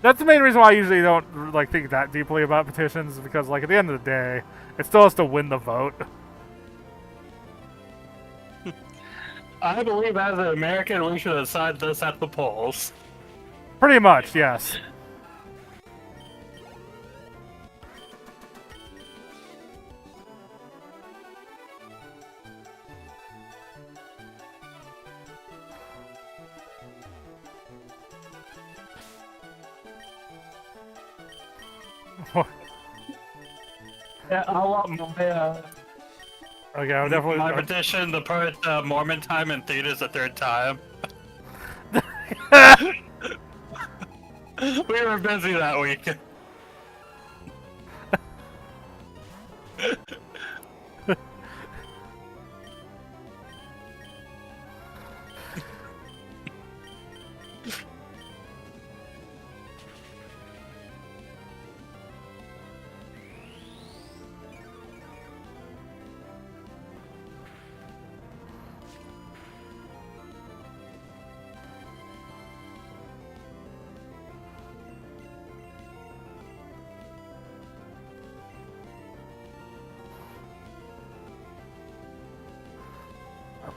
That's the main reason why I usually don't like think that deeply about petitions, because like at the end of the day, it still has to win the vote. I believe as an American, we should decide this at the polls. Pretty much, yes. Yeah, I want my, Okay, I'll definitely... my petition to put Mormon time in theaters a third time. We were busy that week.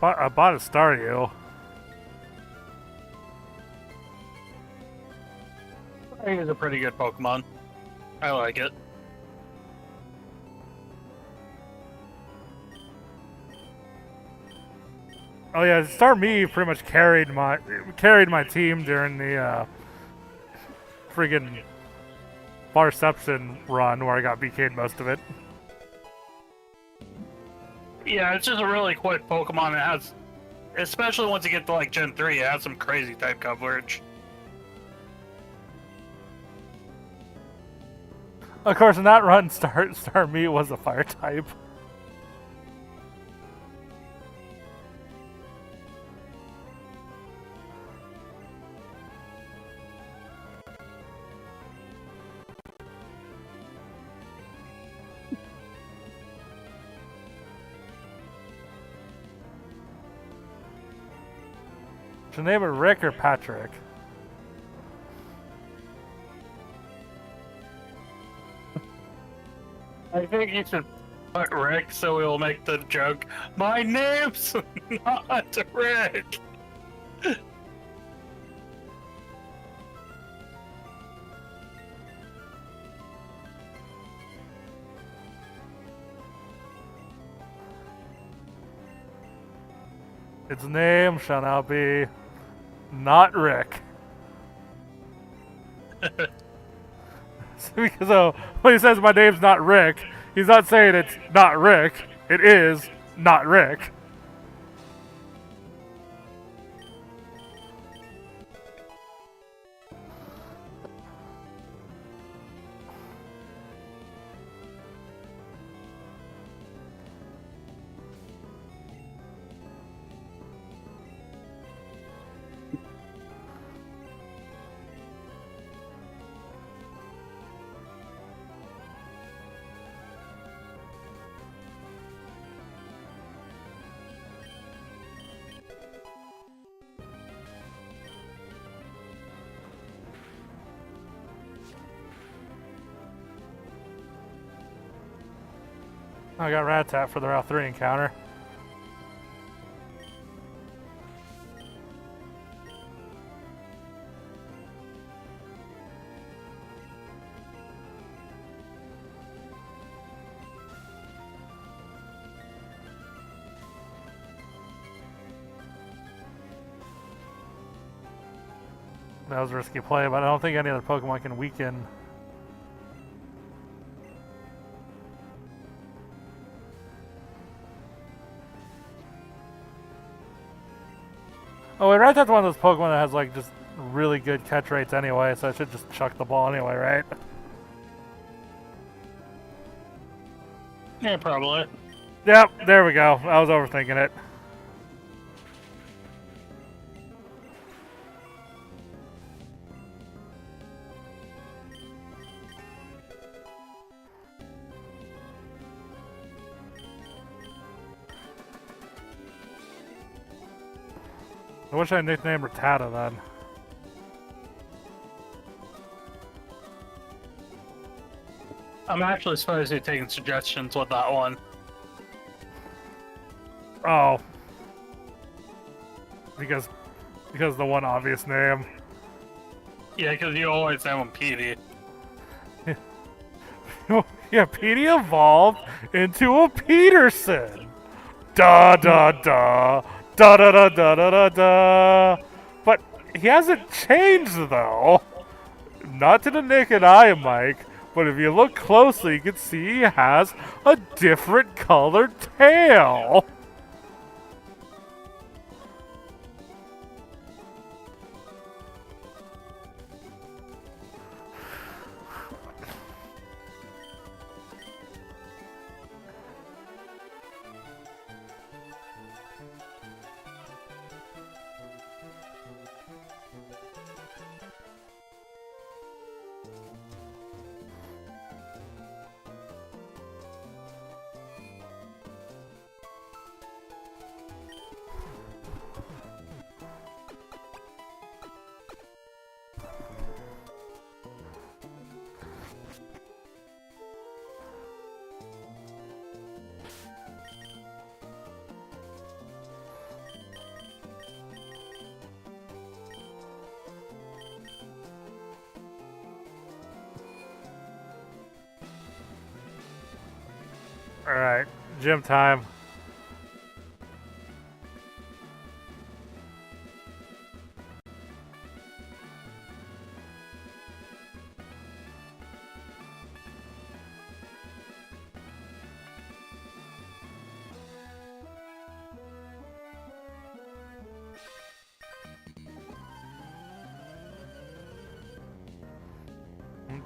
I bought a Staryu. I think it's a pretty good Pokemon. I like it. Oh yeah, Starmie pretty much carried my team during the friggin' Barception run where I got BK'd most of it. Yeah, it's just a really quick Pokemon. It has, especially once you get to like Gen 3, it has some crazy type coverage. Of course, in that run, Starmie was a fire type. Should I name it Rick or Patrick? I think you should put Rick so we'll make the joke. My name's not Rick! Its name shall now be not Rick. So when he says my name's not Rick, he's not saying it's not Rick. It is not Rick. I got Rattata for the Route 3 encounter. That was a risky play, but I don't think any other Pokemon can weaken. Oh, wait, Rattata's one of those Pokemon that has like just really good catch rates anyway, so I should just chuck the ball anyway, right? Yeah, probably. Yep, there we go. I was overthinking it. I wish I nicknamed Rattata then. I'm actually supposed to be taking suggestions with that one. Oh. Because the one obvious name. Yeah, because you always name him Petey. Yeah, Petey evolved into a Peterson. Da da da. Da da da da da da da. But he hasn't changed though. Not to the naked eye, Mike. But if you look closely, you can see he has a different colored tail. Alright, gym time.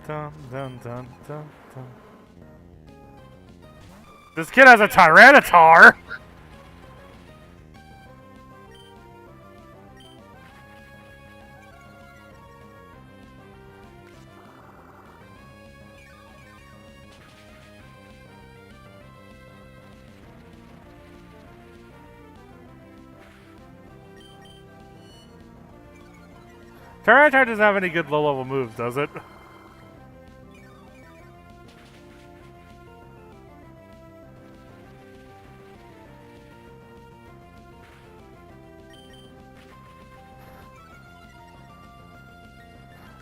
Dun, dun, dun, dun, dun. This kid has a Tyranitar! Tyranitar doesn't have any good low-level moves, does it?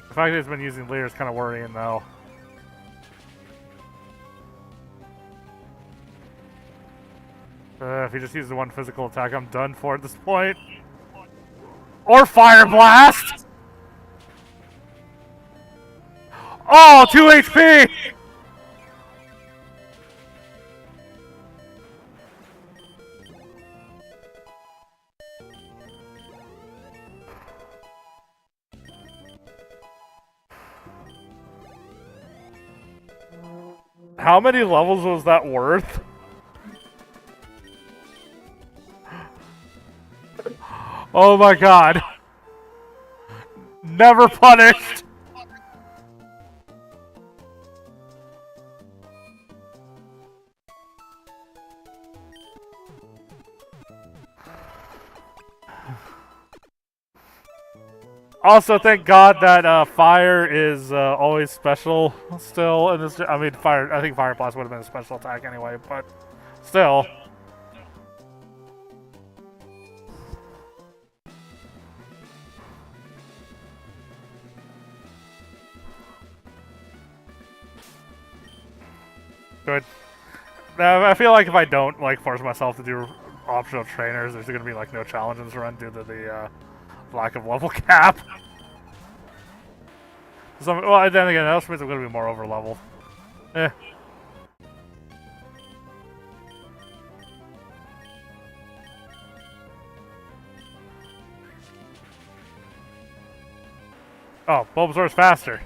The fact that he's been using Leer is kind of worrying, though. If he just uses one physical attack, I'm done for at this point. Or Fire Blast! Oh, 2 HP! How many levels was that worth? Oh my god. Never punished! Also, thank God that fire is always special still in this. I mean, fire. I think Fire Blast would have been a special attack anyway, but still. Good. I feel like if I don't like force myself to do optional trainers, there's gonna be like no challenge in this run due to the lack of level cap. So, well, then again, that also means I'm gonna be more over leveled. Eh. Oh, Bulbasaur's faster.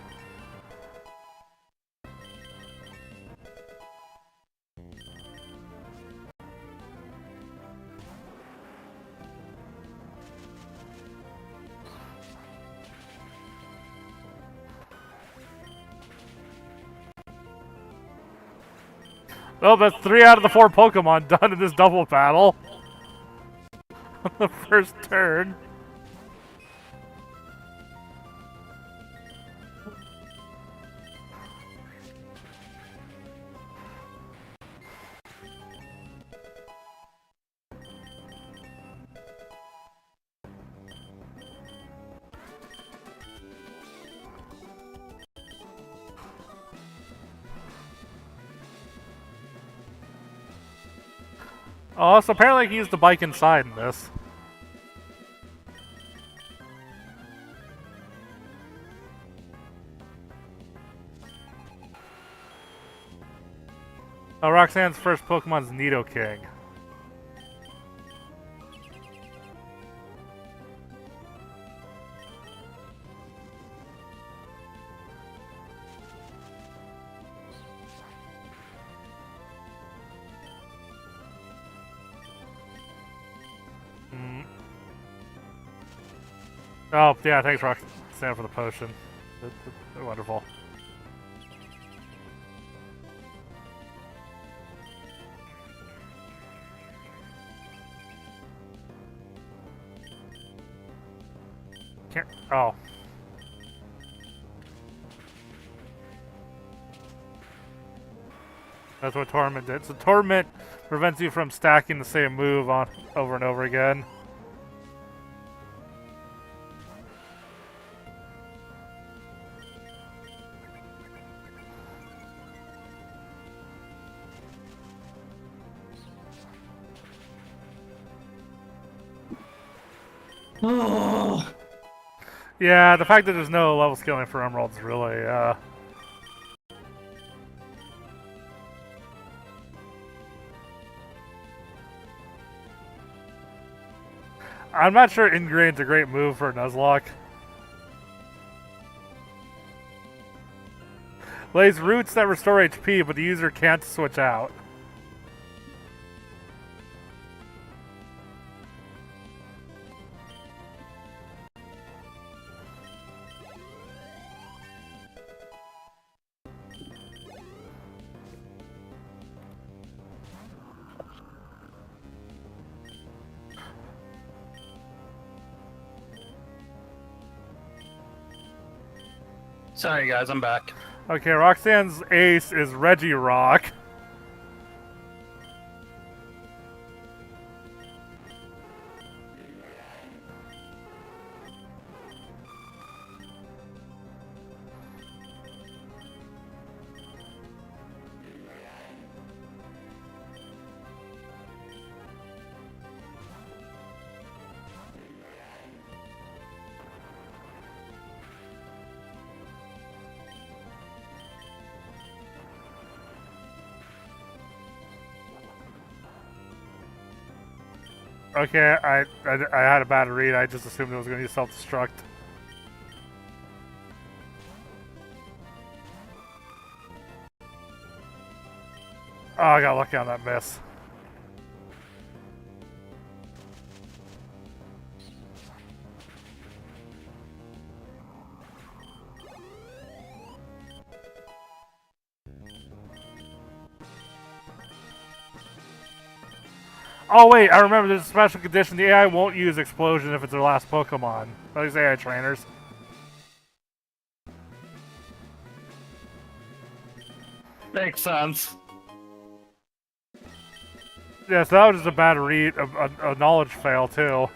Oh, that's 3 out of the 4 Pokemon done in this double battle. On the first turn. Oh, so apparently he used the bike inside in this. Oh, Roxanne's first Pokemon's Nidoking. Oh, yeah, thanks, Roxanne, for the potion. Wonderful. Can't. Oh. That's what Torment did. So Torment prevents you from stacking the same move on over and over again. Oh. Yeah, the fact that there's no level scaling for Emerald is really, I'm not sure Ingrain's a great move for Nuzlock. Lays roots that restore HP, but the user can't switch out. Sorry, guys, I'm back. Okay, Roxanne's ace is Regirock. Okay, I had a bad read. I just assumed it was going to use self-destruct. Oh, I got lucky on that miss. Oh wait, I remember there's a special condition. The AI won't use Explosion if it's their last Pokemon. At least AI trainers. Makes sense. Yeah, so that was just a bad read, a knowledge fail too.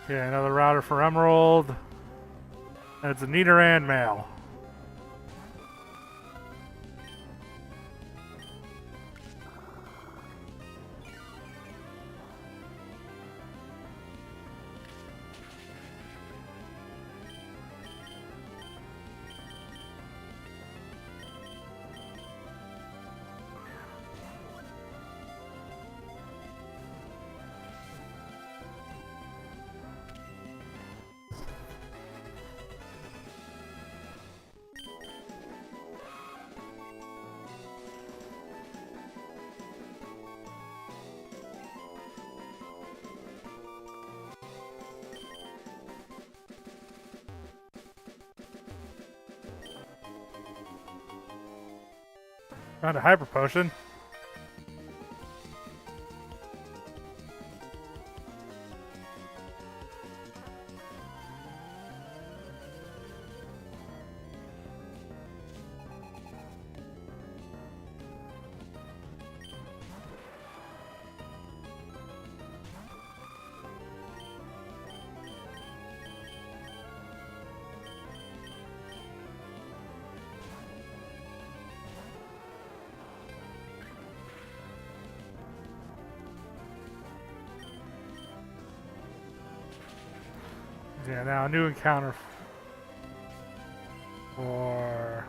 Okay, another router for Emearld. And it's a Nidoran male. Found a hyper potion. Yeah, now a new encounter for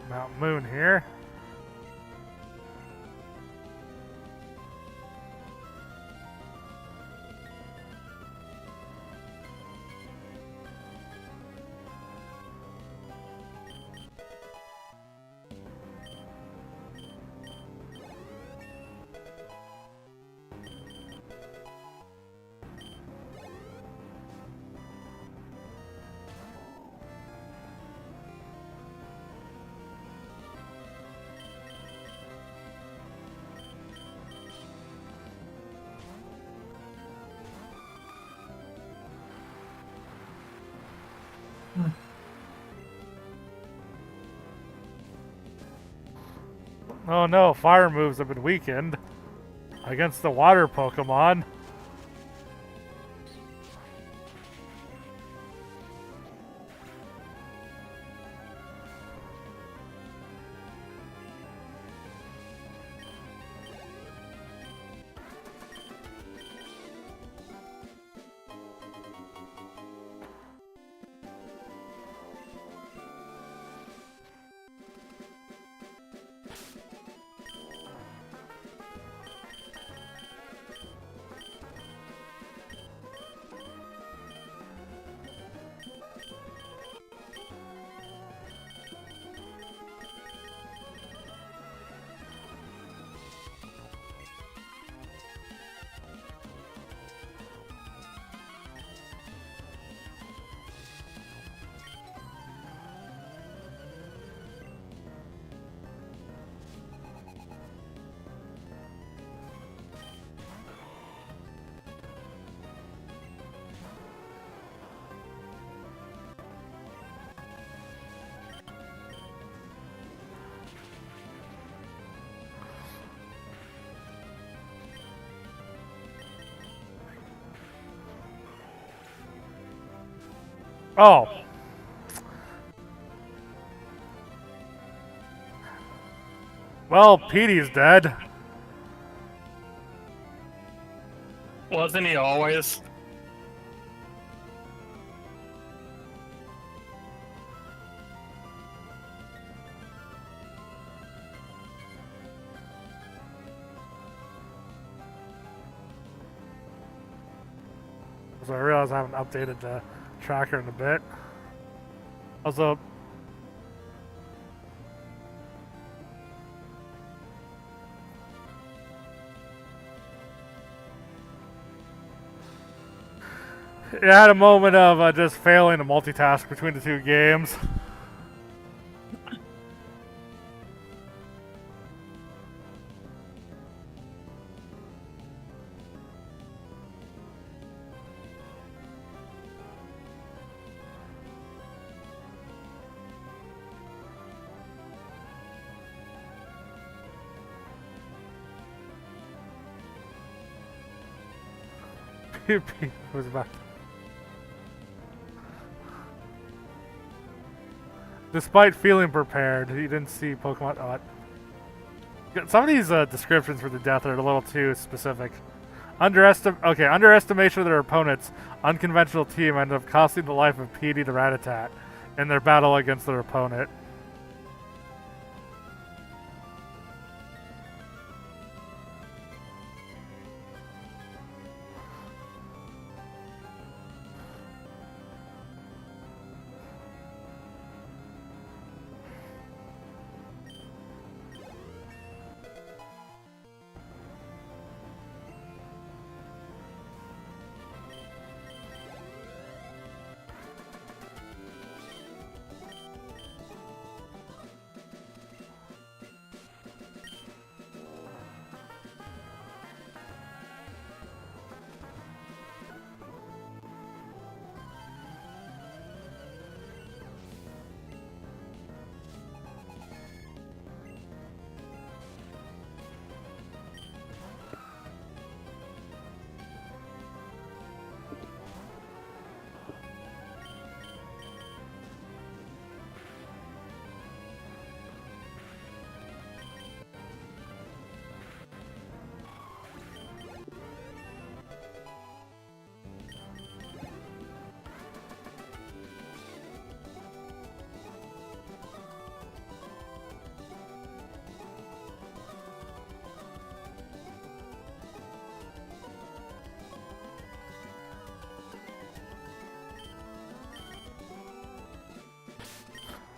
Mount Moon here. Oh no, fire moves have been weakened against the water Pokemon. Oh. Well, Petey's dead. Wasn't he always? So I realize I haven't updated the tracker in a bit. Also, I had a moment of just failing to multitask between the two games. Pete was back. Despite feeling prepared, he didn't see Pokemon. Some of these descriptions for the death are a little too specific. Underestimation of their opponents. Unconventional team ended up costing the life of Petey the Rattata in their battle against their opponent.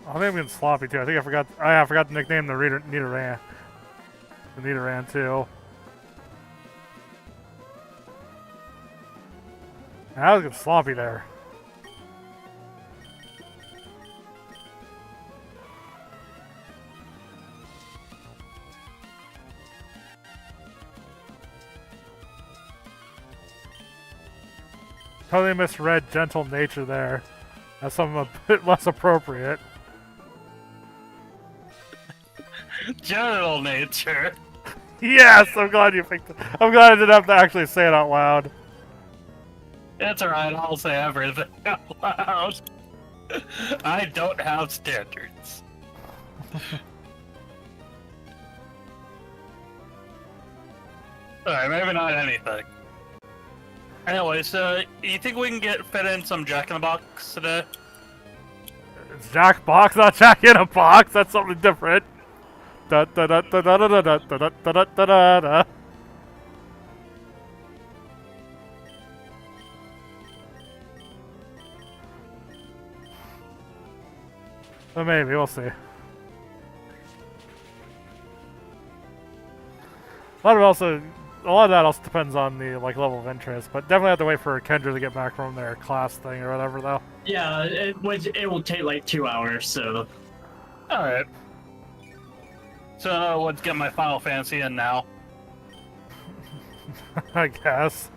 I think I'm getting sloppy too. I think I forgot. I forgot to nickname the Nidoran. The Nidoran too. I was getting sloppy there. Totally misread gentle nature there. That's something a bit less appropriate. General nature. Yes, I'm glad you picked it. I'm glad I didn't have to actually say it out loud. It's alright, I'll say everything out loud. I don't have standards. Alright, maybe not anything. Anyway, so you think we can fit in some Jack in the Box today? It's Jack Box, not Jack in a Box. That's something different. Da da da da da da da da da da da da da. But maybe we'll see. A lot of that also depends on the level of interest, but definitely have to wait for Kendra to get back from their class thing or whatever, though. Yeah, it will take like 2 hours, so. Alright. So let's get my Final Fantasy in now. I guess.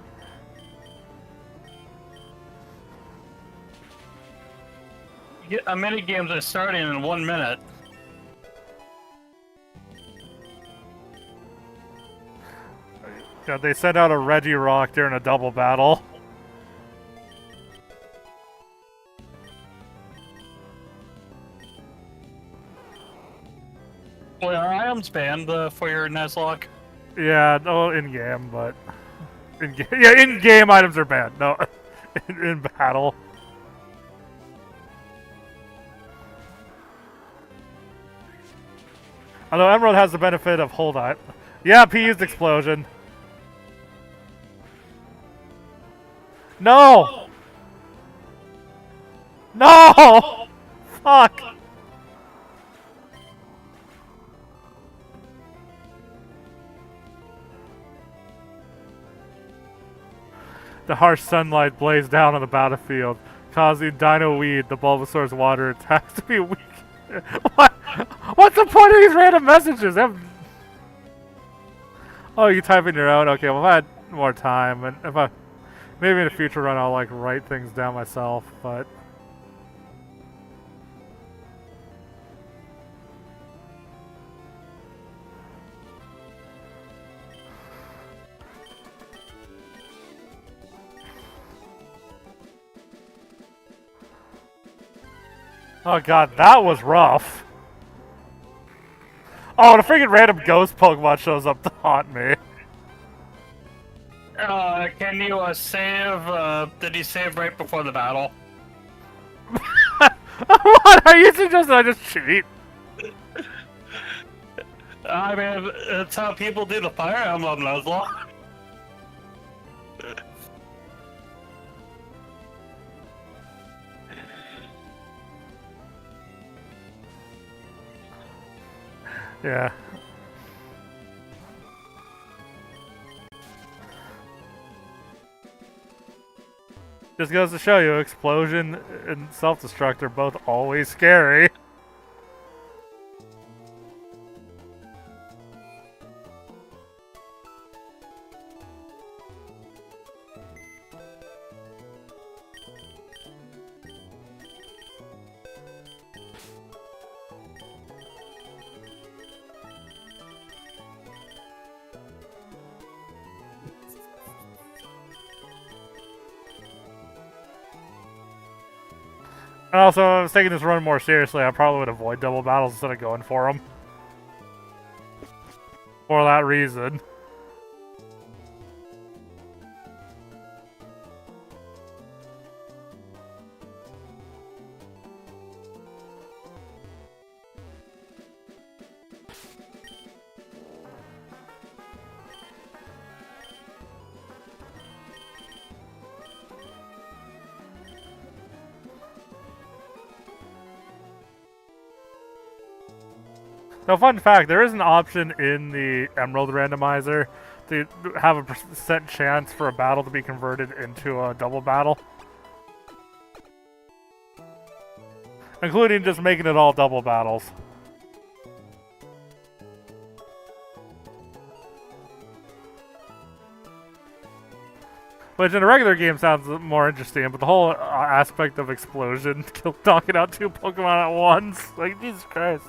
A minigames are starting in 1 minute. God, they sent out a Regirock during a double battle. Well, are items banned for your Nuzlock? Yeah, no, in game, but in game items are banned. No, in battle. Although Emearld has the benefit of hold on. Yeah, P used explosion. No! No! Fuck! The harsh sunlight blazed down on the battlefield, causing Dino Weed, the Bulbasaur's water attacks, to be weak. What? What's the point of these random messages? Oh, you type in your own? Okay, well, if I had more time, and if I... Maybe in a future run I'll, write things down myself, but... Oh god, that was rough. Oh, and a freaking random ghost Pokemon shows up to haunt me. Can you save? Did you save right before the battle? What? Are you suggesting I just cheat? I mean, it's how people do the Fire Emblem Nuzlock. Yeah. Just goes to show you, explosion and self-destruct are both always scary. And also, if I was taking this run more seriously, I probably would avoid double battles instead of going for them. For that reason. So, fun fact, there is an option in the Emearld randomizer to have a % chance for a battle to be converted into a double battle. Including just making it all double battles. Which in a regular game sounds more interesting, but the whole aspect of explosion, knocking out 2 Pokemon at once, like, Jesus Christ.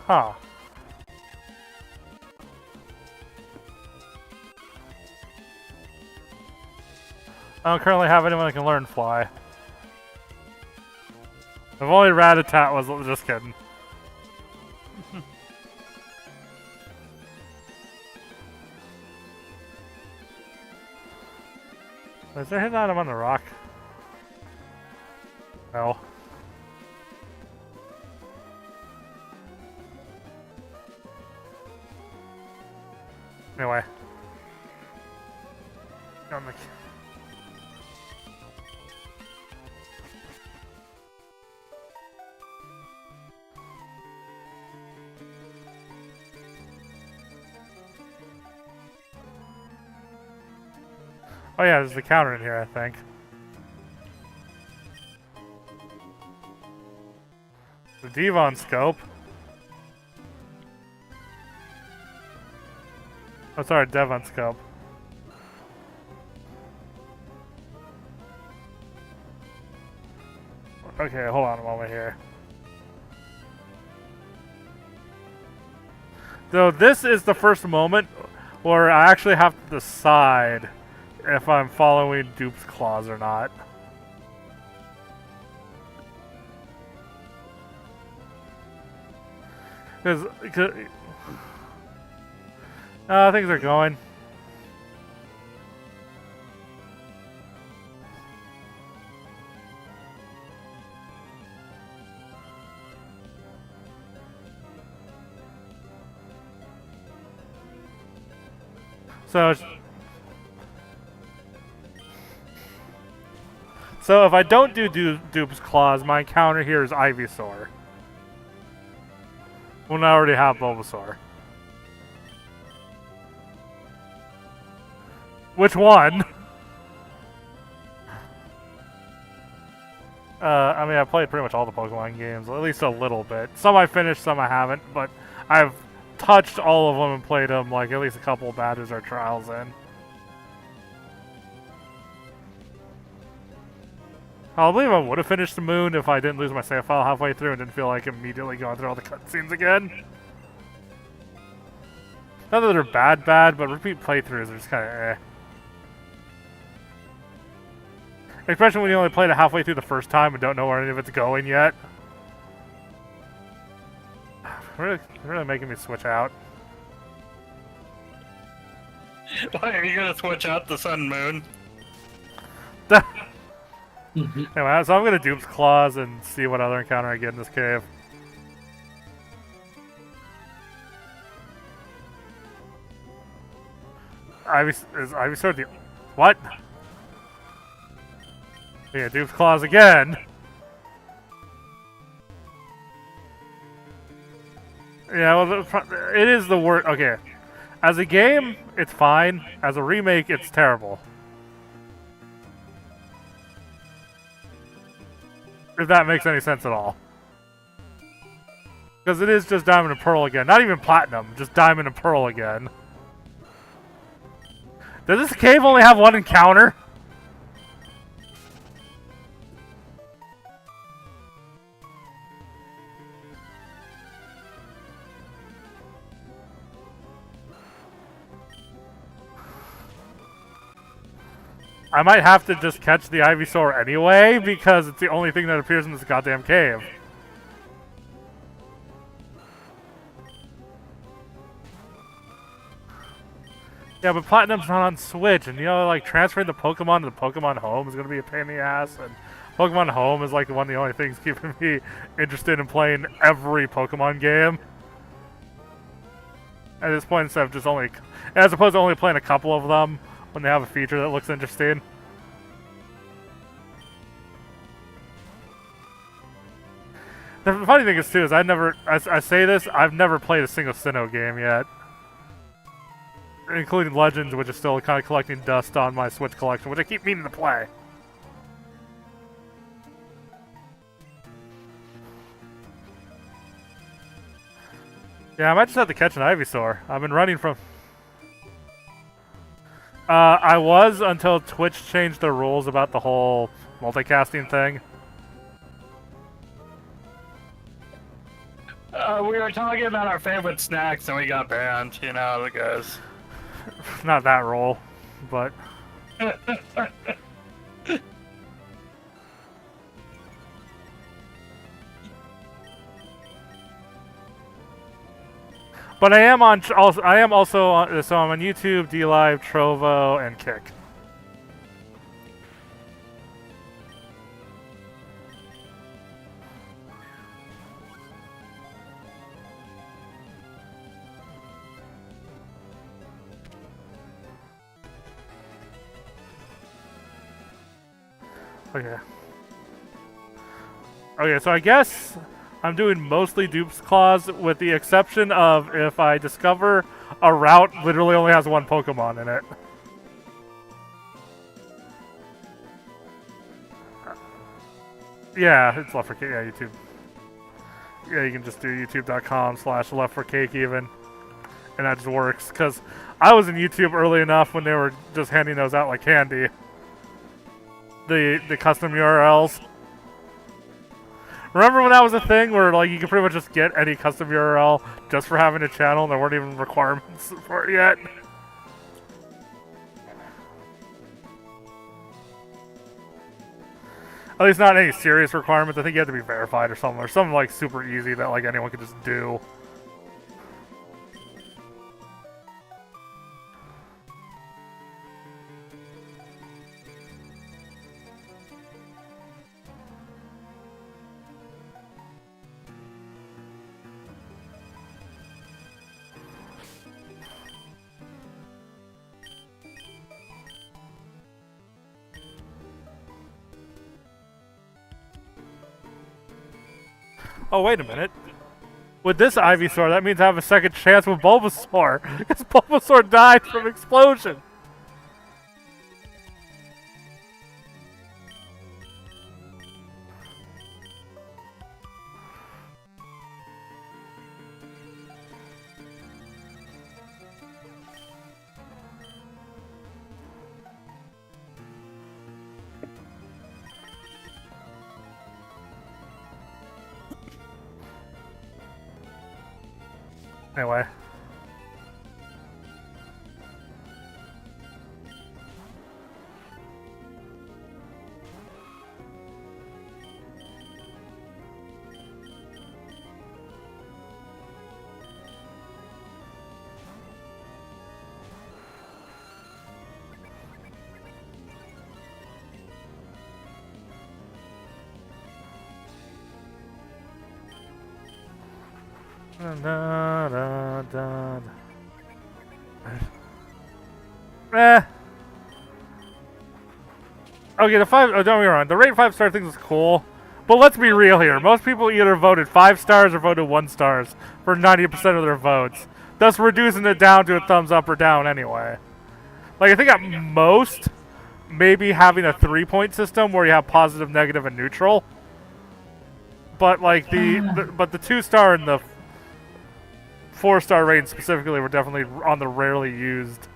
Huh. I don't currently have anyone that can learn Fly. If only Rattata was just kidding. Is there a hidden item on the rock? No. Anyway. Oh yeah, there's the counter in here, I think. The Devon scope. Oh, sorry, Devon scope. Okay, hold on a moment here. So this is the first moment where I actually have to decide if I'm following Dupe's claws or not. Because things are going. So if I don't do Dupe's claws, my counter here is Ivysaur. When I already have Bulbasaur. Which one? I mean, I played pretty much all the Pokemon games, at least a little bit. Some I finished, some I haven't, but I've touched all of them and played them, like, at least a couple of badges or trials in. I believe I would have finished the Moon if I didn't lose my save file halfway through and didn't feel like immediately going through all the cutscenes again. Not that they're bad, but repeat playthroughs are just kind of eh. Especially when you only played it halfway through the first time and don't know where any of it's going yet. Really making me switch out. Why are you gonna switch out the Sun and Moon? Anyway, so I'm gonna Dupe's Claws and see what other encounter I get in this cave. Is Ivysaur the... What? Yeah, Dupe's Claws again! Yeah, well, it is the worst. Okay. As a game, it's fine. As a remake, it's terrible. If that makes any sense at all. Because it is just Diamond and Pearl again. Not even Platinum, just Diamond and Pearl again. Does this cave only have one encounter? I might have to just catch the Ivysaur anyway, because it's the only thing that appears in this goddamn cave. Yeah, but Platinum's not on Switch, and you know, like, transferring the Pokemon to the Pokemon Home is gonna be a pain in the ass, and Pokemon Home is like one of the only things keeping me interested in playing every Pokemon game. At this point, instead of just only... As opposed to only playing a couple of them when they have a feature that looks interesting. The funny thing is, too, is I say this, I've never played a single Sinnoh game yet. Including Legends, which is still kind of collecting dust on my Switch collection, which I keep meaning to play. Yeah, I might just have to catch an Ivysaur. I've been running from... I was until Twitch changed their rules about the whole multicasting thing. We were talking about our favorite snacks and we got banned. You know how it goes. Not that role, but... But I am also on, so I'm on YouTube, DLive, Trovo, and Kick. Okay. Okay, so I guess I'm doing mostly Dupe's Claws, with the exception of if I discover a route literally only has one Pokemon in it. Yeah, it's Left for Cake. Yeah, YouTube. Yeah, you can just do youtube.com/left for cake even, and that just works. Because I was in YouTube early enough when they were just handing those out like candy. The custom URLs. Remember when that was a thing where like you could pretty much just get any custom URL just for having a channel and there weren't even requirements for it yet? At least not any serious requirements. I think you have to be verified or something like super easy that like anyone could just do. Oh, wait a minute. With this Ivysaur, that means I have a second chance with Bulbasaur. Because Bulbasaur died from explosion. Anyway. Da, da, da. Okay, the 5. Oh, don't get me wrong. The rate 5-star thing is cool, but let's be real here. Most people either voted 5 stars or voted 1 stars for 90% of their votes, thus reducing it down to a thumbs up or down anyway. Like, I think at most, maybe having a 3-point system where you have positive, negative, and neutral. But like the 2-star and the 4-star rating specifically were definitely on the rarely used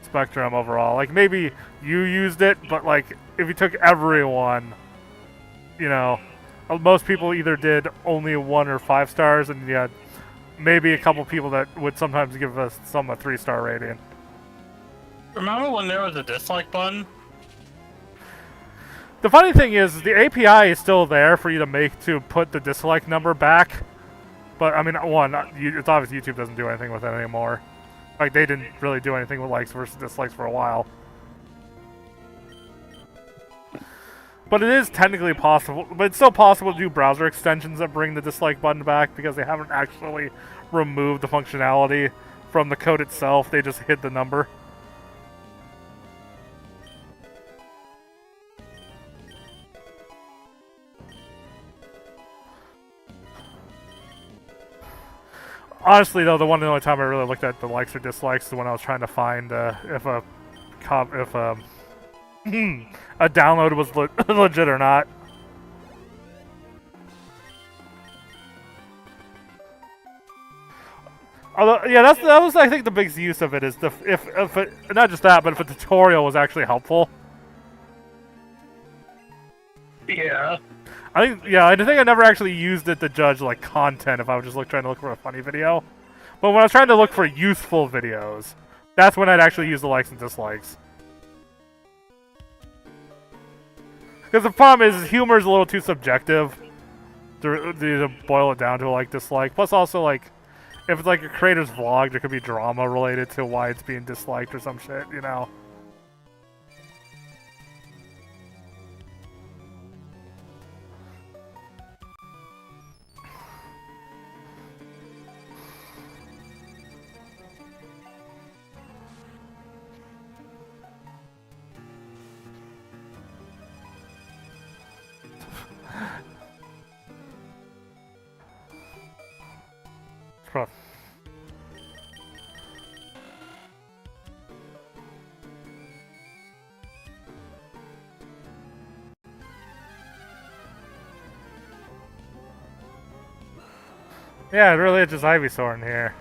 spectrum overall. Like, maybe you used it, but like if you took everyone, you know, most people either did only 1 or 5 stars, and you had maybe a couple people that would sometimes give us a 3-star rating. Remember when there was a dislike button? The funny thing is, the API is still there for you to put the dislike number back. But, I mean, one, it's obvious YouTube doesn't do anything with it anymore. Like, they didn't really do anything with likes versus dislikes for a while. But it is technically possible, but it's still possible to do browser extensions that bring the dislike button back because they haven't actually removed the functionality from the code itself. They just hid the number. Honestly, though, the only time I really looked at the likes or dislikes is when I was trying to find if a download was legit or not. Although, yeah, that was I think the biggest use of it is if it, not just that, but if a tutorial was actually helpful. Yeah. I think I never actually used it to judge like content if I was just trying to look for a funny video. But when I was trying to look for useful videos, that's when I'd actually use the likes and dislikes. Because the problem is humor is a little too subjective to boil it down to a like dislike. Plus also like if it's like a creator's vlog, there could be drama related to why it's being disliked or some shit, you know. Huh. Yeah, it really is just Ivysaur in here.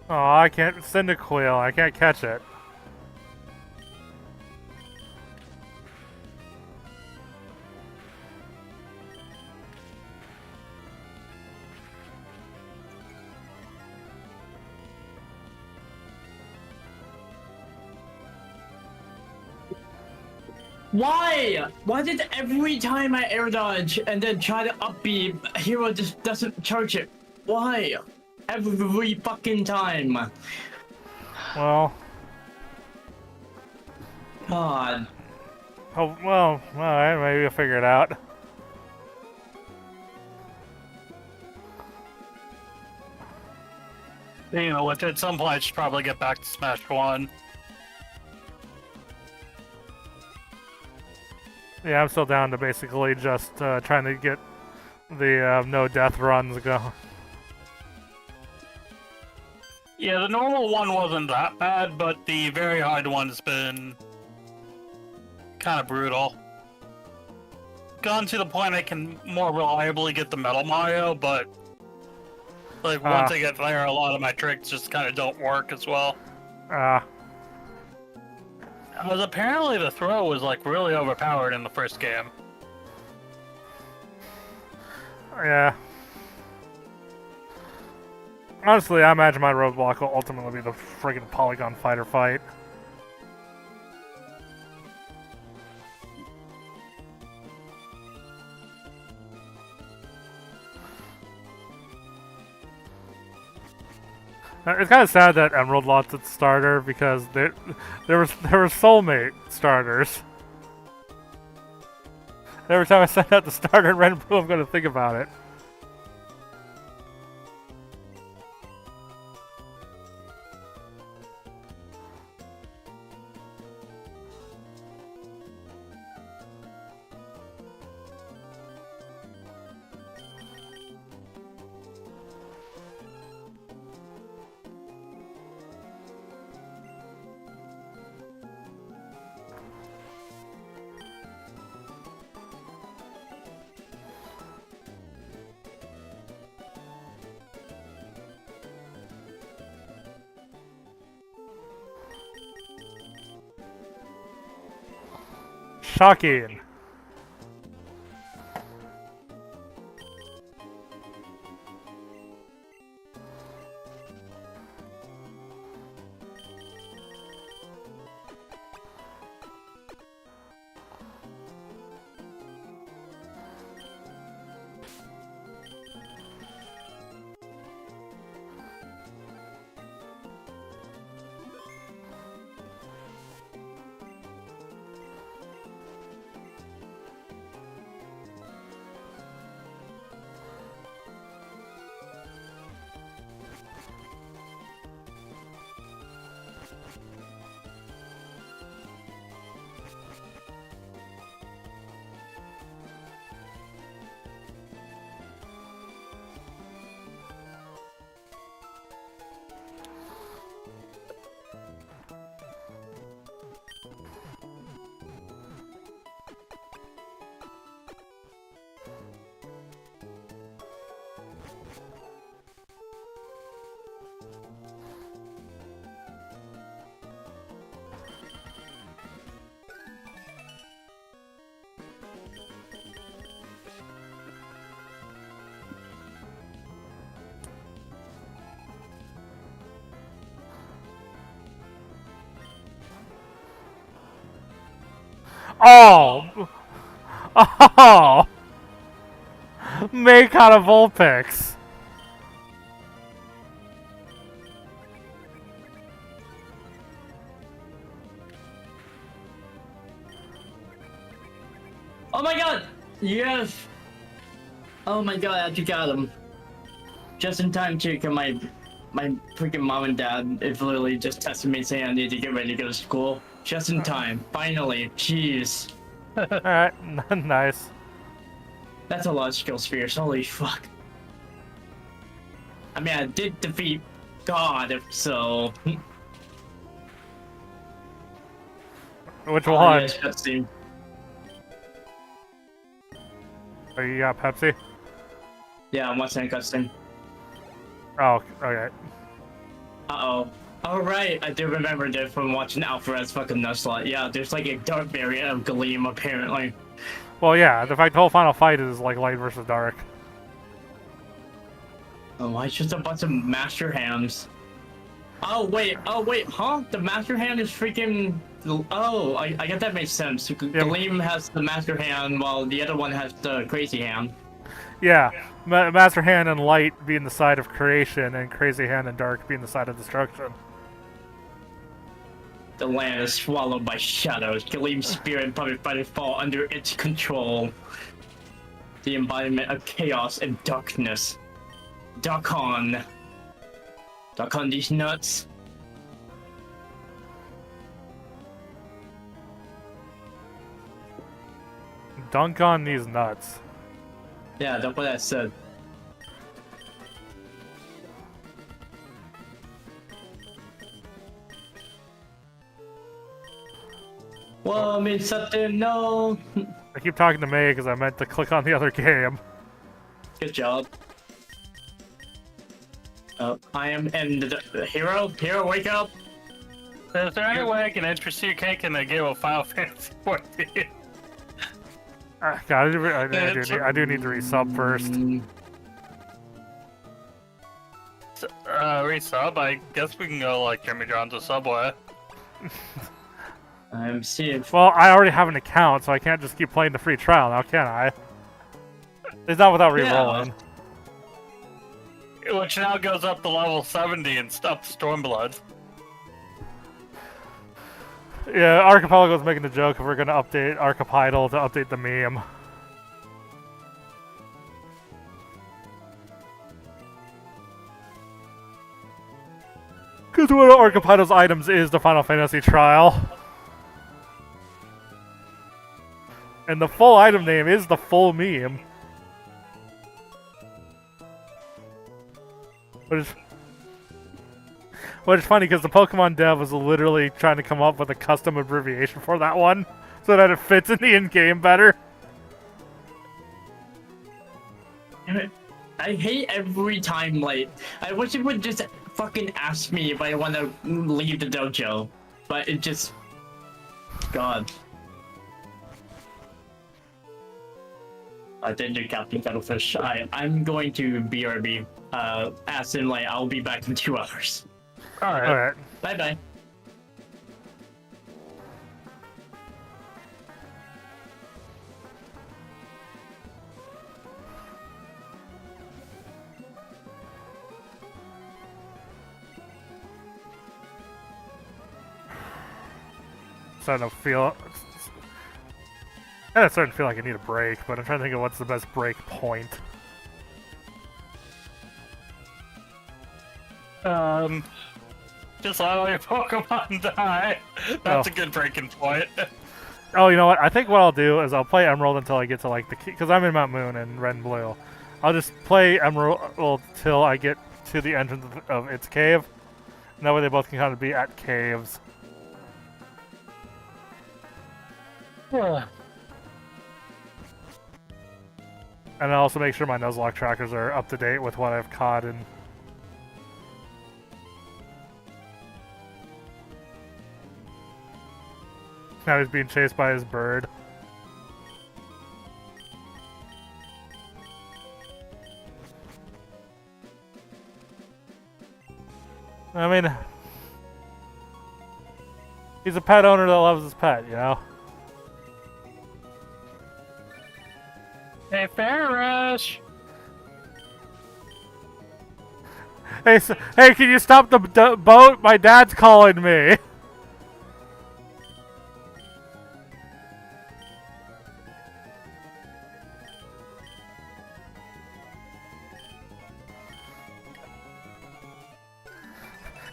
Oh, I can't send a Quill. I can't catch it. Why? Why did every time I air dodge and then try to up B, Hero just doesn't charge it? Why? Every fucking time. Well, God. Oh, well, alright, maybe you'll figure it out. You know, at some point, I should probably get back to Smash 1. Yeah, I'm still down to basically just trying to get the no death runs going. Yeah, the normal one wasn't that bad, but the very hard one's been kind of brutal. Gone to the point I can more reliably get the Metal Mario, but like once I get there, a lot of my tricks just kind of don't work as well. Because apparently the throw was like really overpowered in the first game. Yeah. Honestly, I imagine my roadblock will ultimately be the friggin' Polygon Fighter fight. It's kind of sad that Emearld lost its starter because there were soulmate starters. Every time I send out the starter in Red and Blue, I'm going to think about it. Shocking. Oh! Oh! Make out of Vulpix. Oh my god! Yes! Oh my god, you got him. Just in time too, cause my freaking mom and dad is literally just texting me saying I need to get ready to go to school. Just in time. Finally. Jeez. Alright, nice. That's a lot of skill spheres. Holy fuck. I mean, I did defeat God, so... Which one? Yes, cutscene. Oh, you got Pepsi? Yeah, I'm watching a cutscene. Oh, okay. Uh-oh. Oh, right, I do remember that from watching Alfred's fucking Nuzlock. Yeah, there's like a dark variant of Gleam, apparently. Well, yeah, the fact the whole final fight is like light versus dark. Oh, it's just a bunch of Master Hands. Oh, wait, huh? The Master Hand is freaking... Oh, I guess that makes sense. Gleam has the Master Hand, while the other one has the Crazy Hand. Yeah, Master Hand and Light being the side of creation, and Crazy Hand and Dark being the side of destruction. The land is swallowed by shadows. Kaleem's spirit puppet fighters fall under its control. The embodiment of chaos and darkness. Duck on these nuts. Dunk on these nuts. Yeah, that's what I said. Well, I mean something, no. I keep talking to May because I meant to click on the other game. Good job. I am hero. Hero, wake up. Is there any way I can interest your cake in a game of Final Fantasy 14? God, I do need to resub first. Resub? I guess we can go like Jimmy John's or Subway. I'm seeing. Well, I already have an account, so I can't just keep playing the free trial now, can I? It's not without re-rolling. Yeah. Which now goes up to level 70 and stops Stormblood. Yeah, Archipelago's making a joke if we're gonna update Archipelago to update the meme. Because one of Archipelago's items is the Final Fantasy trial. And the full item name is the full meme. Which is funny because the Pokemon dev was literally trying to come up with a custom abbreviation for that one so that it fits in the in-game better. I hate every time, like, I wish it would just fucking ask me if I want to leave the dojo. But it just... God. I did do Captain Cuttlefish. I'm going to BRB. Ask him, like, I'll be back in 2 hours. Alright. Bye-bye. Starting to feel... I'm starting to feel like I need a break, but I'm trying to think of what's the best break point. Just let all your Pokemon die. That's a good breaking point. Oh, you know what? I think what I'll do is I'll play Emerald until I get to, like, the... Because I'm in Mount Moon and Red and Blue. I'll just play Emerald till I get to the entrance of its cave. And that way they both can kind of be at caves. And I'll also make sure my Nuzlock trackers are up to date with what I've caught and... Now he's being chased by his bird. I mean... He's a pet owner that loves his pet, you know? Hey, Farish! Hey, hey, can you stop the boat? My dad's calling me.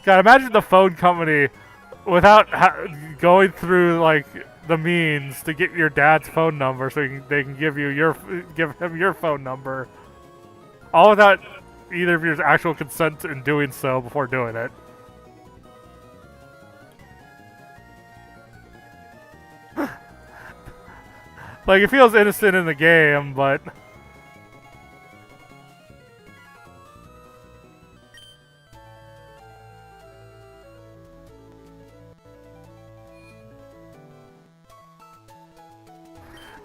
God, imagine the phone company without going through like the means to get your dad's phone number, so they can give him your phone number, all without either of your actual consent in doing so before doing it. Like, it feels innocent in the game, but...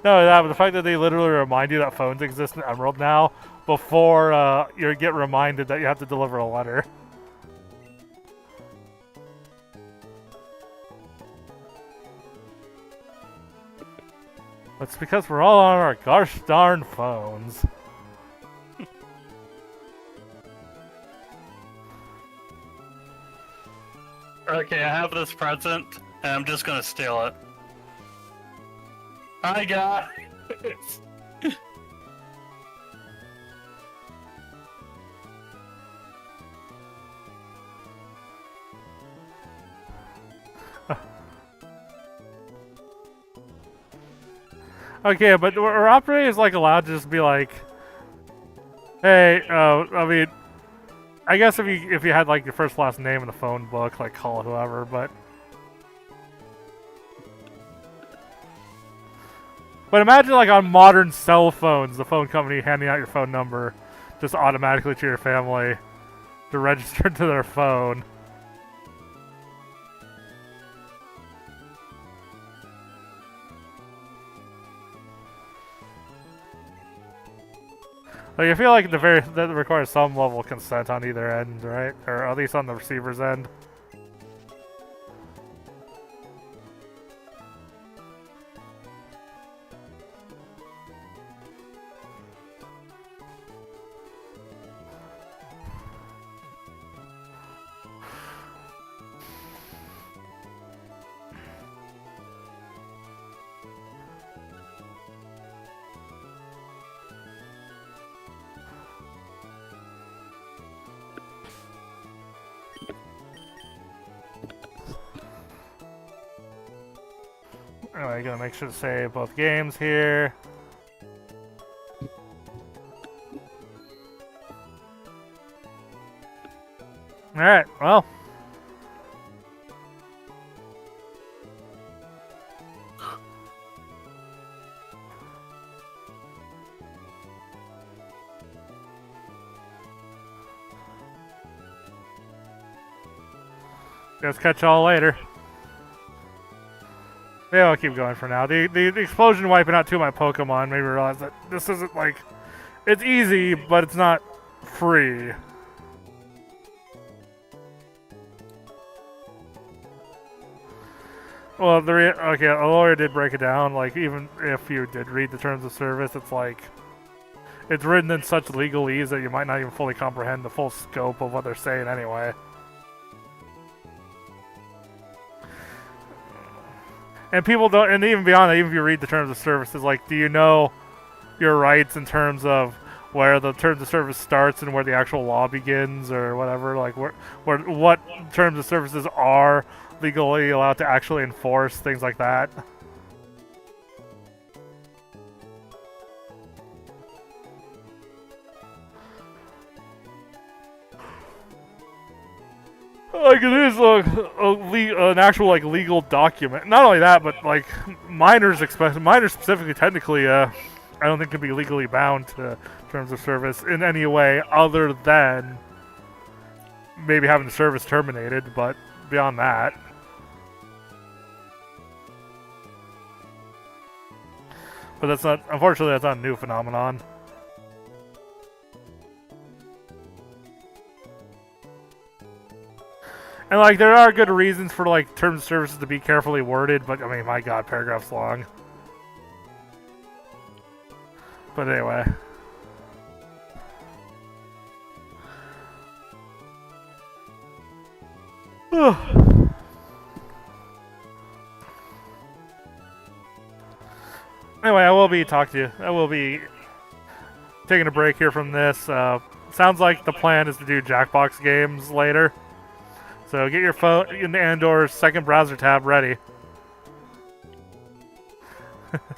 No, that, but the fact that they literally remind you that phones exist in Emerald now before you get reminded that you have to deliver a letter. It's because we're all on our gosh darn phones. Okay, I have this present. And I'm just gonna steal it. I got it. Okay, but our operator is like allowed to just be like, "Hey, I mean, I guess if you had like your first last name in the phone book, like call whoever, but imagine like on modern cell phones, the phone company handing out your phone number just automatically to your family to register to their phone." Like, I feel like that requires some level of consent on either end, right? Or at least on the receiver's end. Anyway, gonna make sure to save both games here. Alright, well. Guess catch y'all later. Yeah, I'll keep going for now. The explosion wiping out two of my Pokemon made me realize that this isn't like... It's easy, but it's not free. Well, okay, a lawyer did break it down. Like, even if you did read the terms of service, it's like... It's written in such legalese that you might not even fully comprehend the full scope of what they're saying anyway. And people don't, and even beyond that, even if you read the terms of service, it's like, do you know your rights in terms of where the terms of service starts and where the actual law begins, or whatever? Like, what terms of services are legally allowed to actually enforce, things like that. Like, it is an actual like legal document. Not only that, but like minors specifically, technically, I don't think can be legally bound to terms of service in any way other than maybe having the service terminated. But beyond that, but that's not. Unfortunately, that's not a new phenomenon. And, like, there are good reasons for, like, terms of services to be carefully worded, but, I mean, my god, paragraphs long. But anyway. Anyway, I will be taking a break here from this. Sounds like the plan is to do Jackbox games later. So get your phone in the Andor's second browser tab ready.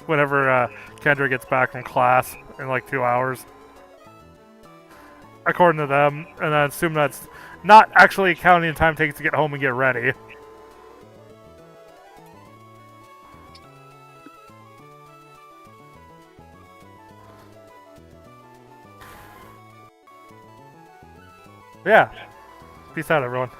Whenever Kendra gets back from class in like 2 hours. According to them. And I assume that's not actually counting the time it takes to get home and get ready. Yeah. Peace out, everyone.